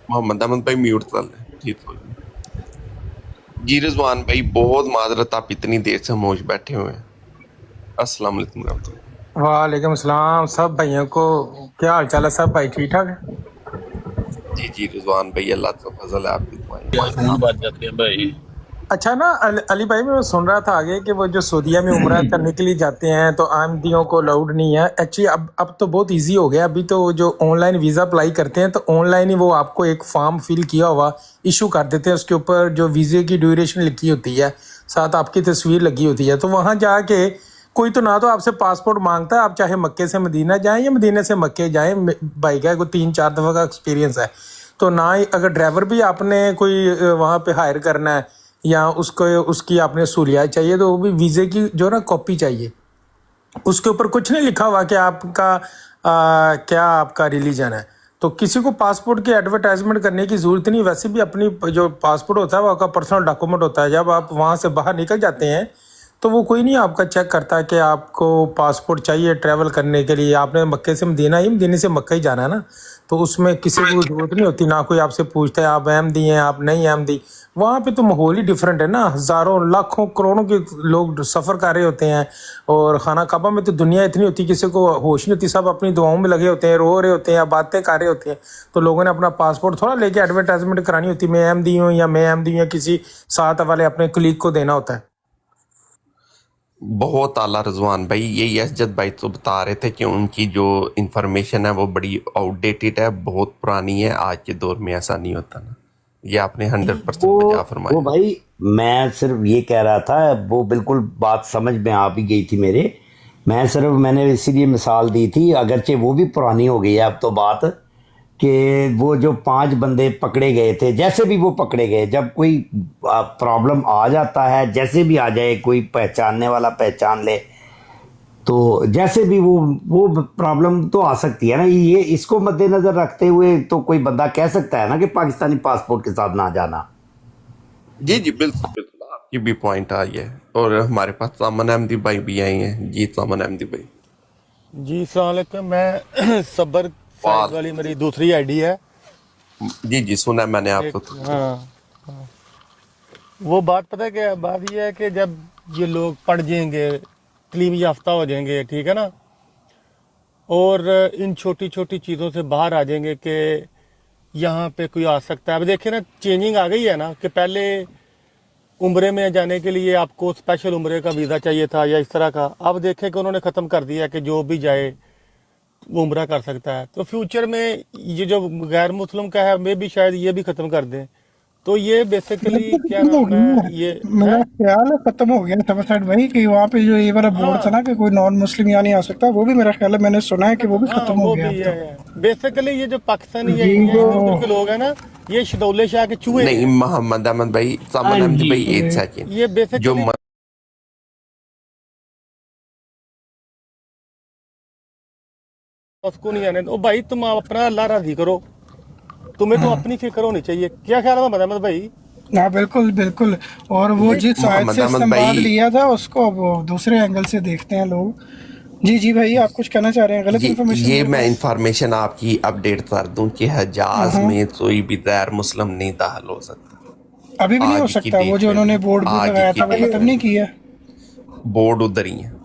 محمد احمد بھائی میوٹ کر لیں، ٹھیک ہو گیا۔ جی رضوان بھائی بہت معذرت، آپ اتنی دیر سے خاموش بیٹھے ہوئے ہیں۔ السلام علیکم ورحمۃ اللہ۔ وعلیکم السلام سب بھائیوں کو، کیا حال چال ہے سب بھائی؟ ٹھیک ٹھاک ہے؟ جی رضوان بھائی اللہ کا فضل ہے، آپ کی دعائیں کیا مانگتے فون ہیں۔ بات جاتی ہے بھائی۔ اچھا نا علی بھائی، میں سن رہا تھا آگے کہ وہ جو سعودیہ میں عمرہ کرنے کے لیے جاتے ہیں تو احمدیوں کو الاؤڈ نہیں ہے۔ ایکچولی اب تو بہت ایزی ہو گیا، ابھی تو جو آن لائن ویزا اپلائی کرتے ہیں تو آن لائن ہی وہ آپ کو ایک فارم فل کیا ہوا ایشو کر دیتے ہیں، اس کے اوپر جو ویزے کی ڈیوریشن لکھی ہوتی ہے، ساتھ آپ کی تصویر لگی ہوتی ہے، تو وہاں جا کے کوئی تو نہ تو آپ سے پاسپورٹ مانگتا ہے، آپ چاہے مکے سے مدینہ جائیں یا مدینہ سے مکے جائیں، بھائی کا کوئی 3-4 دفعہ کا ایکسپیرینس ہے، تو نہ ہی اگر ڈرائیور بھی آپ نے کوئی وہاں پہ ہائر کرنا ہے یا اس کی آپ نے سہولیات چاہیے تو وہ بھی ویزے کی جو نا کاپی چاہیے، اس کے اوپر کچھ نہیں لکھا ہوا کہ آپ کا کیا آپ کا ریلیجن ہے، تو کسی کو پاسپورٹ کی ایڈورٹائزمنٹ کرنے کی ضرورت نہیں۔ ویسے بھی اپنی جو پاسپورٹ ہوتا ہے وہ آپ کا پرسنل ڈاکومنٹ ہوتا ہے، جب آپ وہاں سے باہر نکل جاتے ہیں تو وہ کوئی نہیں آپ کا چیک کرتا کہ آپ کو پاسپورٹ چاہیے ٹریول کرنے کے لیے، آپ نے مکے سے مدینہ ہی مدینے سے مکہ ہی جانا ہے نا، تو اس میں کسی کو ضرورت نہیں ہوتی، نہ کوئی آپ سے پوچھتا ہے آپ احمدی ہیں آپ نہیں احمدی۔ وہاں پہ تو ماحول ہی ڈیفرنٹ ہے نا، ہزاروں لاکھوں کروڑوں کے لوگ سفر کر رہے ہوتے ہیں، اور خانہ کعبہ میں تو دنیا اتنی ہوتی کسی کو ہوش نہیں ہوتی، سب اپنی دعاؤں میں لگے ہوتے ہیں، رو رہے ہوتے ہیں، باتیں کر رہے ہوتے ہیں، تو لوگوں نے اپنا پاسپورٹ تھوڑا لے کے ایڈورٹائزمنٹ کرانی ہوتی، میں احمدی ہوں یا میں احمدی ہوں، یا کسی ساتھ والے اپنے کلیگ کو دینا ہوتا ہے۔ بہت اعلیٰ رضوان بھائی، یہی اسجد بھائی تو بتا رہے تھے کہ ان کی جو انفارمیشن ہے وہ بڑی آؤٹ ڈیٹڈ ہے، بہت پرانی ہے، آج کے دور میں ایسا نہیں ہوتا نا، یہ آپ نے 100% بجا وہ فرمایا۔ بھائی میں صرف یہ کہہ رہا تھا، وہ بالکل بات سمجھ میں آ بھی گئی تھی میرے، میں نے اسی لیے مثال دی تھی، اگرچہ وہ بھی پرانی ہو گئی ہے اب تو بات، کہ وہ جو 5 بندے پکڑے گئے تھے، جیسے بھی وہ پکڑے گئے، جب کوئی پرابلم آ جاتا ہے، جیسے بھی آ جائے، کوئی پہچاننے والا پہچان لے، تو جیسے بھی وہ پرابلم تو آ سکتی ہے نا، یہ اس کو مد نظر رکھتے ہوئے تو کوئی بندہ کہہ سکتا ہے نا کہ پاکستانی پاسپورٹ کے ساتھ نہ جانا۔ جی بالکل آپ کی بھی پوائنٹ آئی ہے، اور ہمارے پاس سامان احمدی بھائی بھی آئی ہیں۔ جی سامان احمدی بھائی۔ جی السلام علیکم، میں صبر سائز والی میری دوسری آئی ڈی ہے۔ جی سنا میں نے آپ کو۔ ہاں وہ بات پتہ ہے کہ بات یہ ہے کہ جب یہ لوگ پڑھ جائیں گے، تعلیم یافتہ ہو جائیں گے، ٹھیک ہے نا، اور ان چھوٹی چھوٹی چیزوں سے باہر آ جائیں گے کہ یہاں پہ کوئی آ سکتا ہے۔ اب دیکھیں نا، چینجنگ آ گئی ہے نا، کہ پہلے عمرے میں جانے کے لیے آپ کو اسپیشل عمرے کا ویزا چاہیے تھا یا اس طرح کا، اب دیکھیں کہ انہوں نے ختم کر دیا کہ جو بھی جائے وہ عمرہ کر سکتا ہے، تو فیوچر میں یہ جو غیر مسلم کا ہے میں بھی شاید یہ بھی ختم کر دیں، تو یہ بیسیکلی کیا نام ہے، یہ میرا خیال ہے ختم ہو گیا سمسٹ بھائی، کہ وہاں پہ جو یہ والا بورڈ تھا نا کہ کوئی نان مسلم یہاں نہیں آ سکتا، وہ بھی میرا خیال ہے میں نے سنا ہے کہ وہ بھی ختم ہو گیا۔ بیسیکلی یہ جو پاکستانی کے لوگ ہیں نا، یہ شدولے شاہ کے چوہے نہیں محمد احمد بھائی، سامان احمدی بھائی، ایک سیکنڈ، یہ بیسیکلی उसको नहीं आने दो भाई, तुम अपना अल्लाह राजी करो, तुम्हें तो अपनी फिक्र होनी चाहिए। क्या ख्याल है मोहम्मद भाई? हाँ बिल्कुल बिल्कुल। और वो जिस आयत से इस्तेमाल लिया था उसको वो दूसरे एंगल से देखते हैं लोग। जी जी भाई, आप कुछ कहना चाह रहे हैं? गलत इन्फॉर्मेशन ये मैं इंफॉर्मेशन आपकी अपडेट कर दूं कि हजाज में कोई भी गैर मुस्लिम नहीं दाखिल हो सकता। अभी भी नहीं हो सकता? वो जो उन्होंने बोर्ड भी लगाया था वो खत्म नहीं किया? बोर्ड उधर ही है।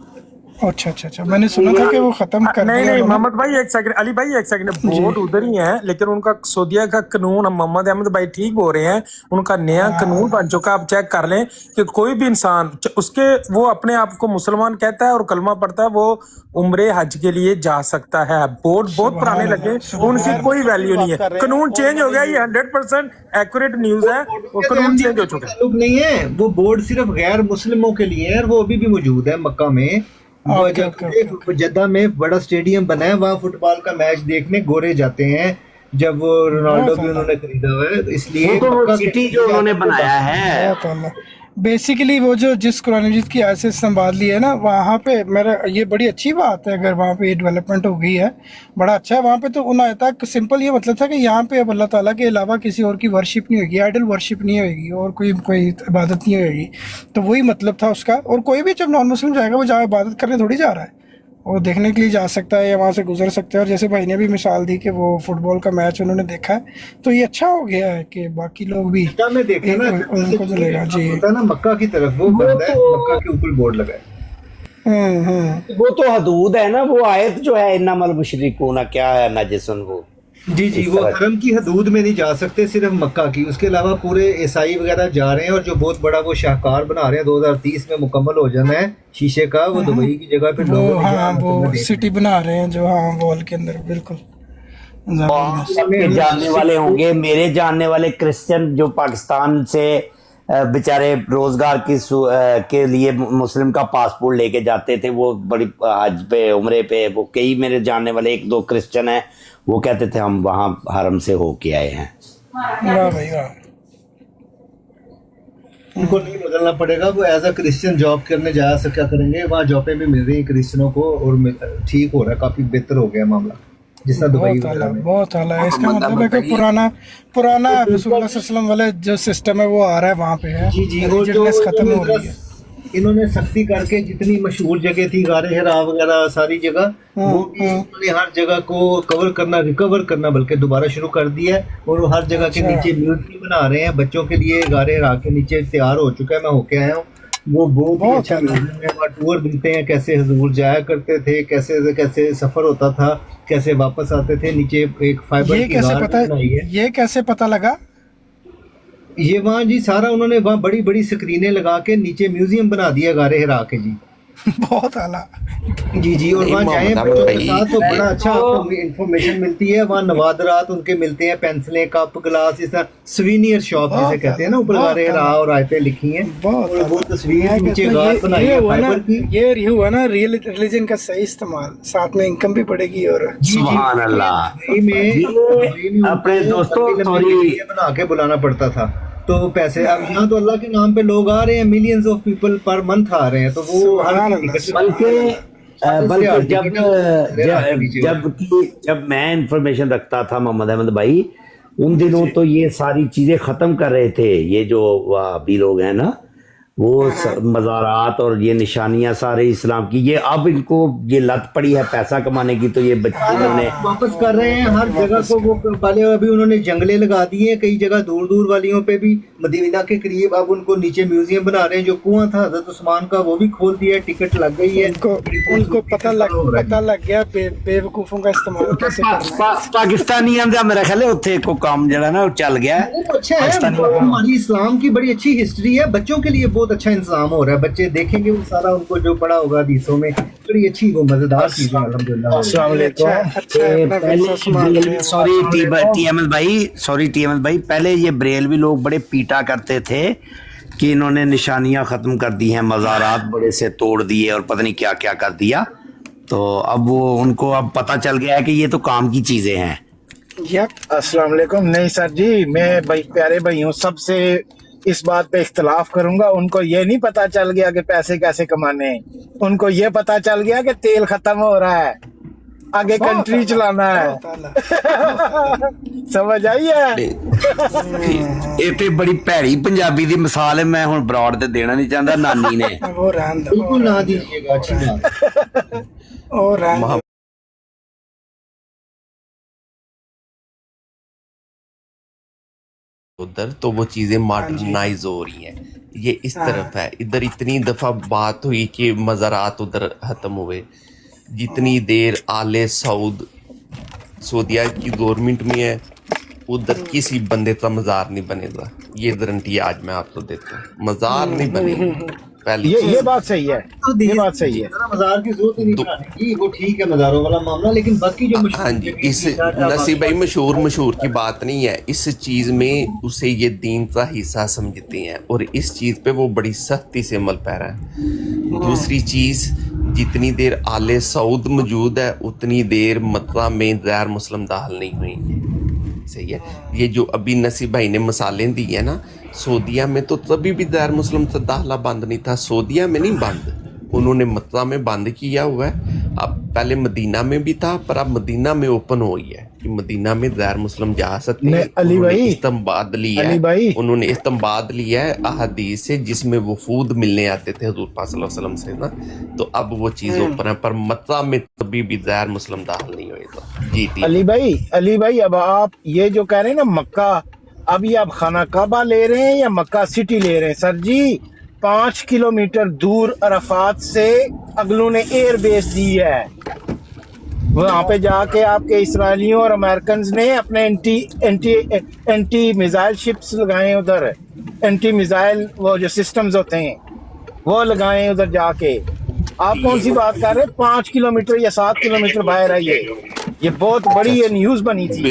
अच्छा अच्छा अच्छा, मैंने सुना था कि वो खत्म कर दिया। नहीं मोहम्मद भाई एक सेकंड, अली भाई एक सेकंड, बोर्ड उधर ही है लेकिन उनका सऊदीया का कानून, हम मोहम्मद अहमद भाई ठीक बोल रहे हैं, उनका नया कानून बन चुका। आप चेक कर लें कि कोई भी इंसान उसके वो अपने आप को मुसलमान कहता है और कलमा पढ़ता है, वो उम्रे हज के लिए जा सकता है। बोर्ड बहुत पुराने लगे, उनकी कोई वैल्यू नहीं है। कानून चेंज हो गया, ये 100% एक्यूरेट न्यूज है, और कानून चेंज हो चुका है। नहीं है वो बोर्ड सिर्फ गैर मुस्लिमों के लिए है, और वो अभी भी मौजूद है मक्का में। जद्दा में बड़ा स्टेडियम बना है, वहाँ फुटबॉल का मैच देखने गोरे जाते हैं। जब वो रोनाल्डो भी उन्होंने खरीदा हुआ है, तो इसलिए वो सिटी जो उन्होंने बनाया है बेसिकली वो जो जिस कुरान मजीद की आयत से संभाल ली है ना, वहाँ पे मेरा ये बड़ी अच्छी बात है। अगर वहाँ पे ये डेवलपमेंट हो गई है, बड़ा अच्छा है। वहाँ पे तो उन आयता सिंपल ये मतलब था कि यहाँ पे अब अल्लाह ताला के अलावा किसी और की वर्शिप नहीं होगी, आइडल वर्शिप नहीं होगी, और कोई इबादत नहीं होगी। तो वही मतलब था उसका। और कोई भी जब नॉन मुस्लिम जाएगा वो जहाँ इबादत करने थोड़ी जा रहा है, वो देखने के लिए जा सकता है या वहाँ से गुजर सकता है। और जैसे भाई ने भी मिसाल दी कि वो फुटबॉल का मैच उन्होंने देखा है, तो ये अच्छा हो गया है कि बाकी लोग भी उनको मिलेगा। जी ना मक्का की तरफ वो बंद है, मक्का के ऊपर बोर्ड लगा है। वो तो हदूद है ना, वो आयत जो है इन्नमल मुशरिकून क्या है नजसन, वो जी जी वो हरम की हदूद में नहीं जा सकते, सिर्फ मक्का की। उसके अलावा पूरे ईसाई वगैरह जा रहे हैं, और जो बहुत बड़ा वो शाहकार बना रहे हैं 2030 में मुकम्मल हो जाना है शीशे का, वो दुबई की जगह पे लोग वो सिटी बना रहे हैं जो वॉल के अंदर। बिल्कुल जानने वाले होंगे, मेरे जानने वाले क्रिश्चियन जो पाकिस्तान से बेचारे रोजगार के लिए मुस्लिम का पासपोर्ट लेके जाते थे, वो बड़ी हज पे उम्रे पे, वो कई मेरे जानने वाले 1-2 क्रिश्चियन हैं, वो कहते थे हम वहाँ हरम से होके आए हैं। वाह भाई वाह। उनको नहीं बदलना पड़ेगा, वो एज अ क्रिश्चियन जॉब करने जा सकते, क्या करेंगे, वहाँ जॉबें भी मिल रही हैं क्रिश्चियनों को, और ठीक हो रहा है, काफी बेहतर हो गया मामला, जिसना दुबई बहुत आला है। इसका मतलब है कि पुराना रसूलुल्लाह सल्लल्लाहु अलैहि वसल्लम वाला जो सिस्टम है वो आ रहा है वहाँ पे है। जी जी, और जो खत्म हो रही है, इन्होंने सख्ती करके जितनी मशहूर जगह थी गारे हिरा वगैरह सारी जगह, वो भी उन्होंने हर जगह को रिकवर करना बल्कि दोबारा शुरू कर दिया है। और वो हर जगह के नीचे म्यूजियम बना रहे हैं बच्चों के लिए, गारे हिरा के नीचे तैयार हो चुका है, मैं होके आया हूँ। वो बहुत अच्छा म्यूजियम है, वहाँ टूर देते हैं कैसे हुजूर जाया करते थे, कैसे सफर होता था, कैसे वापस आते थे। नीचे एक फाइबर की गार बनाई है। ये कैसे पता लगा? ये वहाँ जी सारा उन्होंने वहाँ बड़ी बड़ी स्क्रीनें लगा के नीचे म्यूजियम बना दिया गारे हिरा के जी। बहुत आला। जी जी, और वहाँ जाएं बच्चों के साथ तो बड़ा अच्छा आपको इन्फॉर्मेशन मिलती है। वहाँ नवादरात उनके मिलते हैं, पेंसिलें, कप, ग्लास, इस तरह सवीनियर शॉप जिसे कहते हैं ना, ऊपर गारे हिरा और आयतें लिखी हैं, और वो तस्वीर नीचे गार बनाई है फाइबर की। ये हुआ ना रियल रिलीजन का सही इस्तेमाल, साथ में इनकम भी बढ़ेगी। और सुभान अल्लाह, अपने दोस्तों बना के बुलाना पड़ता था तो पैसे। अब यहाँ तो अल्लाह के नाम पे लोग आ रहे हैं, millions of people per month आ रहे हैं, तो वो जब मैं इंफॉर्मेशन रखता था मोहम्मद अहमद भाई, उन दिनों तो ये सारी चीजें खत्म कर रहे थे। ये जो अभी लोग हैं ना, वो मज़ारात और ये निशानियां सारे इस्लाम की, ये अब इनको ये लत पड़ी है पैसा कमाने की, तो ये बच्चे इन्होंने वापस कर रहे हैं हर जगह को। वो पहले अभी उन्होंने जंगले लगा दिए हैं कई जगह, दूर दूर वालियों पे भी, मदीना के करीब। अब उनको नीचे म्यूजियम बना रहे हैं। जो कुआं था हजरत उस्मान का वो भी खोल दिया, टिकट लग गई है। उनको पता लग गया बेवकूफों का इस्तेमाल कैसे करना है। पाकिस्तानियों का मेरा ख्याल है उत्थे को काम जड़ा ना चल गया। अच्छा है, हमारी इस्लाम की बड़ी अच्छी हिस्ट्री है, बच्चों के लिए बहुत अच्छा इंतजाम हो रहा है। बच्चे देखेंगे वो सारा, उनको जो पढ़ा होगा हदीसों में, बड़ी अच्छी वो मजेदार चीजें। अल्हम्दुलिल्लाह। सॉरी टीएमएस भाई, पहले ये बरेलवी लोग बड़े पीटा करते थे कि इन्होंने निशानियां खत्म कर दी हैं, मज़ारात बड़े से तोड़ दिए और पता नहीं क्या क्या कर दिया। तो अब वो उनको अब पता चल गया है कि ये तो काम की चीजें हैं। अस्सलाम वालेकुम। नहीं सर जी, मैं भाई प्यारे भाइयों सबसे इस बात पे इख्तलाफ करूंगा। उनको ये नहीं पता चल गया कि पैसे कैसे कमाने हैं, उनको ये पता चल गया कि तेल खत्म हो रहा है। आगे कंट्री चलाना है। समझ आई है? ਇਹ ਤੇ ਬੜੀ ਭੈੜੀ ਪੰਜਾਬੀ ਦੀ ਮਿਸਾਲ ਹੈ। ਮੈਂ ਹੁਣ ਬਰਾੜ ਤੇ ਦੇਣਾ ਨਹੀਂ ਚਾਹੁੰਦਾ ਨਾਨੀ ਨੇ। वो रहन दो, बिल्कुल ना दीजिएगा, अच्छी बात। और रहन दो। उधर तो वो चीजें मार्जिनाइज हो रही हैं, ये इस तरफ है। इधर इतनी दफा बात हुई कि मज़ारात उधर खत्म हुए, जितनी देर आले सऊद सऊदिया की गवर्नमेंट में है उधर किसी बंदे का मज़ार नहीं बनेगा, ये गारंटी आज मैं आपको देता हूँ। मज़ार नहीं बनेगा पहली ये बात सही है, ये बात सही है। मज़ार की जरूरत ही नहीं बनाने की, वो ठीक है मज़ारों वाला मामला, लेकिन बाकी जो हाँ जी, इस नसीब भाई मशहूर की बात नहीं है, इस चीज़ में उसे ये दीन का हिस्सा समझते हैं और इस चीज़ पे वो बड़ी सख्ती से अमल पैरा है। दूसरी चीज़, जितनी देर आले सऊद मौजूद है उतनी देर मक्का में गैर मुस्लिम दाखिल नहीं हुएंगे। सही है। ये जो अभी नसीब भाई ने मिसालें दी है ना, सऊदिया में तो तभी भी गैर मुस्लिम से दाखिला बंद नहीं था, सऊदिया में नहीं बंद, उन्होंने मक्का में बंद किया हुआ है। अब पहले मदीना में भी था, पर अब मदीना में ओपन हो गई है कि मदीना में गैर मुस्लिम जा सकते हैं। अली भाई, इस्तेमाबाद लिया है, उन्होंने इस्तेमाबाद लिया है अहादीस से जिसमें वफूद मिलने आते थे हुजूर पाक सल्लल्लाहु अलैहि वसल्लम से ना, तो अब वो चीज़ ओपन है, पर मक्का में तभी भी गैर मुस्लिम दाखिल नहीं होएगा। जी अली भाई अब आप ये जो कह रहे हैं ना मक्का, अभी आप खाना काबा ले रहे हैं या मक्का सिटी ले रहे हैं? सर जी 5 किलोमीटर दूर अरफात से अगलों ने एयर बेस दी है, वहाँ पे जाके आपके इसराइलियों और अमेरिकन ने अपने एंटी मिसाइल शिप्स लगाए, उधर एंटी मिसाइल वो जो सिस्टम्स होते हैं वो लगाए उधर जाके। आप कौन सी बात कर रहे हैं? 5 किलोमीटर या 7 किलोमीटर बाहर है ये बहुत बड़ी ये न्यूज़ बनी थी।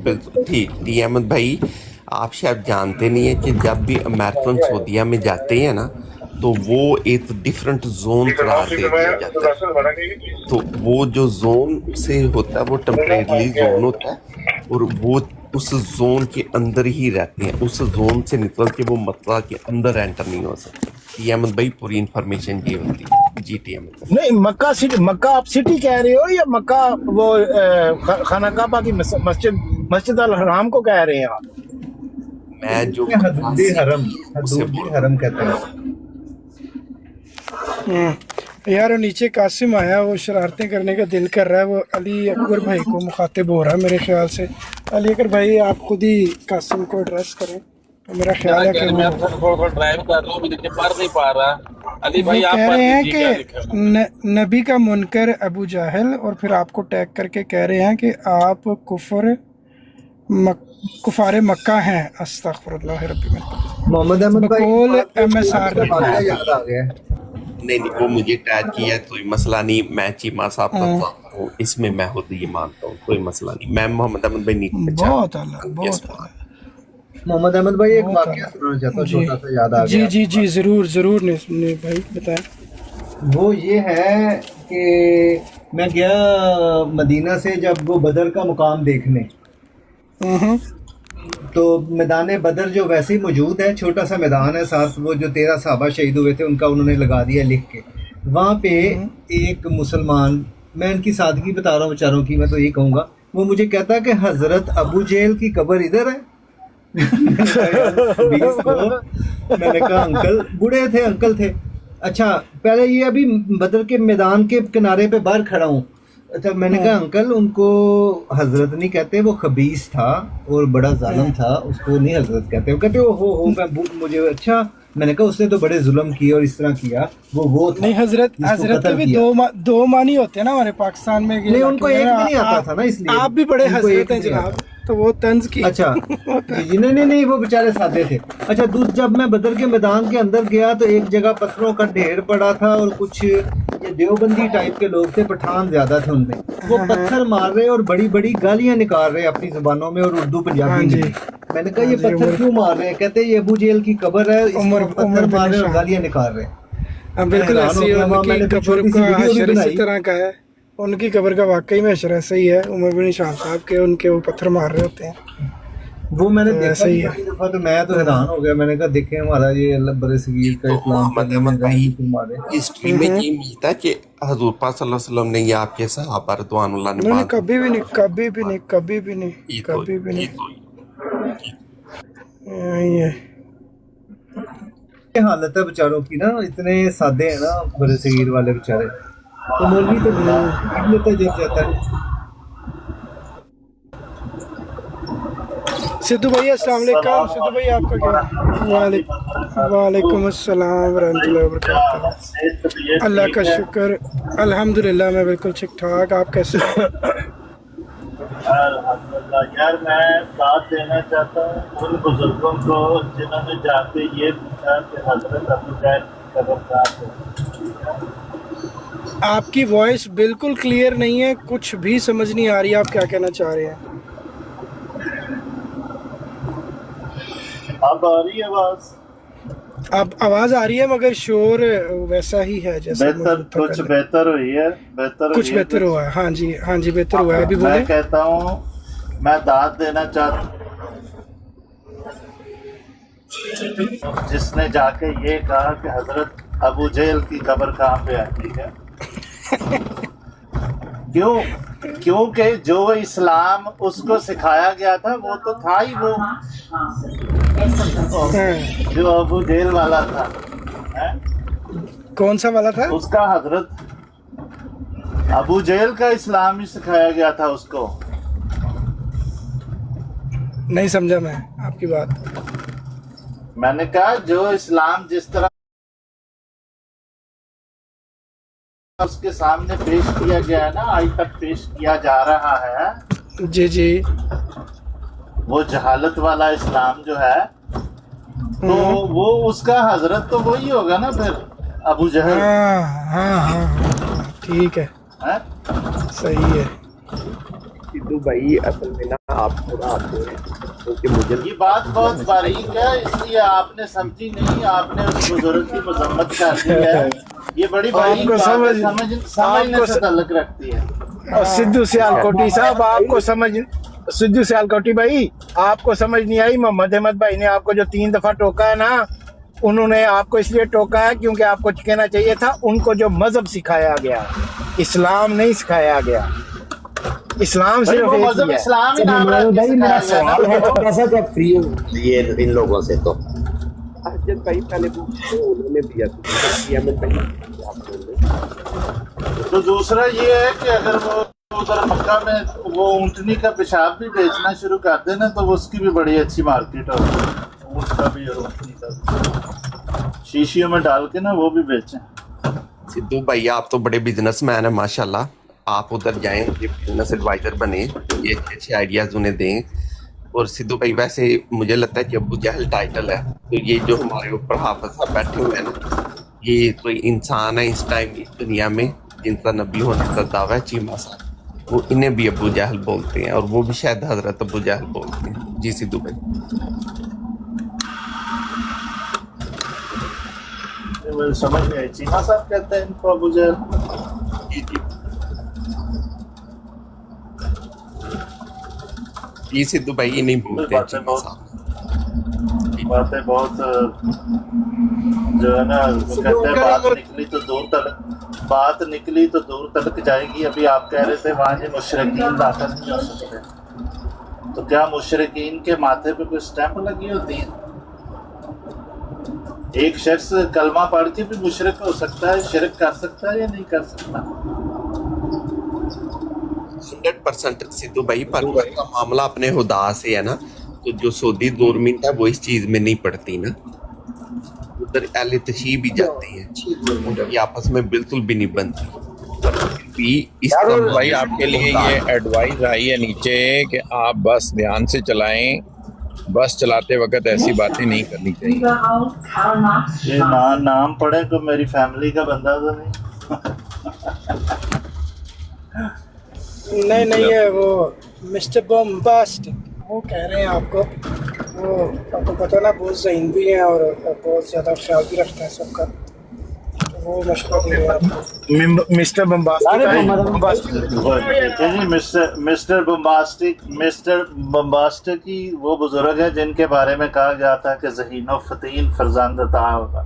बिल्कुल ठीक। डी अहमद भाई, आप शायद जानते नहीं है कि जब भी अमेरिकन सऊदिया में जाते हैं ना तो वो एक डिफरेंट जोन करार दे दिया जाता है, तो वो जो जोन से होता है वो टेम्परेरी जोन होता है और वो उस जोन के अंदर ही रहते हैं, उस जोन से निकल के वो मक्का के अंदर एंटर नहीं हो सकते। टी अहमद भाई पूरी इन्फॉर्मेशन ये होती है। जी टी अहमद नहीं, मक्का आप सिटी कह रहे हो या मक्का वो खाना काबा की मस्जिद अल हराम को कह रहे हैं आप? मैं जो हरम कहते हैं यार। वो नीचे कासिम आया, वो शरारतें करने का दिल कर रहा है, वो अली अकबर भाई को मुखातिब हो रहा है मेरे ख्याल से। अली अकबर भाई आप खुद ही कासिम को एड्रेस करें, तो मेरा ख्याल है कि मैं थोड़ा ड्राइव कर रहा हूँ, मुझे पढ़ नहीं पा रहा। अली भाई आप कह रहे हैं कि नबी का मुनकर अबू जाहल, और फिर आपको टैग करके कह रहे हैं कि आप कुफारे मक्का हैं। अस्तगफिरुल्लाह रब्बी मोहम्मद अहमद भाई MSR याद आ गया। नहीं, वो मुझे टैग किया है, कोई मसला नहीं। मैं चीमा साहब का हूँ, इसमें मैं खुद ये मानता हूँ, कोई मसला नहीं। मैं मोहम्मद अहमद भाई नहीं बहुत आला। मोहम्मद अहमद भाई एक वाकया सुनाना चाहता हूँ, छोटा सा याद आ गया। जी जरूर ने भाई बताएं। वो ये है कि मैं गया मदीना से जब वो बदर का मुकाम देखने, तो मैदान बदर जो वैसे ही मौजूद है, छोटा सा मैदान है, साथ वो जो 13 सहाबा शहीद हुए थे उनका उन्होंने लगा दिया लिख के। वहाँ पे एक मुसलमान, मैं इनकी सादगी बता रहा हूँ बेचारों की, मैं तो ये कहूँगा, वो मुझे कहता कि हज़रत अबू जेल की कब्र इधर है। मैंने कहा अंकल, बूढ़े थे अंकल थे। अच्छा, पहले ये अभी बदर के मैदान के किनारे पे बाहर खड़ा हूँ। अच्छा, मैंने कहा अंकल उनको हजरत नहीं कहते, वो खबीस था और बड़ा जालिम था, उसको नहीं हजरत कहते। वो कहते हो मैं मुझे। अच्छा, मैंने कहा उसने तो बड़े जुल्म किए और इस तरह किया, वो था। नहीं, हजरत भी दो मानी होते हैं ना हमारे पाकिस्तान में। नहीं, उनको एक भी नहीं आता था ना, इसलिए आप भी बड़े हजरत हैं जनाब, तो वो तंज की। अच्छा नहीं, वो बेचारे सादे थे। अच्छा, जब मैं बदर के मैदान के अंदर गया तो एक जगह पत्थरों का ढेर पड़ा था और कुछ ये देवबंदी टाइप के लोग थे, पठान ज्यादा थे उनमें। वो पत्थर मार रहे और बड़ी बड़ी गालियां निकाल रहे अपनी जुबानों में और उर्दू पंजाबी में। मैंने कहा ये पत्थर क्यों मार रहे हैं? कहते ये अबू जेल की कब्र है, इसमें पत्थर मार रहे और गालियां निकाल रहे हैं। बिल्कुल ऐसी उनकी कब्र का हशर इसी तरह का है, उनकी कब्र का वाकई में हशर ऐसा ही है। उमर बिन शाम साहब के, उनके वो पत्थर मार रहे होते हैं। وہ میں نے تو دیکھا ایسا ہی ہے۔ پہلی دفعہ تو میں تو حیران ہو گیا، میں نے کہا دیکھیں ہمارا یہ اللہ بر صغیر کا تو اسلام محمد احمد بھائی ہسٹری میں یہ ملتا ہے کہ حضور پاک صلی اللہ علیہ وسلم نے یا آپ کے صحابہ رضوان اللہ نے نہیں بعد کبھی بھی نہیں، کبھی بھی نہیں، کبھی بھی نہیں، یہ تو کبھی بھی یہ نہیں۔ تو یہی ہے۔ یہ حالت ہے بیچاروں کی نا، اتنے سادے ہیں نا بر صغیر والے بیچارے، تو مولوی تو پیٹ لیتا ہے جب جاتا ہے۔ سدھو بھائی السلام علیکم۔ سدھو بھائی آپ کا کیا؟ وعلیکم السلام ورحمۃ اللہ وبرکاتہ۔ اللہ کا شکر، الحمدللہ میں بالکل ٹھیک ٹھاک۔ آپ کیسے ہیں؟ الحمدللہ یار، میں ساتھ دینا چاہتا ہوں ان بزرگوں کو جنہوں نے جا کے یہ پوچھا کہ حضرت ابو جہل کی قبر کہاں پہ۔ آپ کی وائس بالکل کلیئر نہیں ہے، کچھ بھی سمجھ نہیں آ رہی آپ کیا کہنا چاہ رہے ہیں۔ اب آ رہی ہے آواز؟ اب آواز آ رہی ہے مگر شور ویسا ہی ہے جیسا بہتر، کچھ بہتر ہوئی ہے، بہتر کچھ ہوئی ہے بہتر ہوا ہے۔ ہاں جی ہاں جی بہتر ہوا ہے، ابھی میں بولیں۔ کہتا ہوں، میں داد دینا چاہتا ہوں جس نے جا کے یہ کہا کہ حضرت ابو جہل کی قبر کہاں پہ ہے، ٹھیک ہے؟ کیونکہ جو اسلام اس کو سکھایا گیا تھا وہ تو تھا ہی وہ جو ابو جہل والا تھا۔ کون سا والا تھا؟ اس کا حضرت ابو جہل کا اسلام ہی سکھایا گیا تھا اس کو۔ نہیں سمجھا میں آپ کی بات۔ میں نے کہا جو اسلام جس طرح اس کے سامنے پیش کیا گیا ہے نا، آج تک پیش کیا جا رہا ہے، جی جی، وہ جہالت والا اسلام جو ہے، تو وہ اس کا حضرت تو وہی ہوگا نا پھر، ابو جہل۔ ہاں ہاں ہاں ہاں، ٹھیک ہے، صحیح ہے۔ سدھو بھائی اصل میں نا آپ تھوڑا آتے ہیں کیونکہ مجھے یہ بات بہت باریک ہے، اس لیے آپ نے سمجھی نہیں، آپ نے اس بزرگ کی مذمت کر دی ہے۔ یہ بڑی باریک بات ہے، سمجھنے سے تعلق رکھتی ہے۔ اور سدھو سیالکوٹی صاحب آپ کو سدھو سیالکوٹی بھائی آپ کو سمجھ نہیں آئی، محمد احمد بھائی نے آپ کو جو 3 دفعہ ٹوکا ہے نا، انہوں نے آپ کو اس لیے ٹوکا ہے کیونکہ آپ کو کہنا چاہیے تھا ان کو جو مذہب سکھایا گیا، اسلام نہیں سکھایا گیا۔ اسلام صرف ایک ہی ہے۔ اسلام ہی نام رکھ کے میرا سکھایا گیا سوال ہے نا۔ تھوڑا سا، جب فری ہو یہ ان لوگوں سے تو احجت بھائی پہلے انہوں نے دیا تو دوسرا یہ ہے کہ اگر وہ ادھر مکہ میں وہ اونٹنی کا پیشاب بھی بیچنا شروع کر دے نا، تو اس کی بھی بڑی اچھی مارکیٹ ہوگی، اونٹ کا بھی اور اونٹنی کا بھی، شیشیوں میں ڈال کے نا وہ بھی بیچیں۔ سدھو بھائی آپ تو بڑے بزنس مین ہیں ماشاءاللہ، آپ ادھر جائیں، یہ بزنس ایڈوائزر بنے، یہ اچھے اچھے آئیڈیاز انہیں دیں۔ اور سدھو بھائی ویسے مجھے لگتا ہے کہ ابو جہل ٹائٹل ہے، تو یہ جو ہمارے اوپر حافظ صاحب بیٹھے ہوئے ہیں نا، یہ کوئی انسان ہے اس ٹائم اس دنیا میں جن کا نبی ہونے کا دعویٰ ہے، چیمہ صاحب، وہ انہیں بھی ابو جہل بولتے ہیں، اور وہ بھی شاید حضرت ابو جہل بولتے ہیں۔ جی سدھو بھائی مجھے سمجھ نہیں آئی، چیمہ صاحب کہتے ہیں ان کو ابو جہل؟ جی جی یہ سدھو بھائی یہ نہیں بولتے باتیں بہت جو ہے نا، وہ کہتے ہیں بات نکلی تو دور تلک جائے گی۔ ابھی آپ کہہ رہے تھے وہاں جی مشرکین داخل نہیں ہو سکتے، تو کیا مشرکین کے ماتھے پہ کوئی اسٹیمپ لگی ہوتی ہے؟ ایک شخص کلمہ پڑھ کے بھی مشرک ہو سکتا ہے، شرک کر سکتا ہے یا نہیں کر سکتا؟ 100% سدھو بھائی، پر اس کا معاملہ اپنے خدا سے ہے نا، تو جو سعودی گورنمنٹ ہے وہ اس چیز میں نہیں پڑتی نا، ادھر اہل تشیع بھی جاتے ہیں، یہ آپس میں بالکل بھی نہیں بنتی۔ بھائی آپ کے لیے یہ ایڈوائز آئی ہے نیچے کہ آپ بس دھیان سے چلائیں، بس چلاتے وقت ایسی باتیں نہیں کرنی چاہیے۔ یہ نام پڑھے تو میری فیملی کا بندہ تو نہیں؟ نہیں ہے وہ مسٹر بومباسٹک، وہ کہہ رہے ہیں آپ کو، وہ آپ کو پتہ نا بہت ذہین بھی ہیں اور بہت زیادہ خیال بھی رکھتے ہیں سب کا، वो मशवरा दे रहे हैं मिस्टर मिस्टर बम्बास्टिक ही वो बुजुर्ग है जिनके बारे में कहा गया था कि ज़हीनो फतीन फरजंद अता होगा।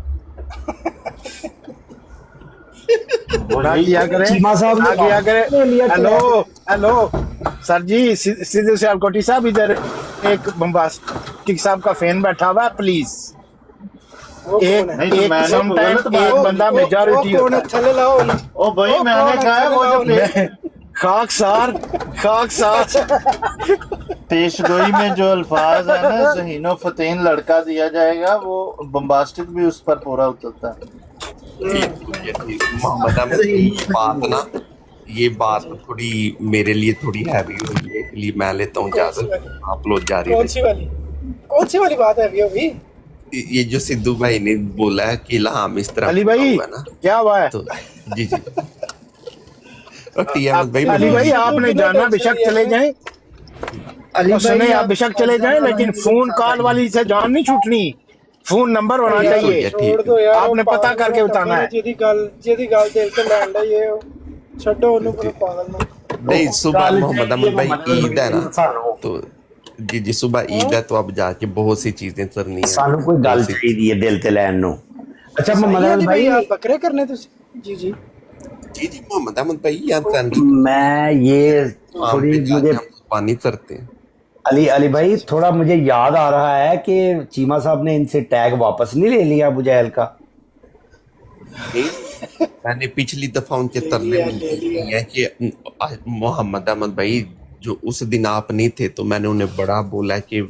हेलो सर जी, सीधे से अलकोटी साहब, इधर एक बम्बास्टिक साहब का फैन बैठा हुआ है, प्लीज। एक बंदा मेजॉरिटी चले लाओ। ओ भाई मैंने कहा है वो जो खाकसार पेशगोई में जो अल्फाज है ना, ज़हीनो फतीन लड़का दिया जाएगा, वो बम्बास्टिक भी उस पर पूरा उतरता है। मोहम्मद अहमद की बात ना, ये बात थोड़ी मेरे लिए थोड़ी हैवी हुई है, इसलिए मैं लेता हूँ इजाजत, आप लोग जारी रखें। कौन सी वाली बात है अभी? ये जो सिद्धू भाई ने बोला है कि इल्हाम इस तरह अली भाई ना, क्या हुआ है? तो जी भाई, अली भाई आपने जाना बेशक चले जाएं, सुने आप बेशक चले जाएं, लेकिन फोन कॉल वाली से जान नहीं छूटनी, फोन नंबर होना चाहिए, छोड़ दो यार, आपने पता करके बताना है। जेदी गल दिल ते लैंड है ये, छड्डो ओनू कोई पागल नहीं। सुबह मोहम्मद अहमद भाई ईद है ना, तो जी सुबह ईद है, तो अब जाके बहुत सी चीजें करनी है, सानू कोई गल चाहिए दिल ते लैन नो। अच्छा मोहम्मद अहमद भाई, आप बकरे करने तो जी मोहम्मद अहमद भाई यार, मैं ये थोड़ी मुझे पानी करते हैं अली भाई, थोड़ा मुझे याद आ रहा है कि चीमा साहब ने इनसे टैग वापस नहीं ले लिया अबू जहल का। मैंने पिछली दफा उनके तरले में लिया है कि मोहम्मद अहमद भाई जो उस दिन आप नहीं थे, तो मैंने उन्हें बड़ा बोला कि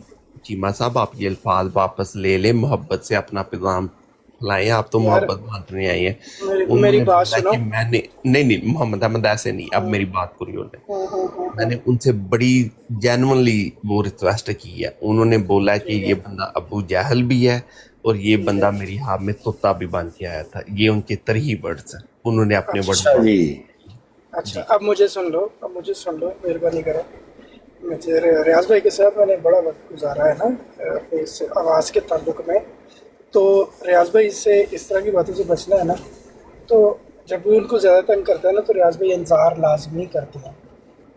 चीमा साहब आप ये अल्फाज वापस ले लें, मोहब्बत से अपना पैगाम फैलाएं, आप तो मोहब्बत बांटने आई हैं। मेरी बात सुनो। मैंने नहीं मोहम्मद अहमद ऐसे नहीं, अब मेरी बात पूरी होने, मैंने उनसे बड़ी जेन्युइनली वो रिक्वेस्ट की है। उन्होंने बोला कि ये बंदा अबू जहल भी है और ये बंदा मेरी हाथ में तोता भी बन के आया था, ये उनके तरही वर्ड्स हैं, उन्होंने अपने वर्ड्स। अच्छा अब मुझे सुन लो, मेहरबानी करो। मुझे रियाज भाई के साथ मैंने बड़ा वक्त गुजारा है ना इस आवाज़ के ताल्लुक में, तो रियाज भाई से इस तरह की बातों से बचना है ना, तो जब भी उनको ज़्यादा तंग करता है ना, तो रियाज भाई इंतज़ार लाजमी करते हैं।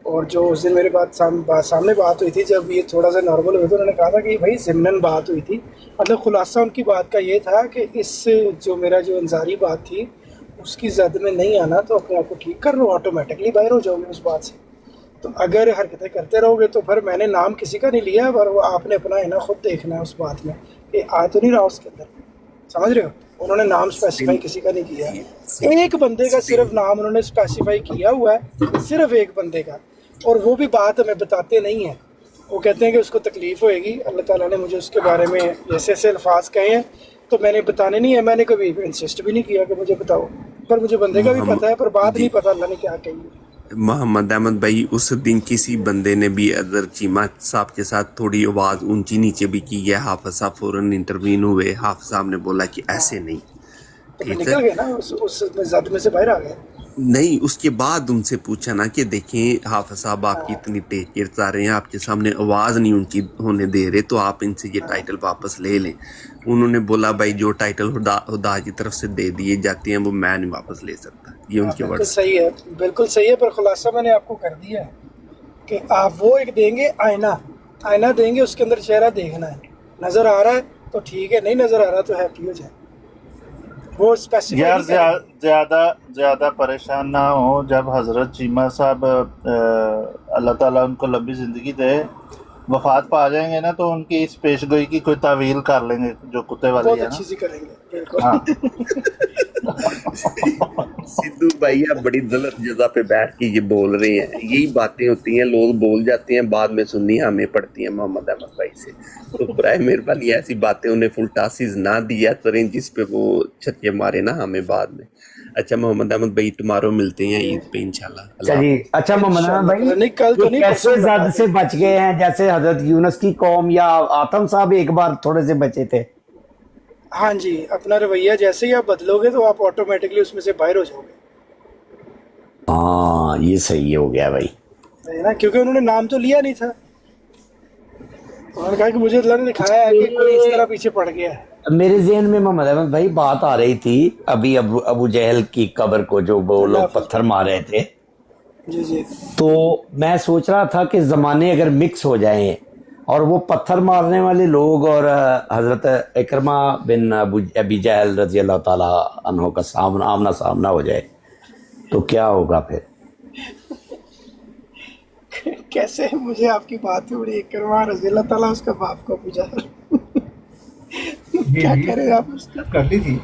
और जो उस दिन मेरे सामने बात हुई थी, जब ये थोड़ा सा नॉर्मल हुआ, तो उन्होंने कहा था कि भाई ज़िमनन बात हुई थी, मतलब खुलासा उनकी बात का ये था कि इस जो मेरा जो इंतज़ारी बात थी उसकी जद में नहीं आना, तो अपने आप को ठीक कर लो, ऑटोमेटिकली बाहर हो जाओगे उस बात से। तो अगर हरकतें करते रहोगे तो फिर मैंने नाम किसी का नहीं लिया, पर वो आपने अपना है ना खुद देखना है उस बात में कि आ तो नहीं रहा उसके अंदर, समझ रहे हो? उन्होंने नाम स्पेसिफाई किसी का नहीं किया, एक बंदे का सिर्फ नाम उन्होंने स्पेसिफाई किया हुआ है, सिर्फ एक बंदे का, और वो भी बात हमें बताते नहीं हैं। वो कहते हैं कि उसको तकलीफ़ होएगी, अल्लाह ताला ने मुझे उसके बारे में ऐसे ऐसे अल्फाज कहे हैं, तो मैंने बताने नहीं है, मैंने कभी इंसिस्ट भी नहीं किया कि मुझे बताओ, पर मुझे बंदे का भी पता है, पर बात नहीं पता अल्लाह ने क्या कही। मोहम्मद अहमद भाई, उस दिन किसी बंदे ने भी अगर चीमा साहब के साथ थोड़ी आवाज़ ऊंची नीचे भी की है, हाफिज साहब फौरन इंटरवीन हुए, हाफिज साहब ने बोला कि ऐसे नहीं, ठीक निकल गए ना उस ज़द में से बाहर आ गए। नहीं, उसके बाद उनसे पूछा ना कि देखें हाफिज साहब आपकी इतनी टेक चाह रहे हैं, आपके सामने आवाज़ नहीं ऊंची होने दे रहे, तो आप इनसे ये टाइटल वापस ले लें। उन्होंने बोला भाई जो टाइटल खुदा की तरफ से दे दिए जाते हैं वो मैं नहीं वापस ले सकता, ये उनके वर्ड। सही है, बिल्कुल सही है, पर खुलासा मैंने आपको कर दिया है कि आप वो एक देंगे आईना देंगे, उसके अंदर चेहरा देखना है, नज़र आ रहा है तो ठीक है, नहीं नज़र आ रहा तो हैप्पी हो जाए। वो स्पेसिफिक यार ज़्यादा परेशान ना हो, जब हज़रत चीमा साहब अल्लाह ताला उनको लंबी ज़िंदगी दे, वफात पा जाएंगे ना, तो उनकी इस पेशगोई की कोई तावील कर लेंगे जो कुत्ते वाली है ना, बहुत अच्छी सी करेंगे, बिल्कुल। हाँ। सिद्धू भाई आप बड़ी गलत जगह पे बैठ के ये बोल रहे हैं, यही बातें होती हैं, लोग बोल जाते हैं, बाद में सुननी हमें पड़ती हैं मोहम्मद अहमद भाई से। तो बराए मेहरबानी ऐसी बातें उन्हें फुल टासिस ना दिया करें जिस पे वो छक्के मारे ना हमें बाद में। अच्छा मोहम्मद अहमद भाई, टुमारो मिलते हैं ईद पे इंशाल्लाह। अच्छा मोहम्मद अहमद भाई, कैसे जद से बच गए हैं, जैसे हजरत यूनुस की कौम या आतम साहब एक बार थोड़े से बचे थे? हाँ जी, अपना रवैया जैसे ही आप बदलोगे तो आप ऑटोमेटिकली उसमें से बाहर हो जाओगे। हाँ ये सही हो गया भाई, है ना, क्योंकि उन्होंने नाम तो लिया नहीं था, उन्होंने कहा कि मुझे अल्लाह ने दिखाया है कि कोई इस तरह पीछे पड़ गया है। मेरे ज़हन में मोहम्मद अहमद भाई बात आ रही थी अभी अबू जहल की कब्र को जो वो लोग पत्थर मार रहे थे, जी जी, तो मैं सोच रहा था कि ज़माने अगर मिक्स हो जाएं और वो पत्थर मारने वाले लोग और हज़रत इकरमा बिन अबी जहल रज़ी अल्लाह ताला अन्हो का आमना सामना हो जाए तो क्या होगा फिर? कैसे मुझे आपकी बात ही बड़ी इकरमा रज़ी अल्लाह ताला उसका बाप को पूछा क्या करें आप उसका कर ली थी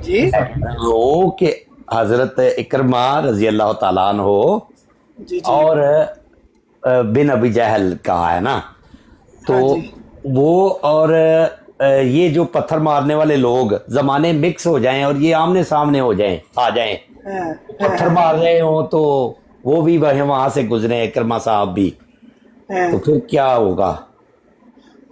जी, वो कि हज़रत इकरमा रज़ी अल्लाह ताला अन्हो जी जी, और बिन अबी जहल का है ना, तो वो और ये जो पत्थर मारने वाले लोग ज़माने मिक्स हो जाएं और ये आमने सामने हो जाएं, आ जाएं, पत्थर मार रहे हो तो वो भी वहां से गुजरे इकरमा साहब भी, तो फिर क्या होगा?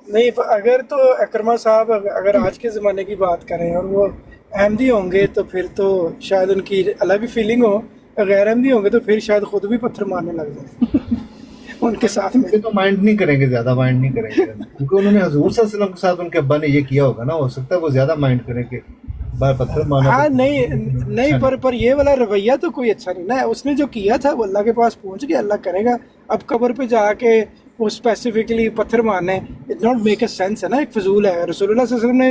नहीं अगर तो इकरमा साहब अगर आज के ज़माने की बात करें और वो अहमदी होंगे तो फिर तो शायद उनकी अलग ही फीलिंग हो, गैर अहमदी होंगे तो फिर शायद खुद भी पत्थर मारने लग जाए उनके साथ में। तो माइंड नहीं करेंगे, ज्यादा माइंड नहीं करेंगे क्योंकि उन्होंने हजूर सल्लल्लाहु अलैहि वसल्लम के साथ उनके अब्बा ने ये किया होगा ना, हो सकता है वो ज्यादा माइंड करेंगे बार पत्थर मारना। हाँ नहीं पर ये वाला रवैया तो कोई अच्छा नहीं ना, उसने जो किया था वो अल्लाह के पास पहुंच गया, अल्लाह करेगा। अब कब्र पे जाके वो स्पेसिफिकली पत्थर मारने, it not make a sense है ना, एक फजूल है। रसूलुल्लाह सल्लल्लाहु अलैहि वसल्लम ने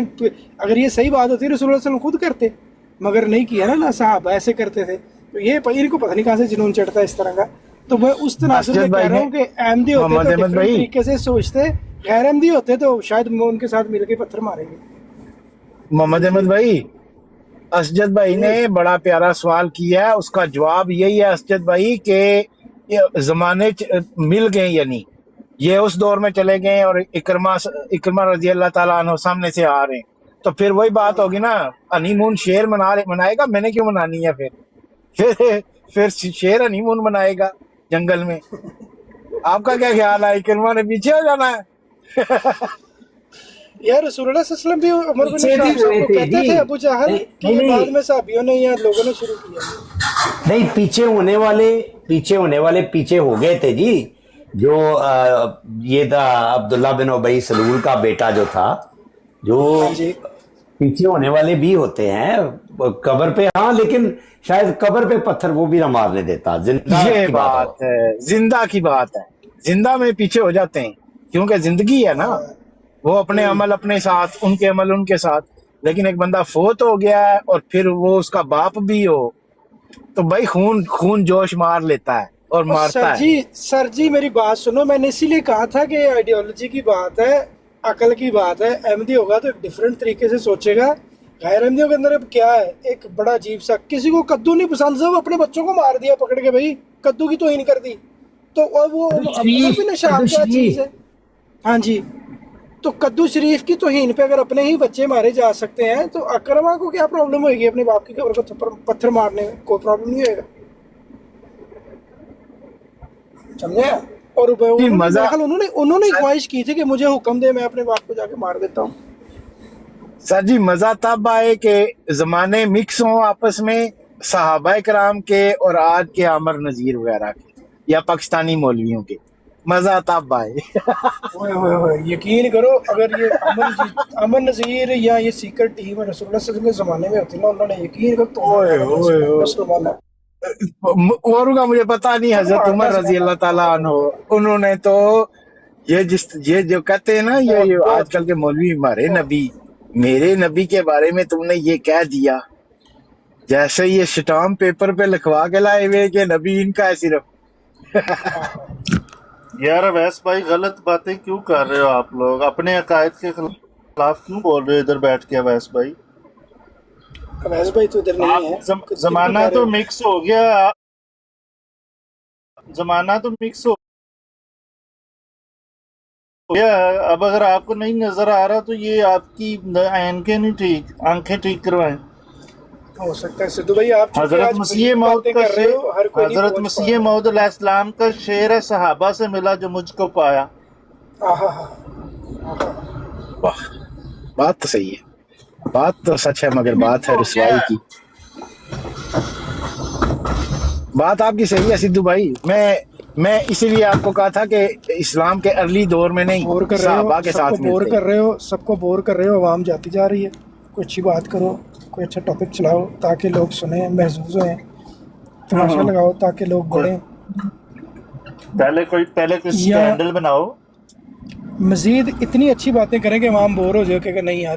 अगर ये सही बात होती रसूलुल्लाह सल्लल्लाहु अलैहि वसल्लम खुद करते, मगर नहीं किया ना साहब ऐसे करते थे, तो ये इनको पता नहीं कहाँ से जुनून चढ़ता है इस तरह का। तो मैं उस तनासुर में कह रहा हूँ कि अहमदी होते तो डिफरेंट तरीके से सोचते, गैर अहमदी होते तो शायद उनके साथ मिलकर पत्थर मारेंगे। मोहम्मद अहमद भाई, असजद भाई ने बड़ा प्यारा सवाल किया है, उसका जवाब यही है असजद भाई के जमाने मिल गए, यानी ये उस दौर में चले गए और इकरमा रजी अल्लाह ताला अन्हु सामने से आ रहे हैं, तो फिर वही बात होगी ना, हनीमून शेर मनाएगा, मैंने क्यों मनानी है? फिर शेर हनीमून मनाएगा जंगल में। आपका क्या ख्याल है, इकरमा ने पीछे हो जाना है? यार रसूलुल्लाह सल्लल्लाहु अलैहि वसल्लम भी उमर बिन खत्ताब को कहते थे अबू जहल कि बाद में साहबियों ने या लोगों ने शुरू किया। नहीं, पीछे होने वाले पीछे हो गए थे जी। जो ये था अब्दुल्ला बिन उबई सलूल का बेटा जो था, जो पीछे होने वाले भी होते हैं कब्र पे। हाँ, लेकिन शायद कब्र पे पत्थर वो भी ना मारने देता। ये बात है, जिंदा की बात है, जिंदा में पीछे हो जाते हैं क्योंकि जिंदगी है ना, वो अपने अमल अपने साथ, उनके अमल उनके साथ। लेकिन एक बंदा फोत हो गया है और फिर वो उसका बाप भी हो, तो भाई खून जोश मार लेता है और मारता है। सर जी मेरी बात सुनो, मैंने इसीलिए कहा था कि आइडियोलॉजी की बात है, अकल की बात है। अहमदी होगा तो एक डिफरेंट तरीके से सोचेगा। गैर अहमदियों के अंदर अब क्या है, एक बड़ा अजीब सा, किसी को कद्दू नहीं पसंद, सब अपने बच्चों को मार दिया पकड़ के, भाई कद्दू की तौहीन कर दी, तो वो नशाब क्या चीज है? हाँ जी, तो कद्दू शरीफ की तौहीन पे अगर अपने ही बच्चे मारे जा सकते हैं तो अकरमा को क्या प्रॉब्लम होगी अपने बाप की कब्र को पत्थर मारने में? कोई प्रॉब्लम नहीं होगा, समझे? और उन्होंने ख्वाहिश की थी कि मुझे हुक्म दे, मैं अपने बाप को जाके मार देता हूँ। सर जी मजा तब आए कि जमाने मिक्स हों आपस में, सहाबा कराम के और आज के आमर नजीर वगैरह के या पाकिस्तानी मौलवियों के, मजा तब आए। यकीन करो अगर ये अमन नजीर या ये सीक्रेट टीम रसूलुल्लाह सल्लल्लाहु अलैहि वसल्लम के जमाने में होती ना, उन्होंने यकीन करो और का मुझे पता नहीं, हजरत उमर रजी अल्लाह ताला अन्हु, उन्होंने तो ये जो कहते हैं ना, ये आजकल के मौलवी, हमारे नबी, मेरे नबी के बारे में तुमने ये कह दिया, जैसे ये स्टाम्प पेपर पे लिखवा के लाए हुए कि नबी इनका है सिर्फ। यार अवैस भाई, गलत बातें क्यों कर रहे हो आप लोग? अपने अकायद के खिलाफ क्यों बोल रहे हो इधर बैठ के? अवैस भाई तो इधर नहीं है। जमाना तो मिक्स हो गया, जमाना तो मिक्स हो गया। अब अगर आपको नहीं नजर आ रहा तो ये आपकी आंखें नहीं ठीक, आंखें ठीक करवाएं। हो सकता है सिद्धू भाई आप हजरत मसीह मौद अलैहिस्सलाम का शेर है, सहाबा से मिला जो मुझको पाया। वाह, बात तो सही है, बात तो सच है, मगर बात है रुसवाई की। बात आपकी सही है सिद्धू भाई। मैं मैं इसीलिए आपको कहा था कि इस्लाम के अर्ली दौर में नहीं, बोर कर रहे सहाबा हो, के सबको साथ बोर मिलते। कर रहे हो, सबको बोर कर रहे हो, आवाम जाती जा रही है। कोई अच्छी बात करो, कोई अच्छा टॉपिक चलाओ ताकि लोग सुने, महसूस हों, तमाशा लगाओ ताकि लोग बढ़ें। पहले कोई या स्कैंडल बनाओ। मजीद इतनी अच्छी बातें करें कि आवाम बोर हो जाए कि नहीं यार